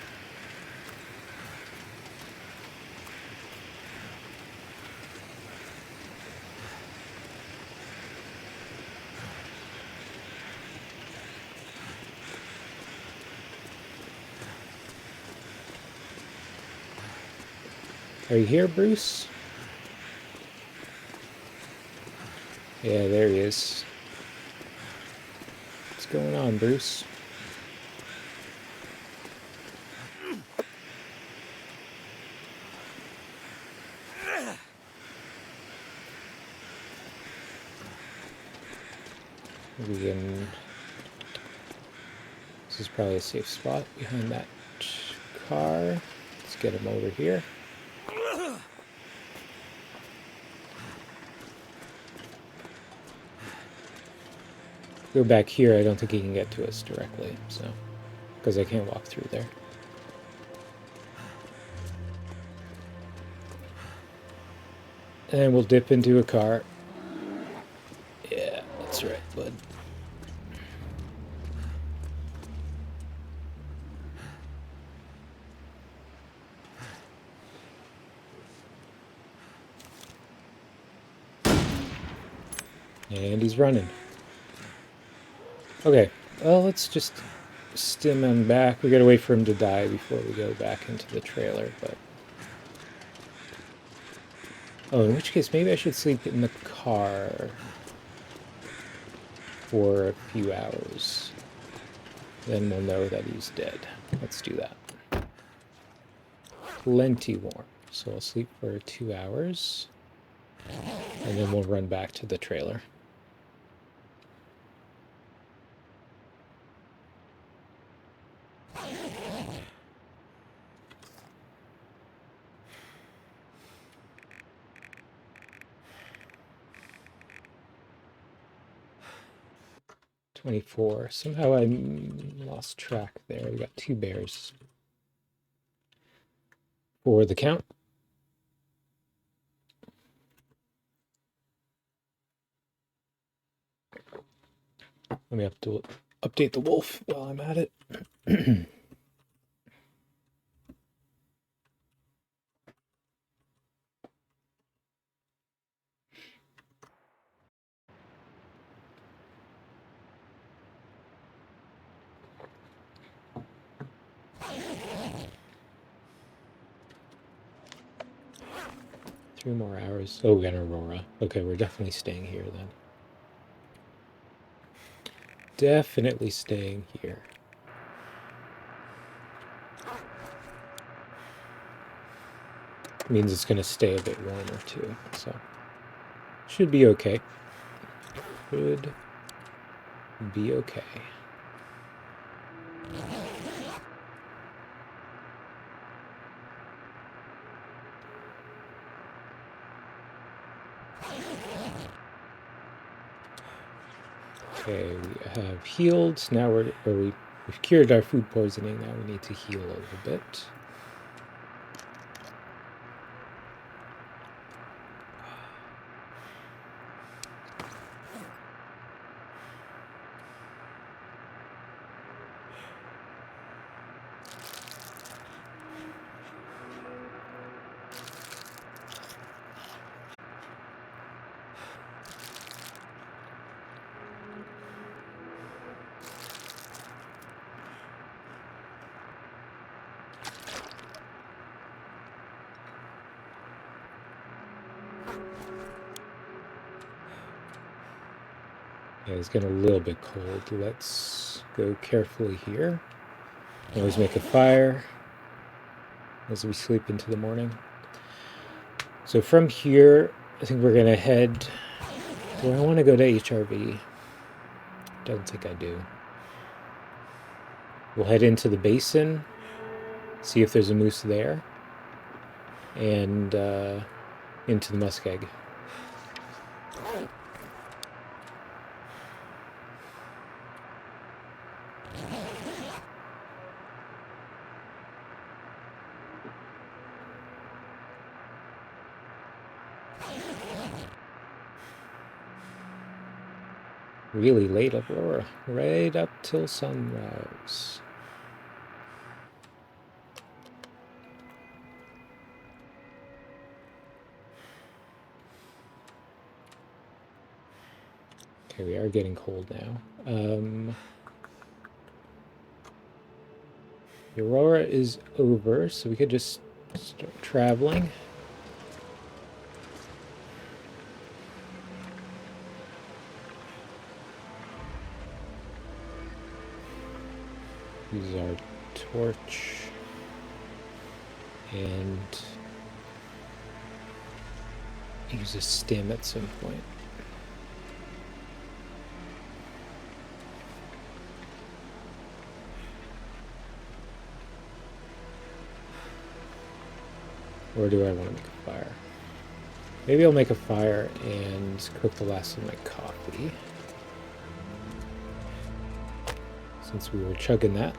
Are you here, Bruce? Yeah, there he is. What's going on, Bruce? We can... This is probably a safe spot behind that car. Let's get him over here. Go back here, I don't think he can get to us directly, so... Because I can't walk through there. And we'll dip into a car. Yeah, that's right, bud. And he's running. Okay, well, let's just stim him back. We gotta wait for him to die before we go back into the trailer, but... Oh, in which case, maybe I should sleep in the car for a few hours. Then we'll know that he's dead. Let's do that. Plenty warm. So I'll sleep for 2 hours. And then we'll run back to the trailer. $24. Somehow I lost track there. We got 2 bears. For the count. Let me have to update the wolf while I'm at it. 3 more hours. Oh, we got an Aurora. Okay, we're definitely staying here then. Definitely staying here. Means it's going to stay a bit warmer too, so should be okay. Should be okay. Okay, we have healed. Now we've cured our food poisoning. Now we need to heal a little bit. Yeah, it's getting a little bit cold. Let's go carefully here. Always make a fire as we sleep into the morning. So from here, I think we're gonna head... Do I want to go to HRV? Don't think I do. We'll head into the basin, see if there's a moose there, and into the muskeg. Really late Aurora, right up till sunrise. Okay, we are getting cold now. The Aurora is over, so we could just start traveling. Use our torch and use a stim at some point. Or do I want to make a fire? Maybe I'll make a fire and cook the last of my coffee. Since we were chugging that.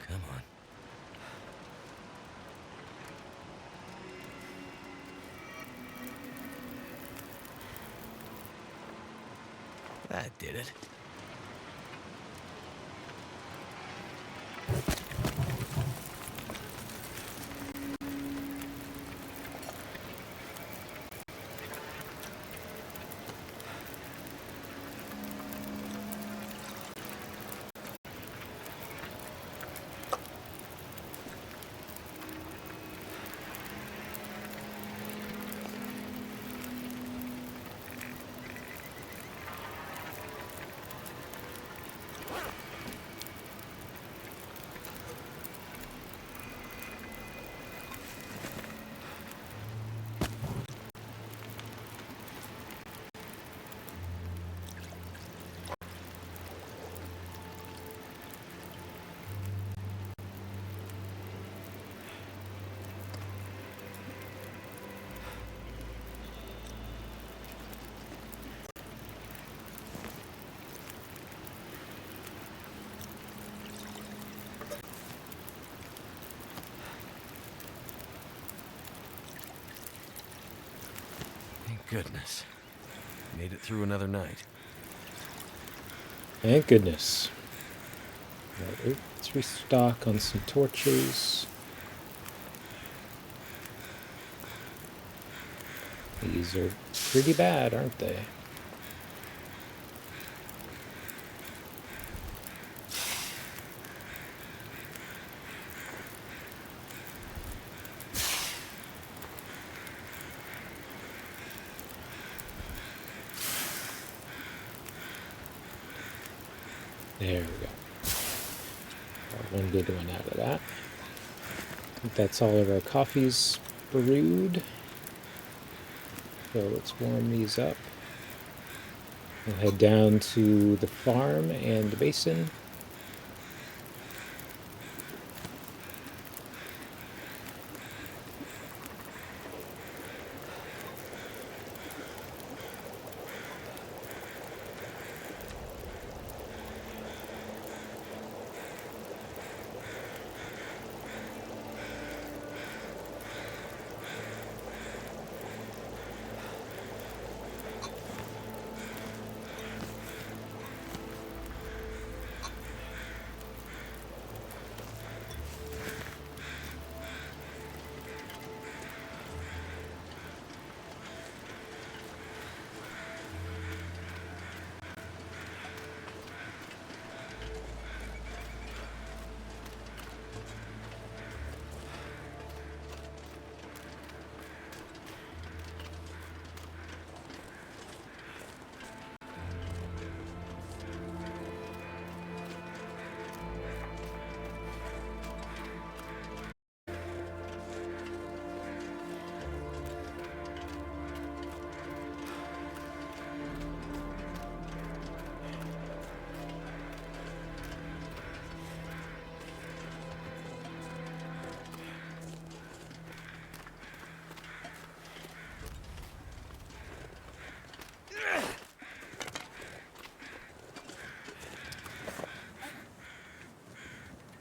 Come on. That did it. goodness. Made it through another night. Thank goodness. Right, let's restock on some torches. These are pretty bad, aren't they? There we go. Got one good one out of that. I think that's all of our coffees brewed. So let's warm these up. We'll head down to the farm and the basin.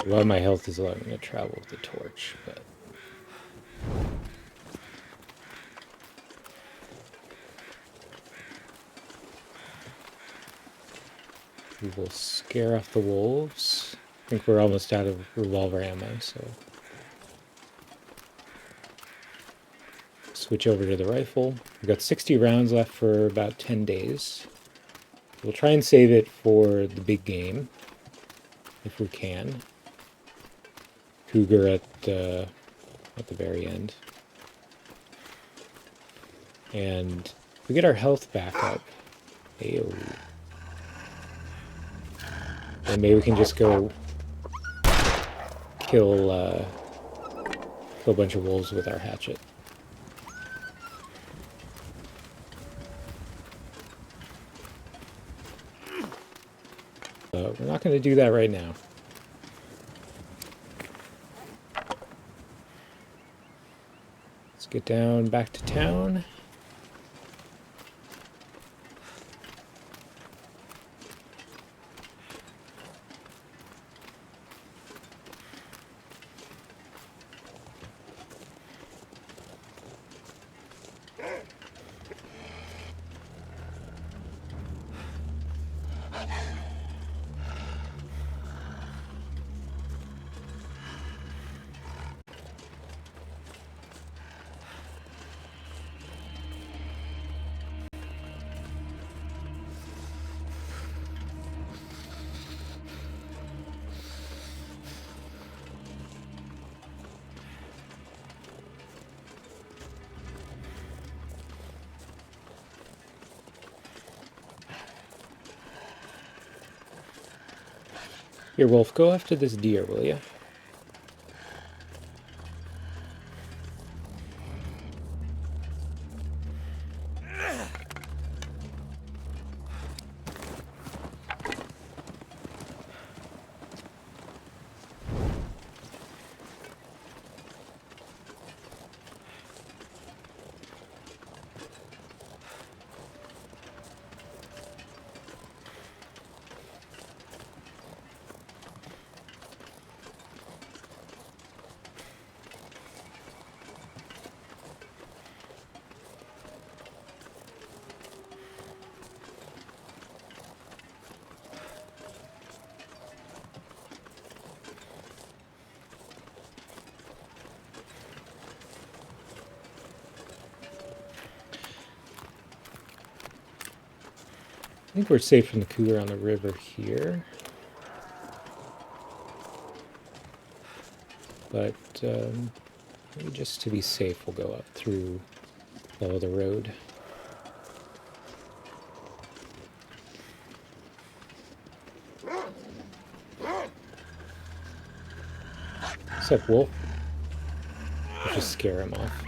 Well, my health is allowing me to travel with the torch, but we will scare off the wolves. I think we're almost out of revolver ammo, so switch over to the rifle. We've got 60 rounds left for about 10 days. We'll try and save it for the big game, if we can. Cougar at the very end. And if we get our health back up, ayo, then maybe we can just go kill a bunch of wolves with our hatchet. We're not going to do that right now. Let's get down back to town. Here, Wolf, go after this deer, will you? I think we're safe from the cooler on the river here. But maybe just to be safe, we'll go up through follow the road. What's up, wolf? I'll just scare him off.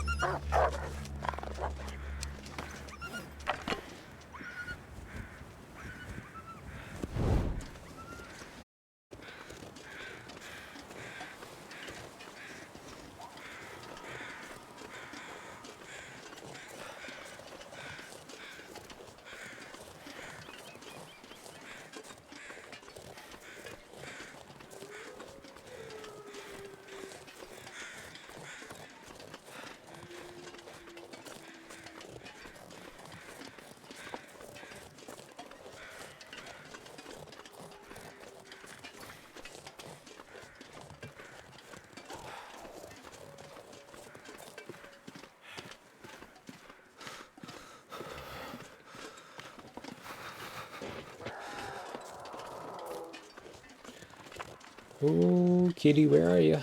Oh, kitty, where are you? I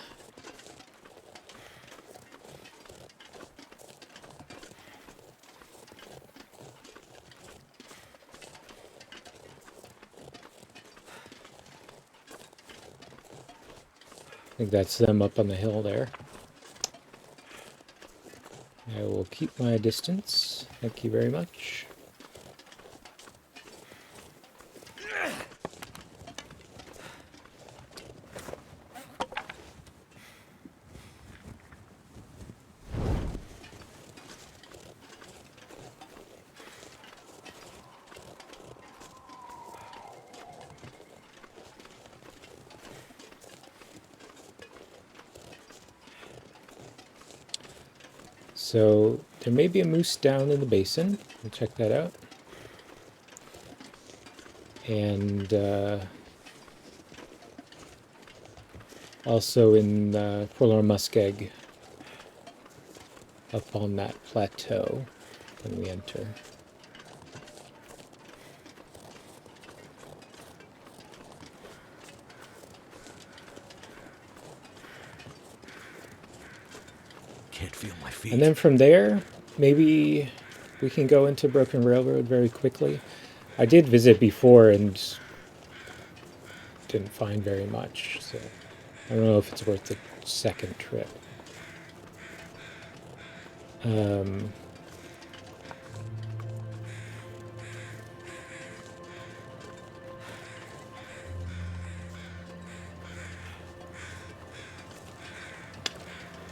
think that's them up on the hill there. I will keep my distance. Thank you very much. So there may be a moose down in the basin. We'll check that out. And also in Forlorn Muskeg, up on that plateau when we enter. Can't feel my feet. And then from there, maybe we can go into Broken Railroad very quickly. I did visit before and didn't find very much, so I don't know if it's worth the second trip.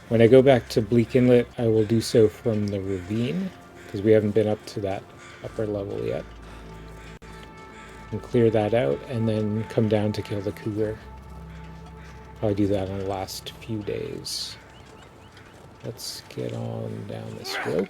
When I go back to Bleak Inlet, I will do so from the ravine, because we haven't been up to that upper level yet. And clear that out, and then come down to kill the cougar. Probably do that in the last few days. Let's get on down this rope.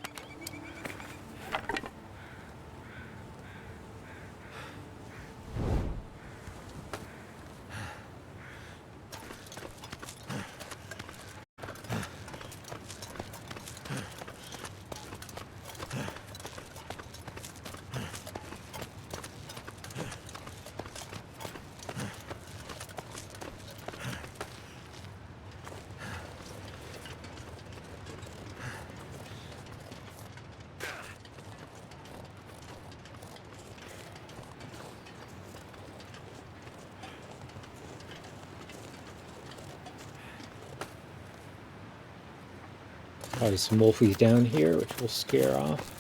Probably some wolfies down here, which will scare off.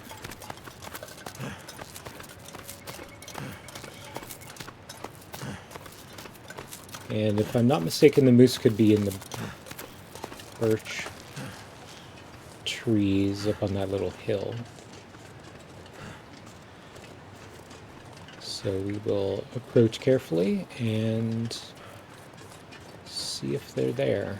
And if I'm not mistaken, the moose could be in the birch trees up on that little hill. So we will approach carefully and see if they're there.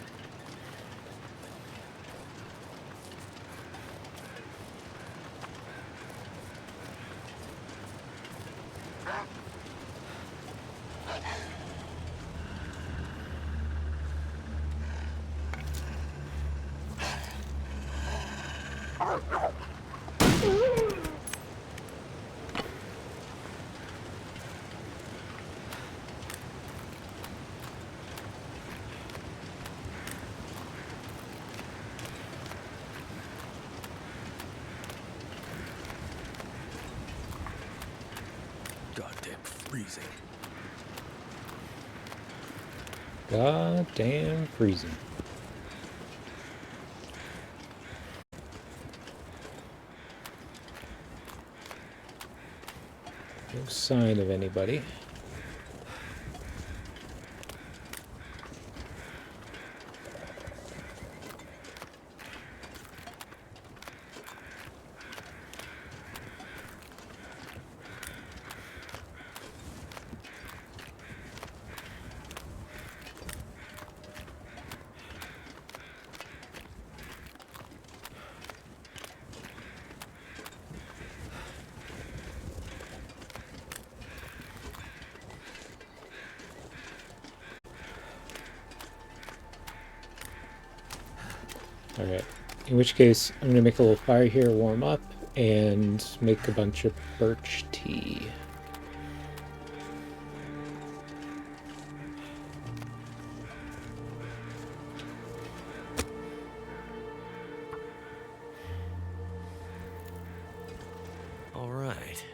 freezing. Goddamn freezing. No sign of anybody. Alright, in which case I'm going to make a little fire here, warm up, and make a bunch of birch tea. All right.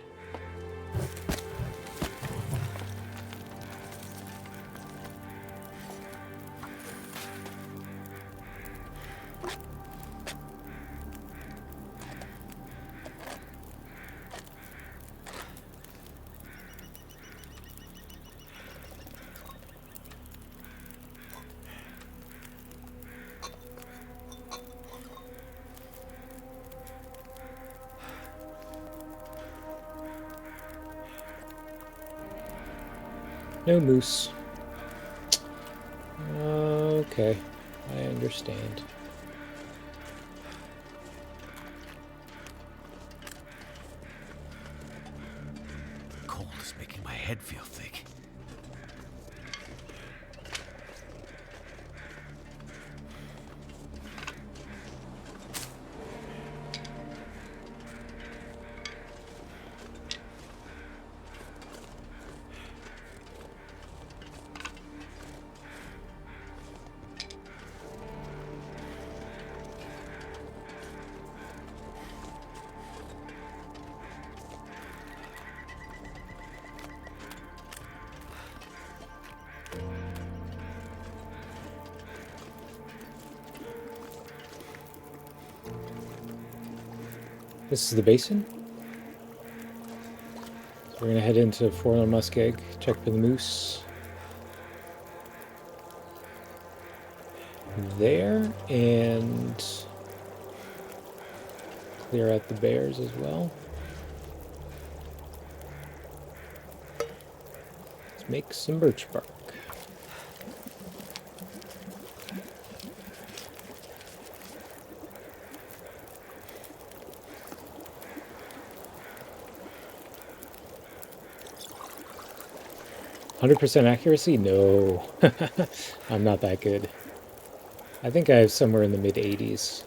No moose. Okay, I understand. The cold is making my head feel thick. This is the basin. So we're going to head into Forlorn Muskeg, check for the moose. There, and clear out the bears as well. Let's make some birch bark. 100% accuracy? No. I'm not that good. I think I have somewhere in the mid-80s.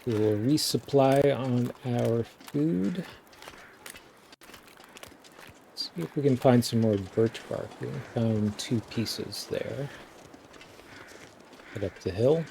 We will resupply on our food. See if we can find some more birch bark. We found 2 pieces there. Head up the hill.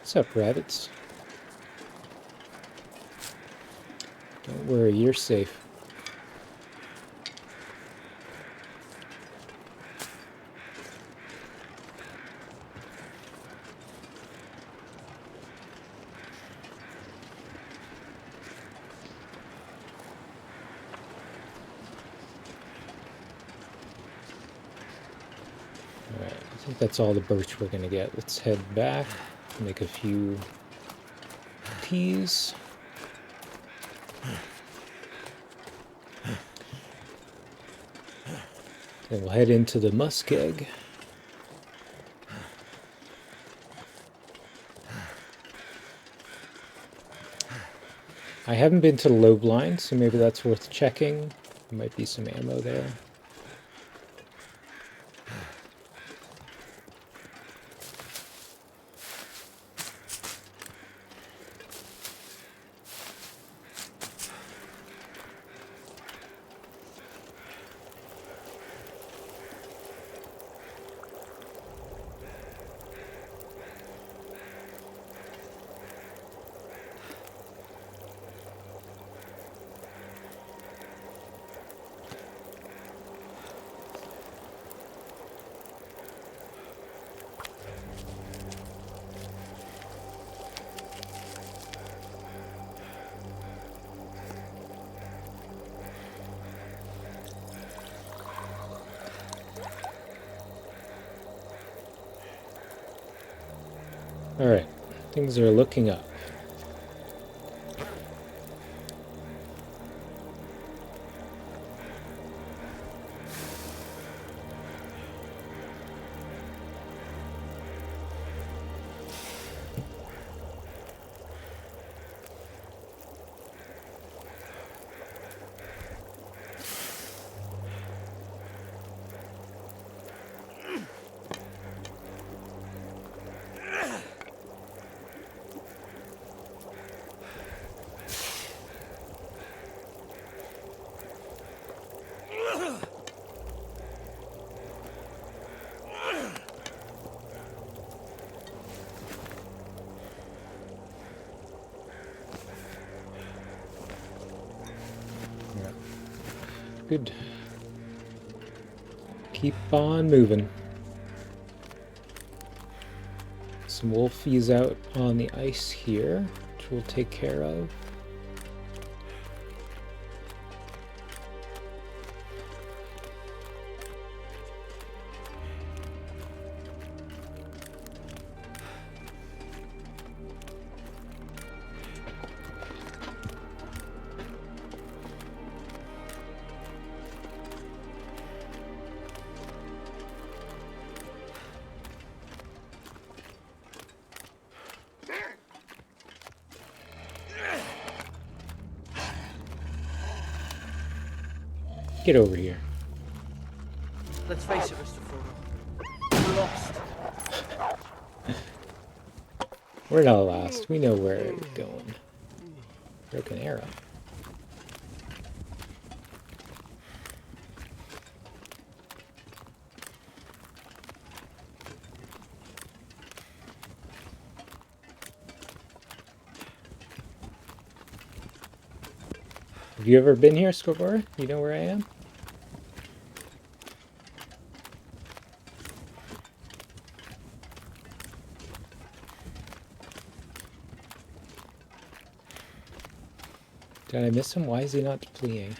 What's up, rabbits? Don't worry, you're safe. think that's all the birch we're gonna get. Let's head back, make a few teas. Then we'll head into the muskeg. I haven't been to the low blind, so maybe that's worth checking. There might be some ammo there. Alright, things are looking up. Good. Keep on moving. Some wolfies out on the ice here, which we'll take care of. Get over here. Let's face it, Mr. Frodo. We're lost. We're not lost. We know where we're going. Broken arrow. Have you ever been here, Scorpor? You know where I am? Did I miss him? Why is he not fleeing?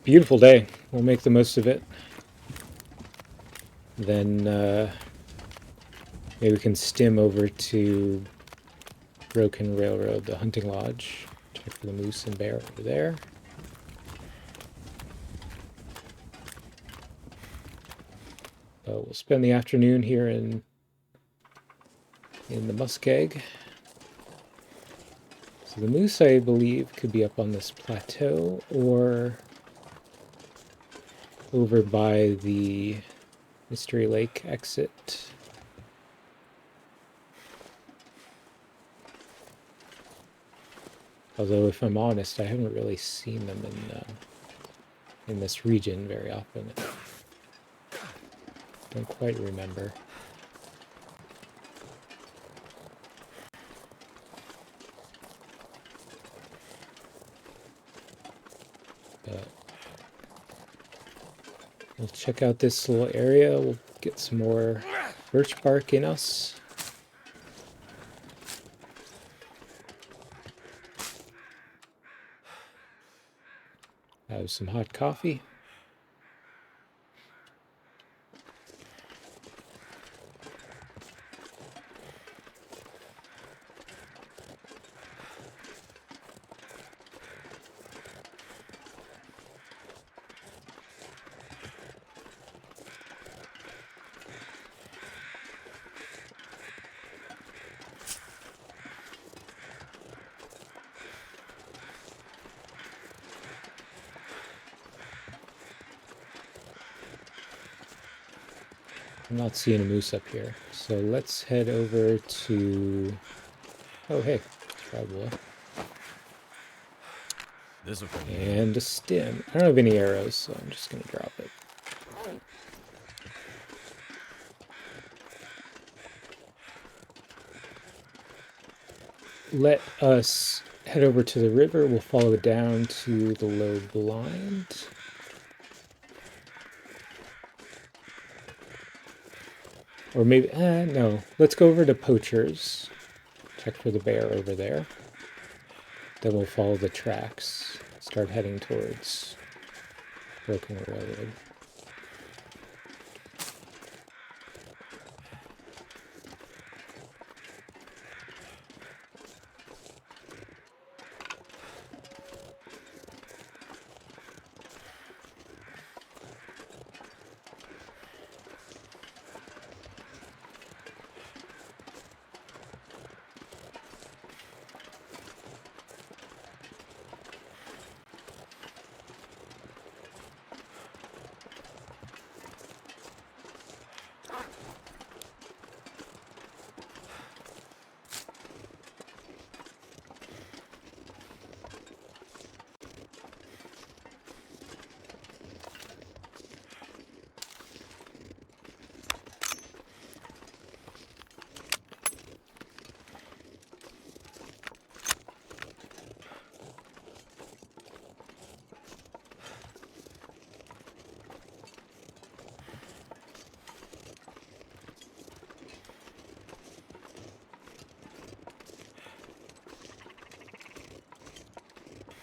Beautiful day. We'll make the most of it. Then maybe we can stim over to Broken Railroad, the hunting lodge. Check for the moose and bear over there. But we'll spend the afternoon here in the Muskeg. So the moose, I believe, could be up on this plateau or over by the Mystery Lake exit. Although, if I'm honest, I haven't really seen them in this region very often. Don't quite remember. But we'll check out this little area. We'll get some more birch bark in us. Have some hot coffee. I'm not seeing a moose up here, so let's head over to... Oh, hey, probably. This will come. And a stem. I don't have any arrows, so I'm just going to drop it. Let us head over to the river. We'll follow it down to the low blind. Or maybe, no. Let's go over to Poacher's. Check for the bear over there. Then we'll follow the tracks. Start heading towards Broken Railroad.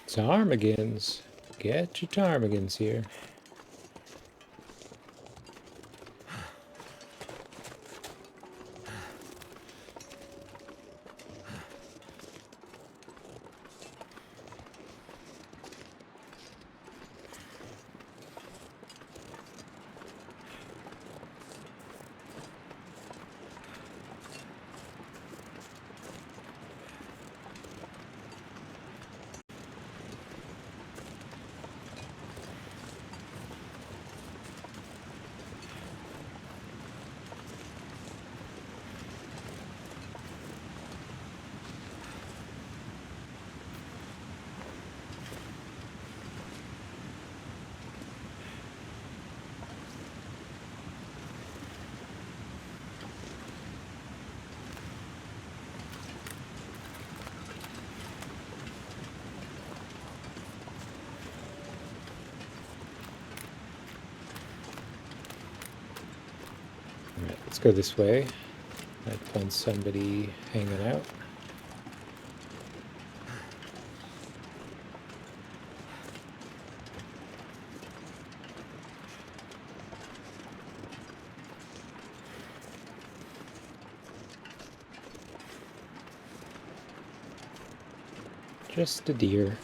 Ptarmigans. Get your ptarmigans here. Alright, let's go this way. Might find somebody hanging out. Just a deer.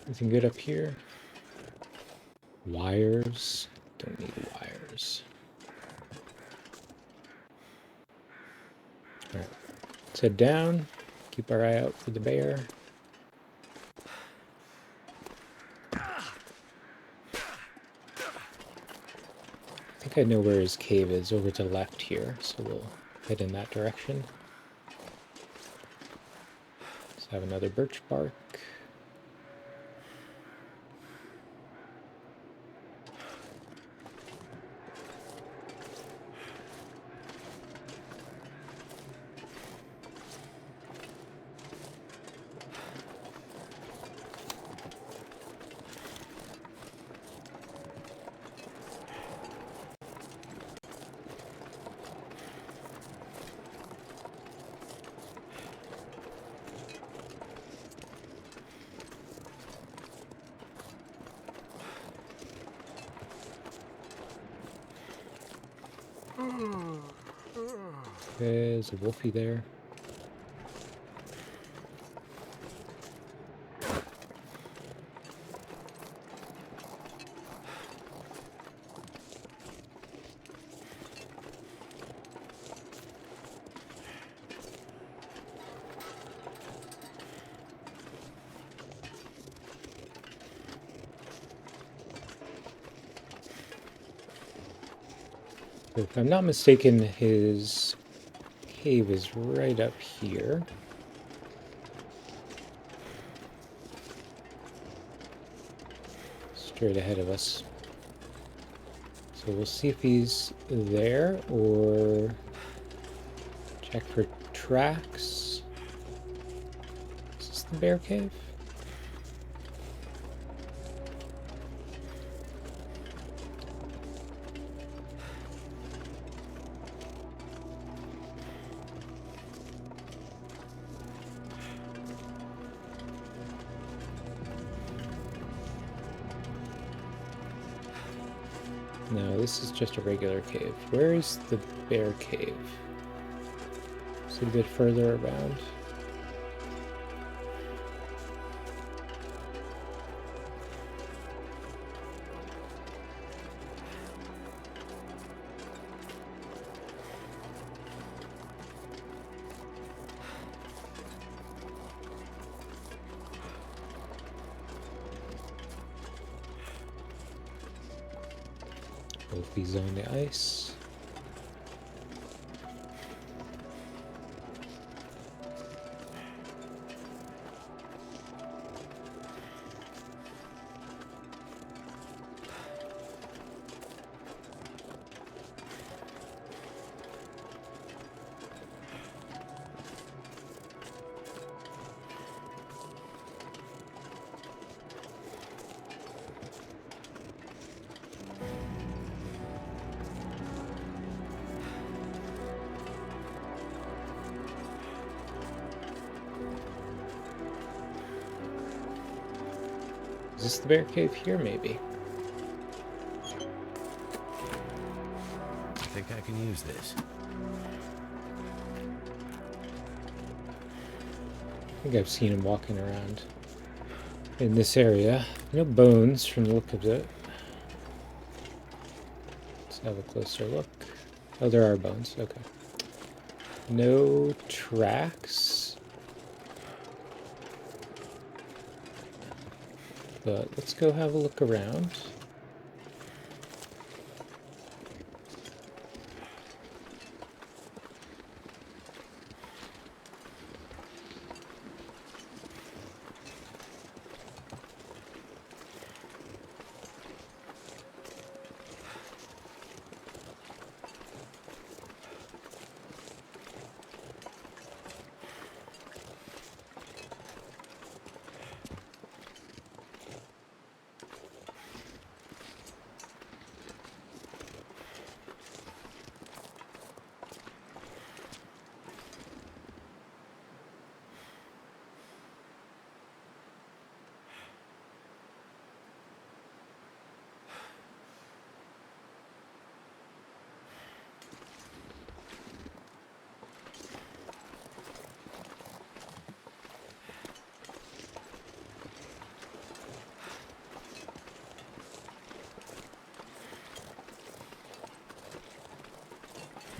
Anything good up here? Wires. Don't need wires. Alright. Let's head down. Keep our eye out for the bear. I think I know where his cave is, over to the left here, so we'll head in that direction. Let's have another birch bark. There's a wolfie there. If I'm not mistaken, his cave is right up here. Straight ahead of us. So we'll see if he's there or check for tracks. Is this the bear cave? No, this is just a regular cave. Where is the bear cave? Is it a bit further around? Wolfie's on the ice. Is this the bear cave here, maybe? I think I can use this. I think I've seen him walking around in this area. No bones from the look of it. Let's have a closer look. Oh, there are bones. Okay. No tracks. But let's go have a look around.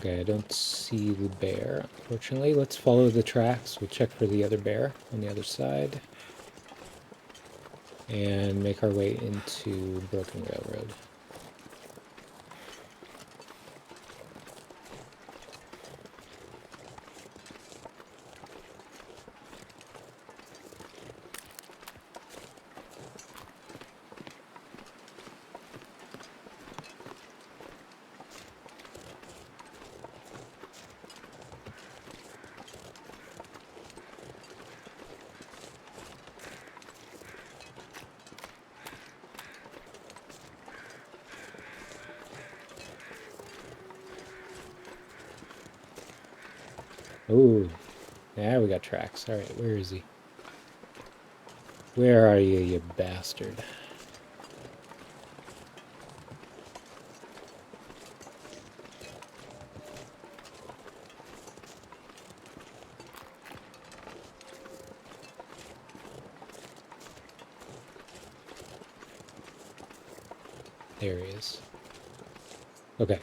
Okay, I don't see the bear, unfortunately. Let's follow the tracks. We'll check for the other bear on the other side. And make our way into Broken Railroad. Ooh, now we got tracks. Alright, where is he? Where are you, you bastard? There he is. Okay.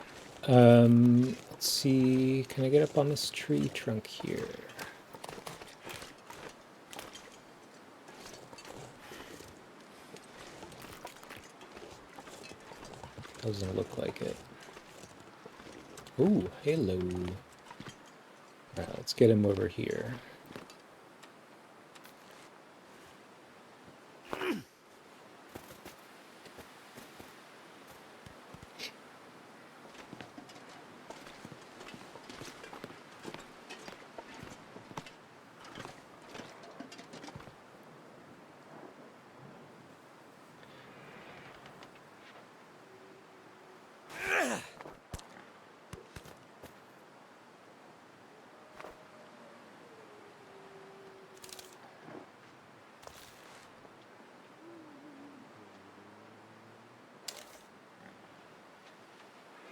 Let's see. Can I get up on this tree trunk here? Doesn't look like it. Ooh, hello. Alright, let's get him over here.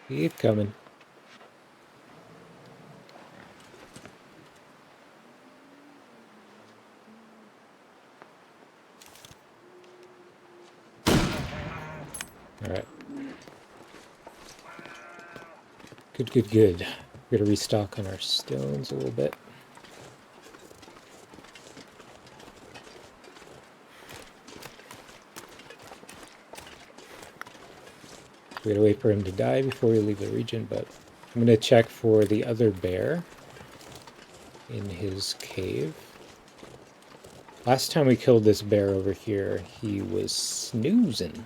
Keep coming. Alright. Good, good, good. We're gonna restock on our stones a little bit. We gotta wait for him to die before we leave the region, but I'm gonna check for the other bear in his cave. Last time we killed this bear over here, he was snoozing.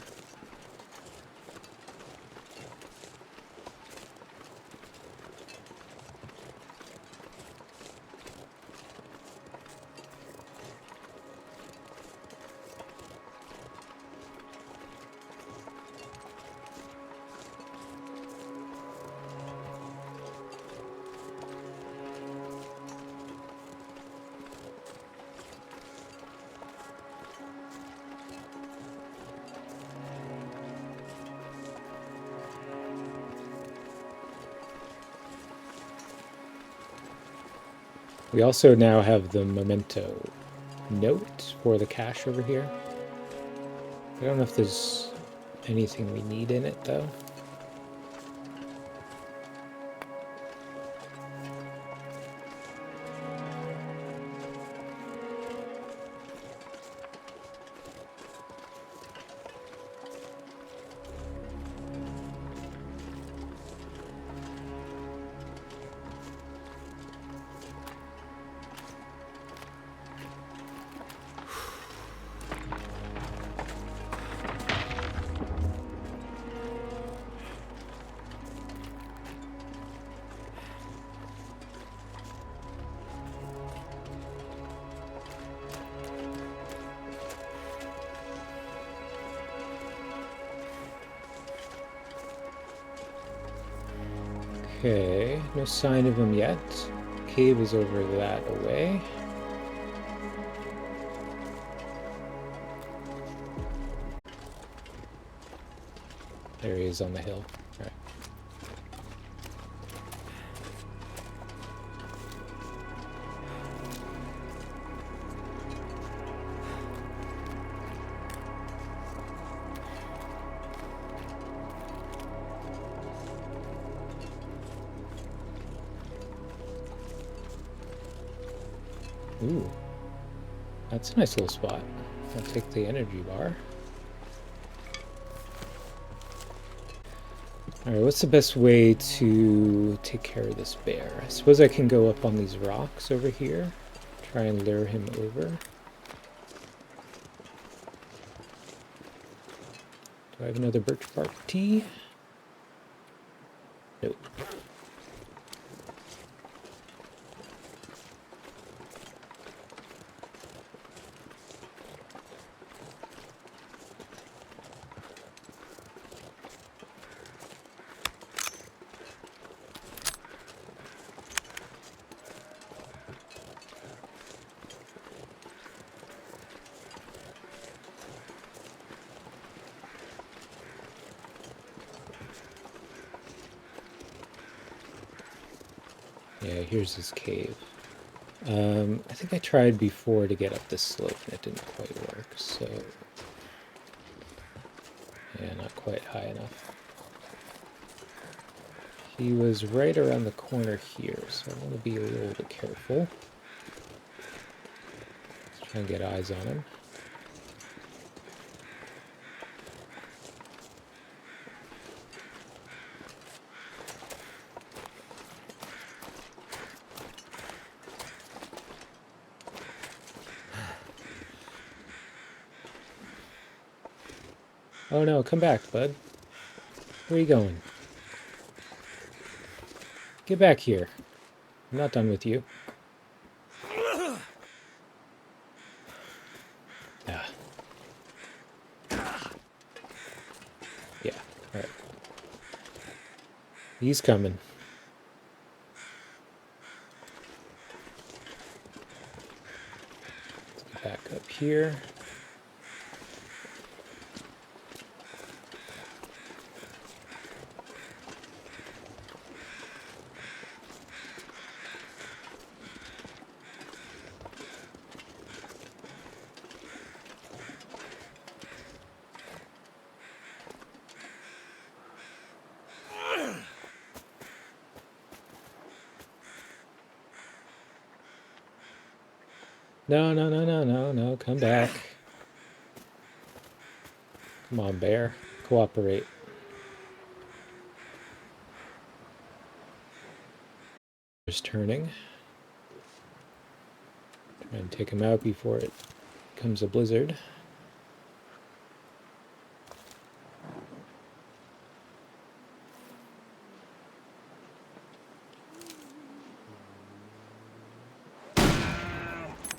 We also now have the memento note for the cache over here. I don't know if there's anything we need in it, though. Okay, no sign of him yet. Cave is over that way. There he is on the hill. All right. Ooh, that's a nice little spot. I'll take the energy bar. Alright, what's the best way to take care of this bear? I suppose I can go up on these rocks over here. Try and lure him over. Do I have another birch bark tea? Nope. Yeah, here's his cave. I think I tried before to get up this slope and it didn't quite work, so... Yeah, not quite high enough. He was right around the corner here, so I want to be a little bit careful. Let's try and get eyes on him. Oh no, come back, bud. Where are you going? Get back here. I'm not done with you. Ah. Yeah, alright. He's coming. Let's get back up here. No, come back. Come on, bear. Cooperate. Just turning. Try and take him out before it becomes a blizzard.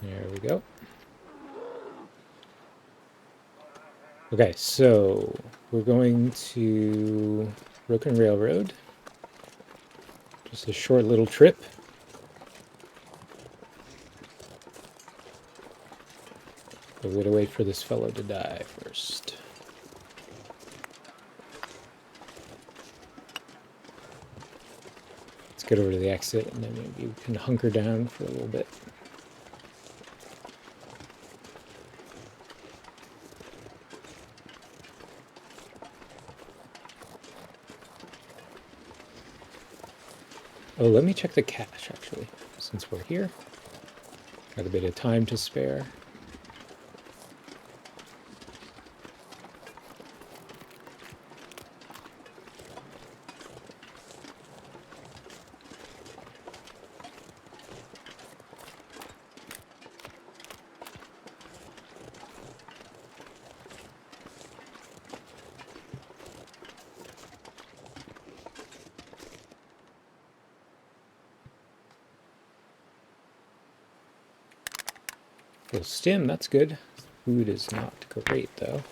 There we go. Okay, so we're going to Broken Railroad. Just a short little trip. But we're gonna wait for this fellow to die first. Let's get over to the exit and then maybe we can hunker down for a little bit. Oh, let me check the cache, actually, since we're here. Got a bit of time to spare. Full stim, that's good. Food is not great, though.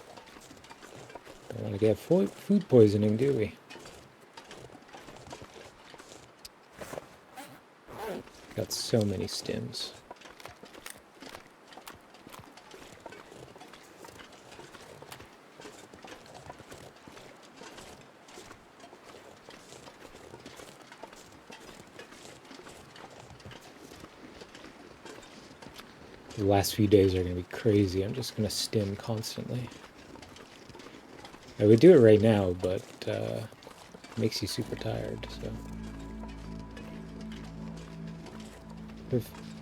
Don't want to get food poisoning, do we? Got so many stims. The last few days are going to be crazy. I'm just going to stim constantly. I would do it right now, but it makes you super tired, so...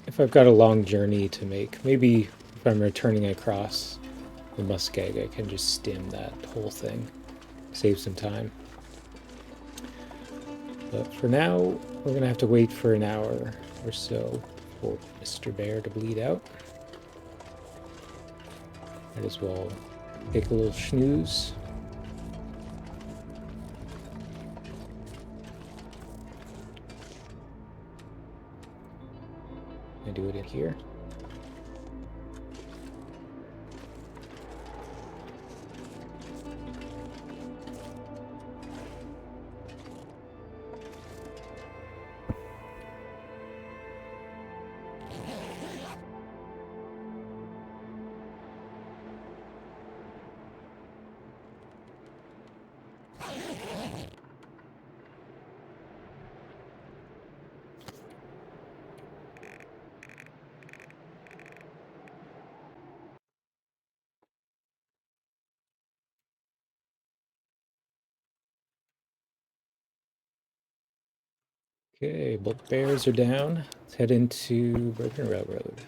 If if I've got a long journey to make, maybe if I'm returning across the Muskeg, I can just stim that whole thing. Save some time. But for now, we're going to have to wait for an hour or so for Mr. Bear to bleed out. Might as well take a little snooze. And do it in here. Okay, both bears are down. Let's head into Broken Railroad.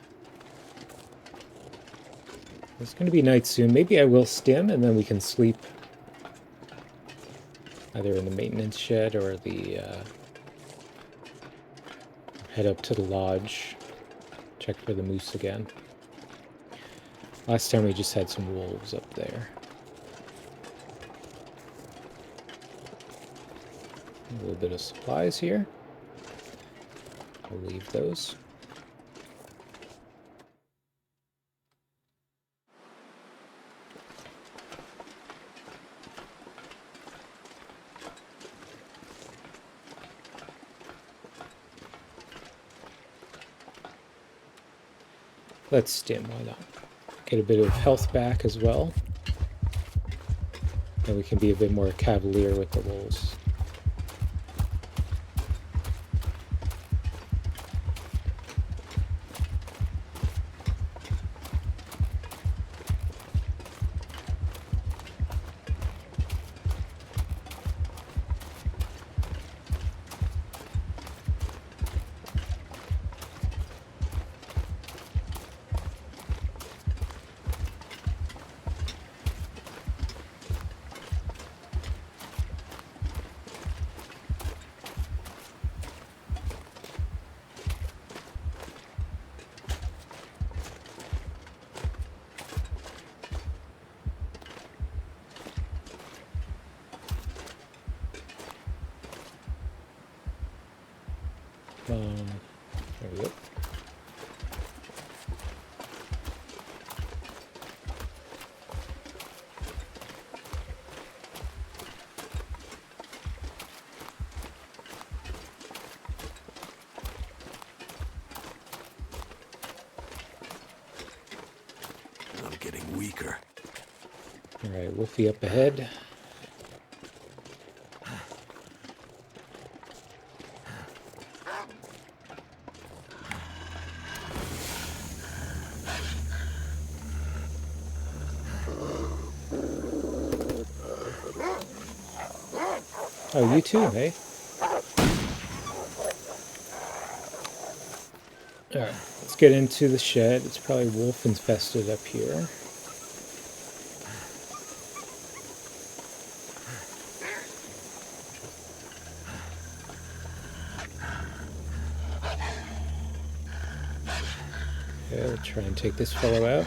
It's going to be night soon. Maybe I will stim and then we can sleep either in the maintenance shed or the head up to the lodge. Check for the moose again. Last time we just had some wolves up there. A little bit of supplies here. I'll leave those. Let's stim, why not? Get a bit of health back as well. And we can be a bit more cavalier with the wolves. There we go. I'm getting weaker. All right, Wolfie up ahead. Oh, you too, hey? Alright, let's get into the shed. It's probably wolf infested up here. Okay, we'll try and take this fellow out.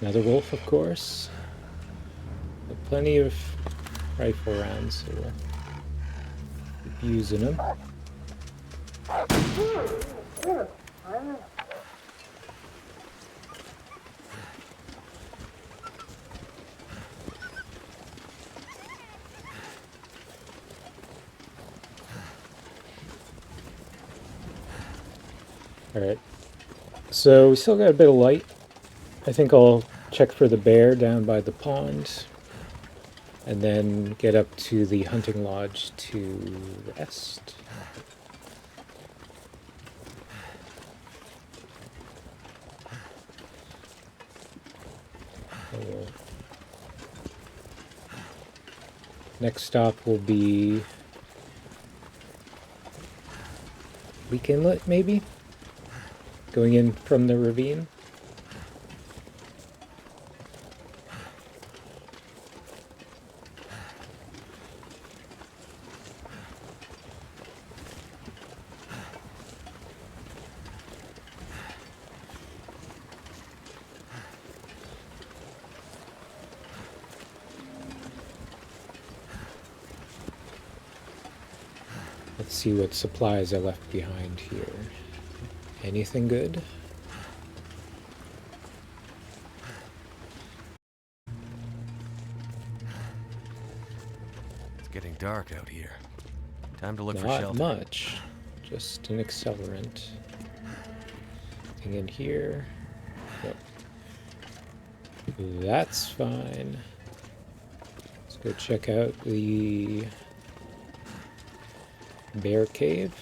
Another wolf, of course. But plenty of rifle rounds, so we'll keep using them. Alright. So we still got a bit of light. I think I'll check for the bear down by the pond. And then get up to the hunting lodge to rest. Next stop will be Leak Inlet, maybe? Going in from the ravine. Let's see what supplies I left behind here. Anything good? It's getting dark out here. Time to look for Not shelter. much. Just an accelerant. Anything in here? Nope. That's fine. Let's go check out the bear cave.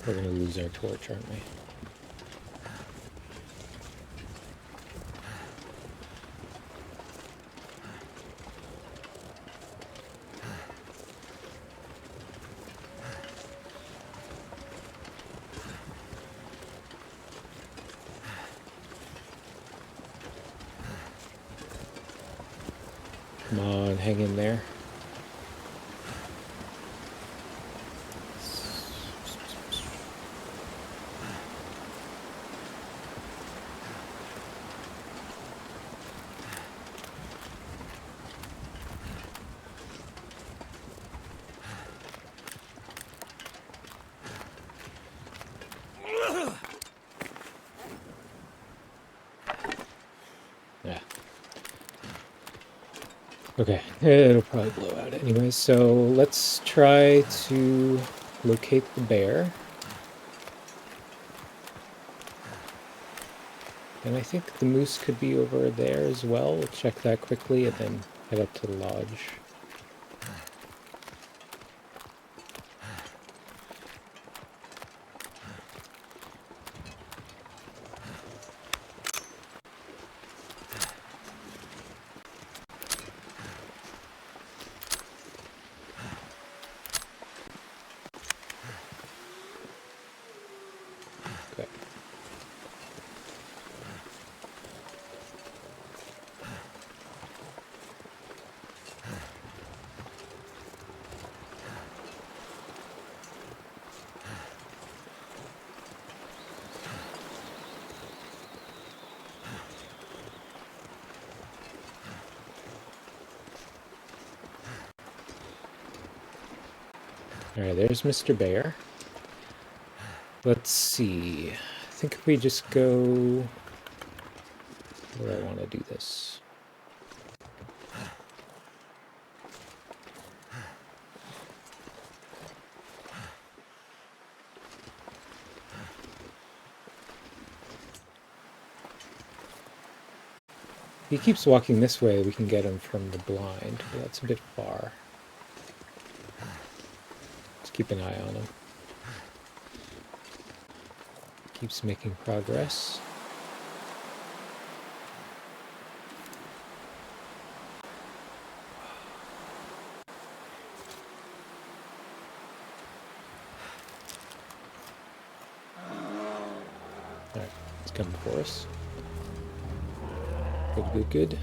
We're gonna lose our torch, aren't we? Come on, hang in there. Yeah. Okay, it'll probably blow out anyway, so let's try to locate the bear. And I think the moose could be over there as well. We'll check that quickly and then head up to the lodge. Okay. Alright, there's Mr. Bear. Let's see. I think if we just go... Where do I want to do this? If he keeps walking this way, we can get him from the blind, but that's a bit far. Let's keep an eye on him. Keeps making progress. Alright. It's coming for us. Good, good, good.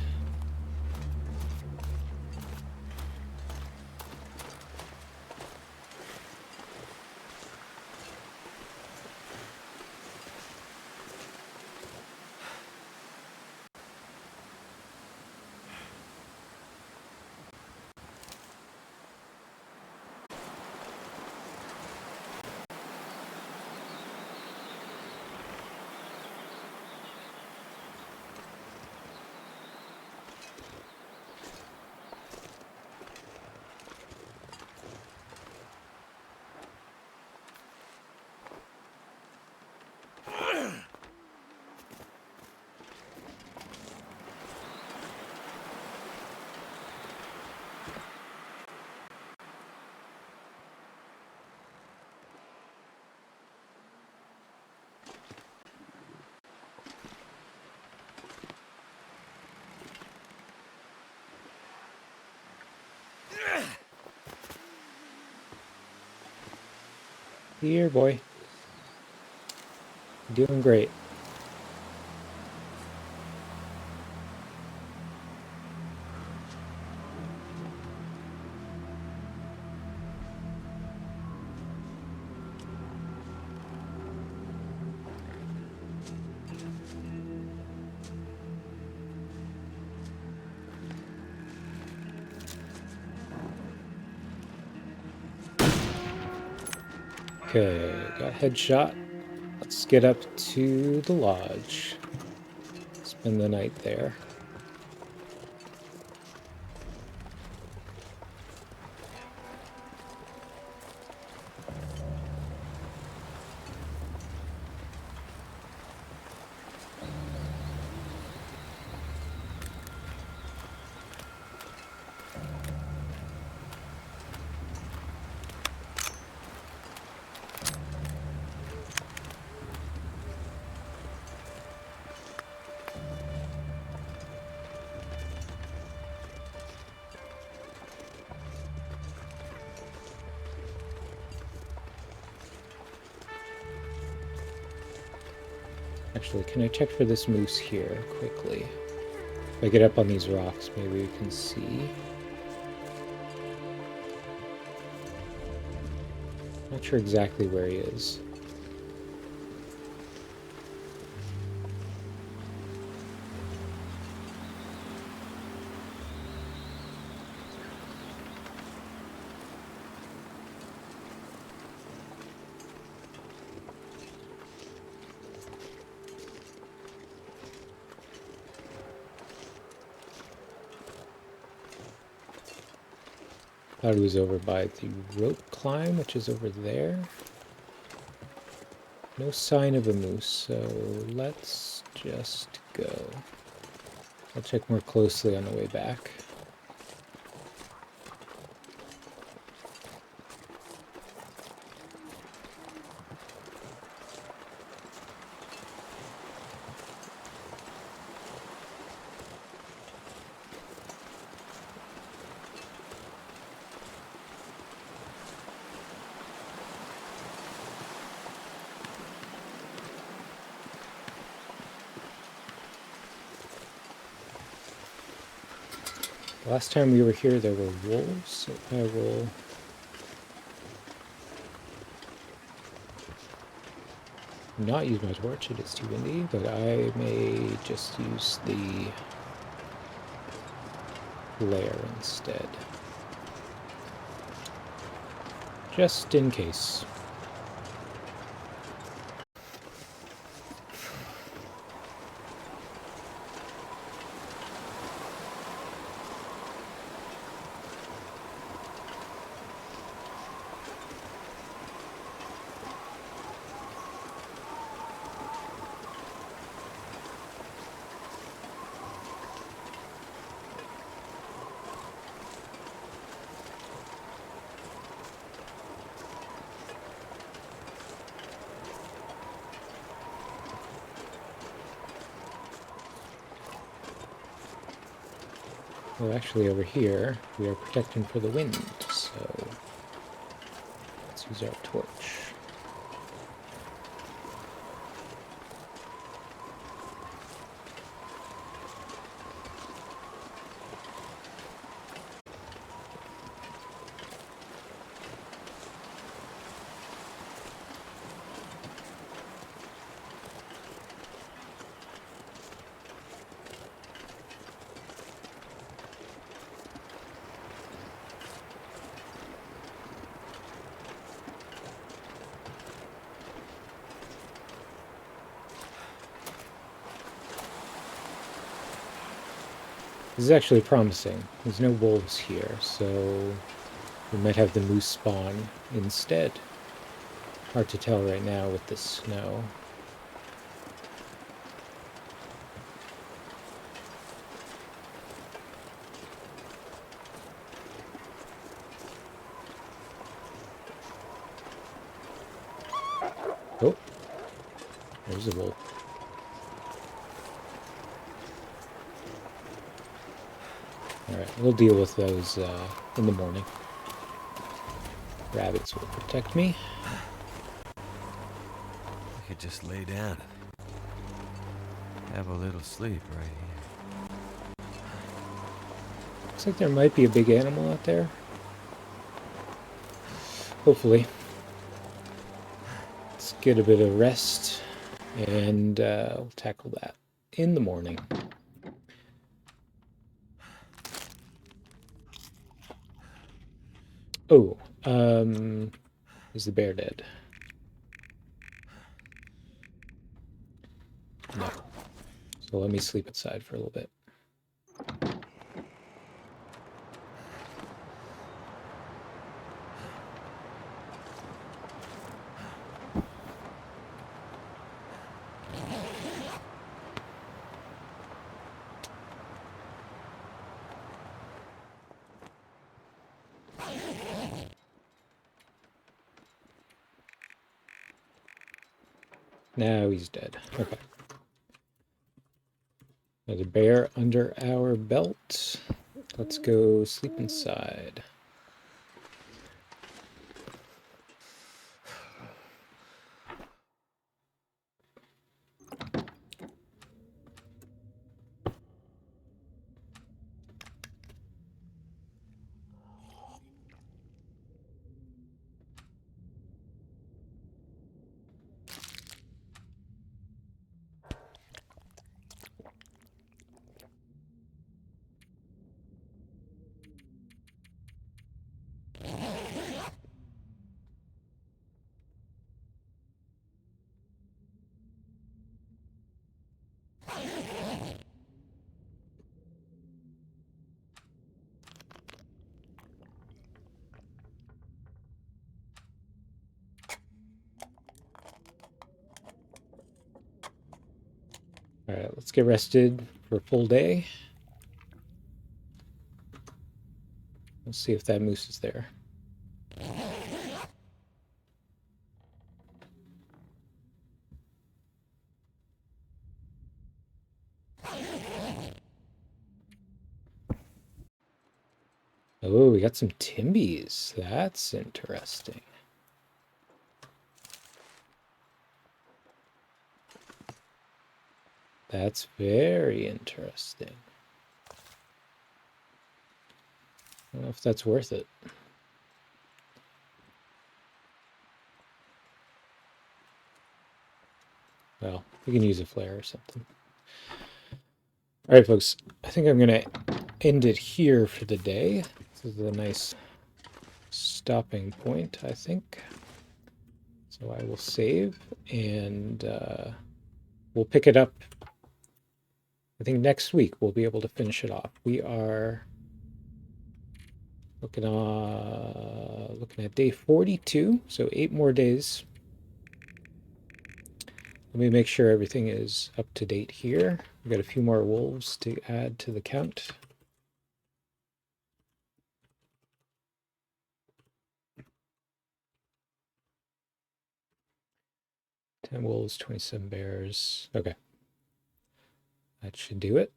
Here, boy. You're doing great. Okay, got headshot. Let's get up to the lodge. Spend the night there. Actually, can I check for this moose here quickly? If I get up on these rocks, maybe we can see. Not sure exactly where he is. Thought he was over by the rope climb, which is over there. No sign of a moose, so let's just go. I'll check more closely on the way back. Last time we were here, there were wolves, so I will not use my torch. It is too windy, but I may just use the flare instead. Just in case. Well, actually over here, we are protecting for the wind, so let's use our torch. This is actually promising. There's no wolves here, so we might have the moose spawn instead. Hard to tell right now with the snow. Oh, there's a wolf. Alright, we'll deal with those in the morning. Rabbits will protect me. I could just lay down and have a little sleep right here. Looks like there might be a big animal out there. Hopefully. Let's get a bit of rest, and we'll tackle that in the morning. Oh, is the bear dead? No. So let me sleep outside for a little bit. Now he's dead. Okay. Another bear under our belt. Let's go sleep inside. All right, let's get rested for a full day. We'll see if that moose is there. Oh, we got some timbies. That's interesting. That's very interesting. I don't know if that's worth it. Well, we can use a flare or something. All right, folks. I think I'm going to end it here for the day. This is a nice stopping point, I think. So I will save, and we'll pick it up. I think next week we'll be able to finish it off. We are looking at day 42, so 8 more days. Let me make sure everything is up to date here. We've got a few more wolves to add to the count. Ten wolves, 27 bears. Okay. That should do it.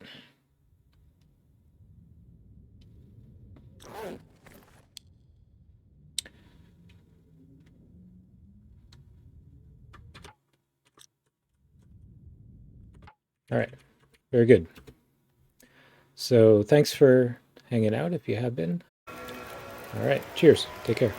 All right. Very good. So thanks for hanging out if you have been. All right. Cheers. Take care.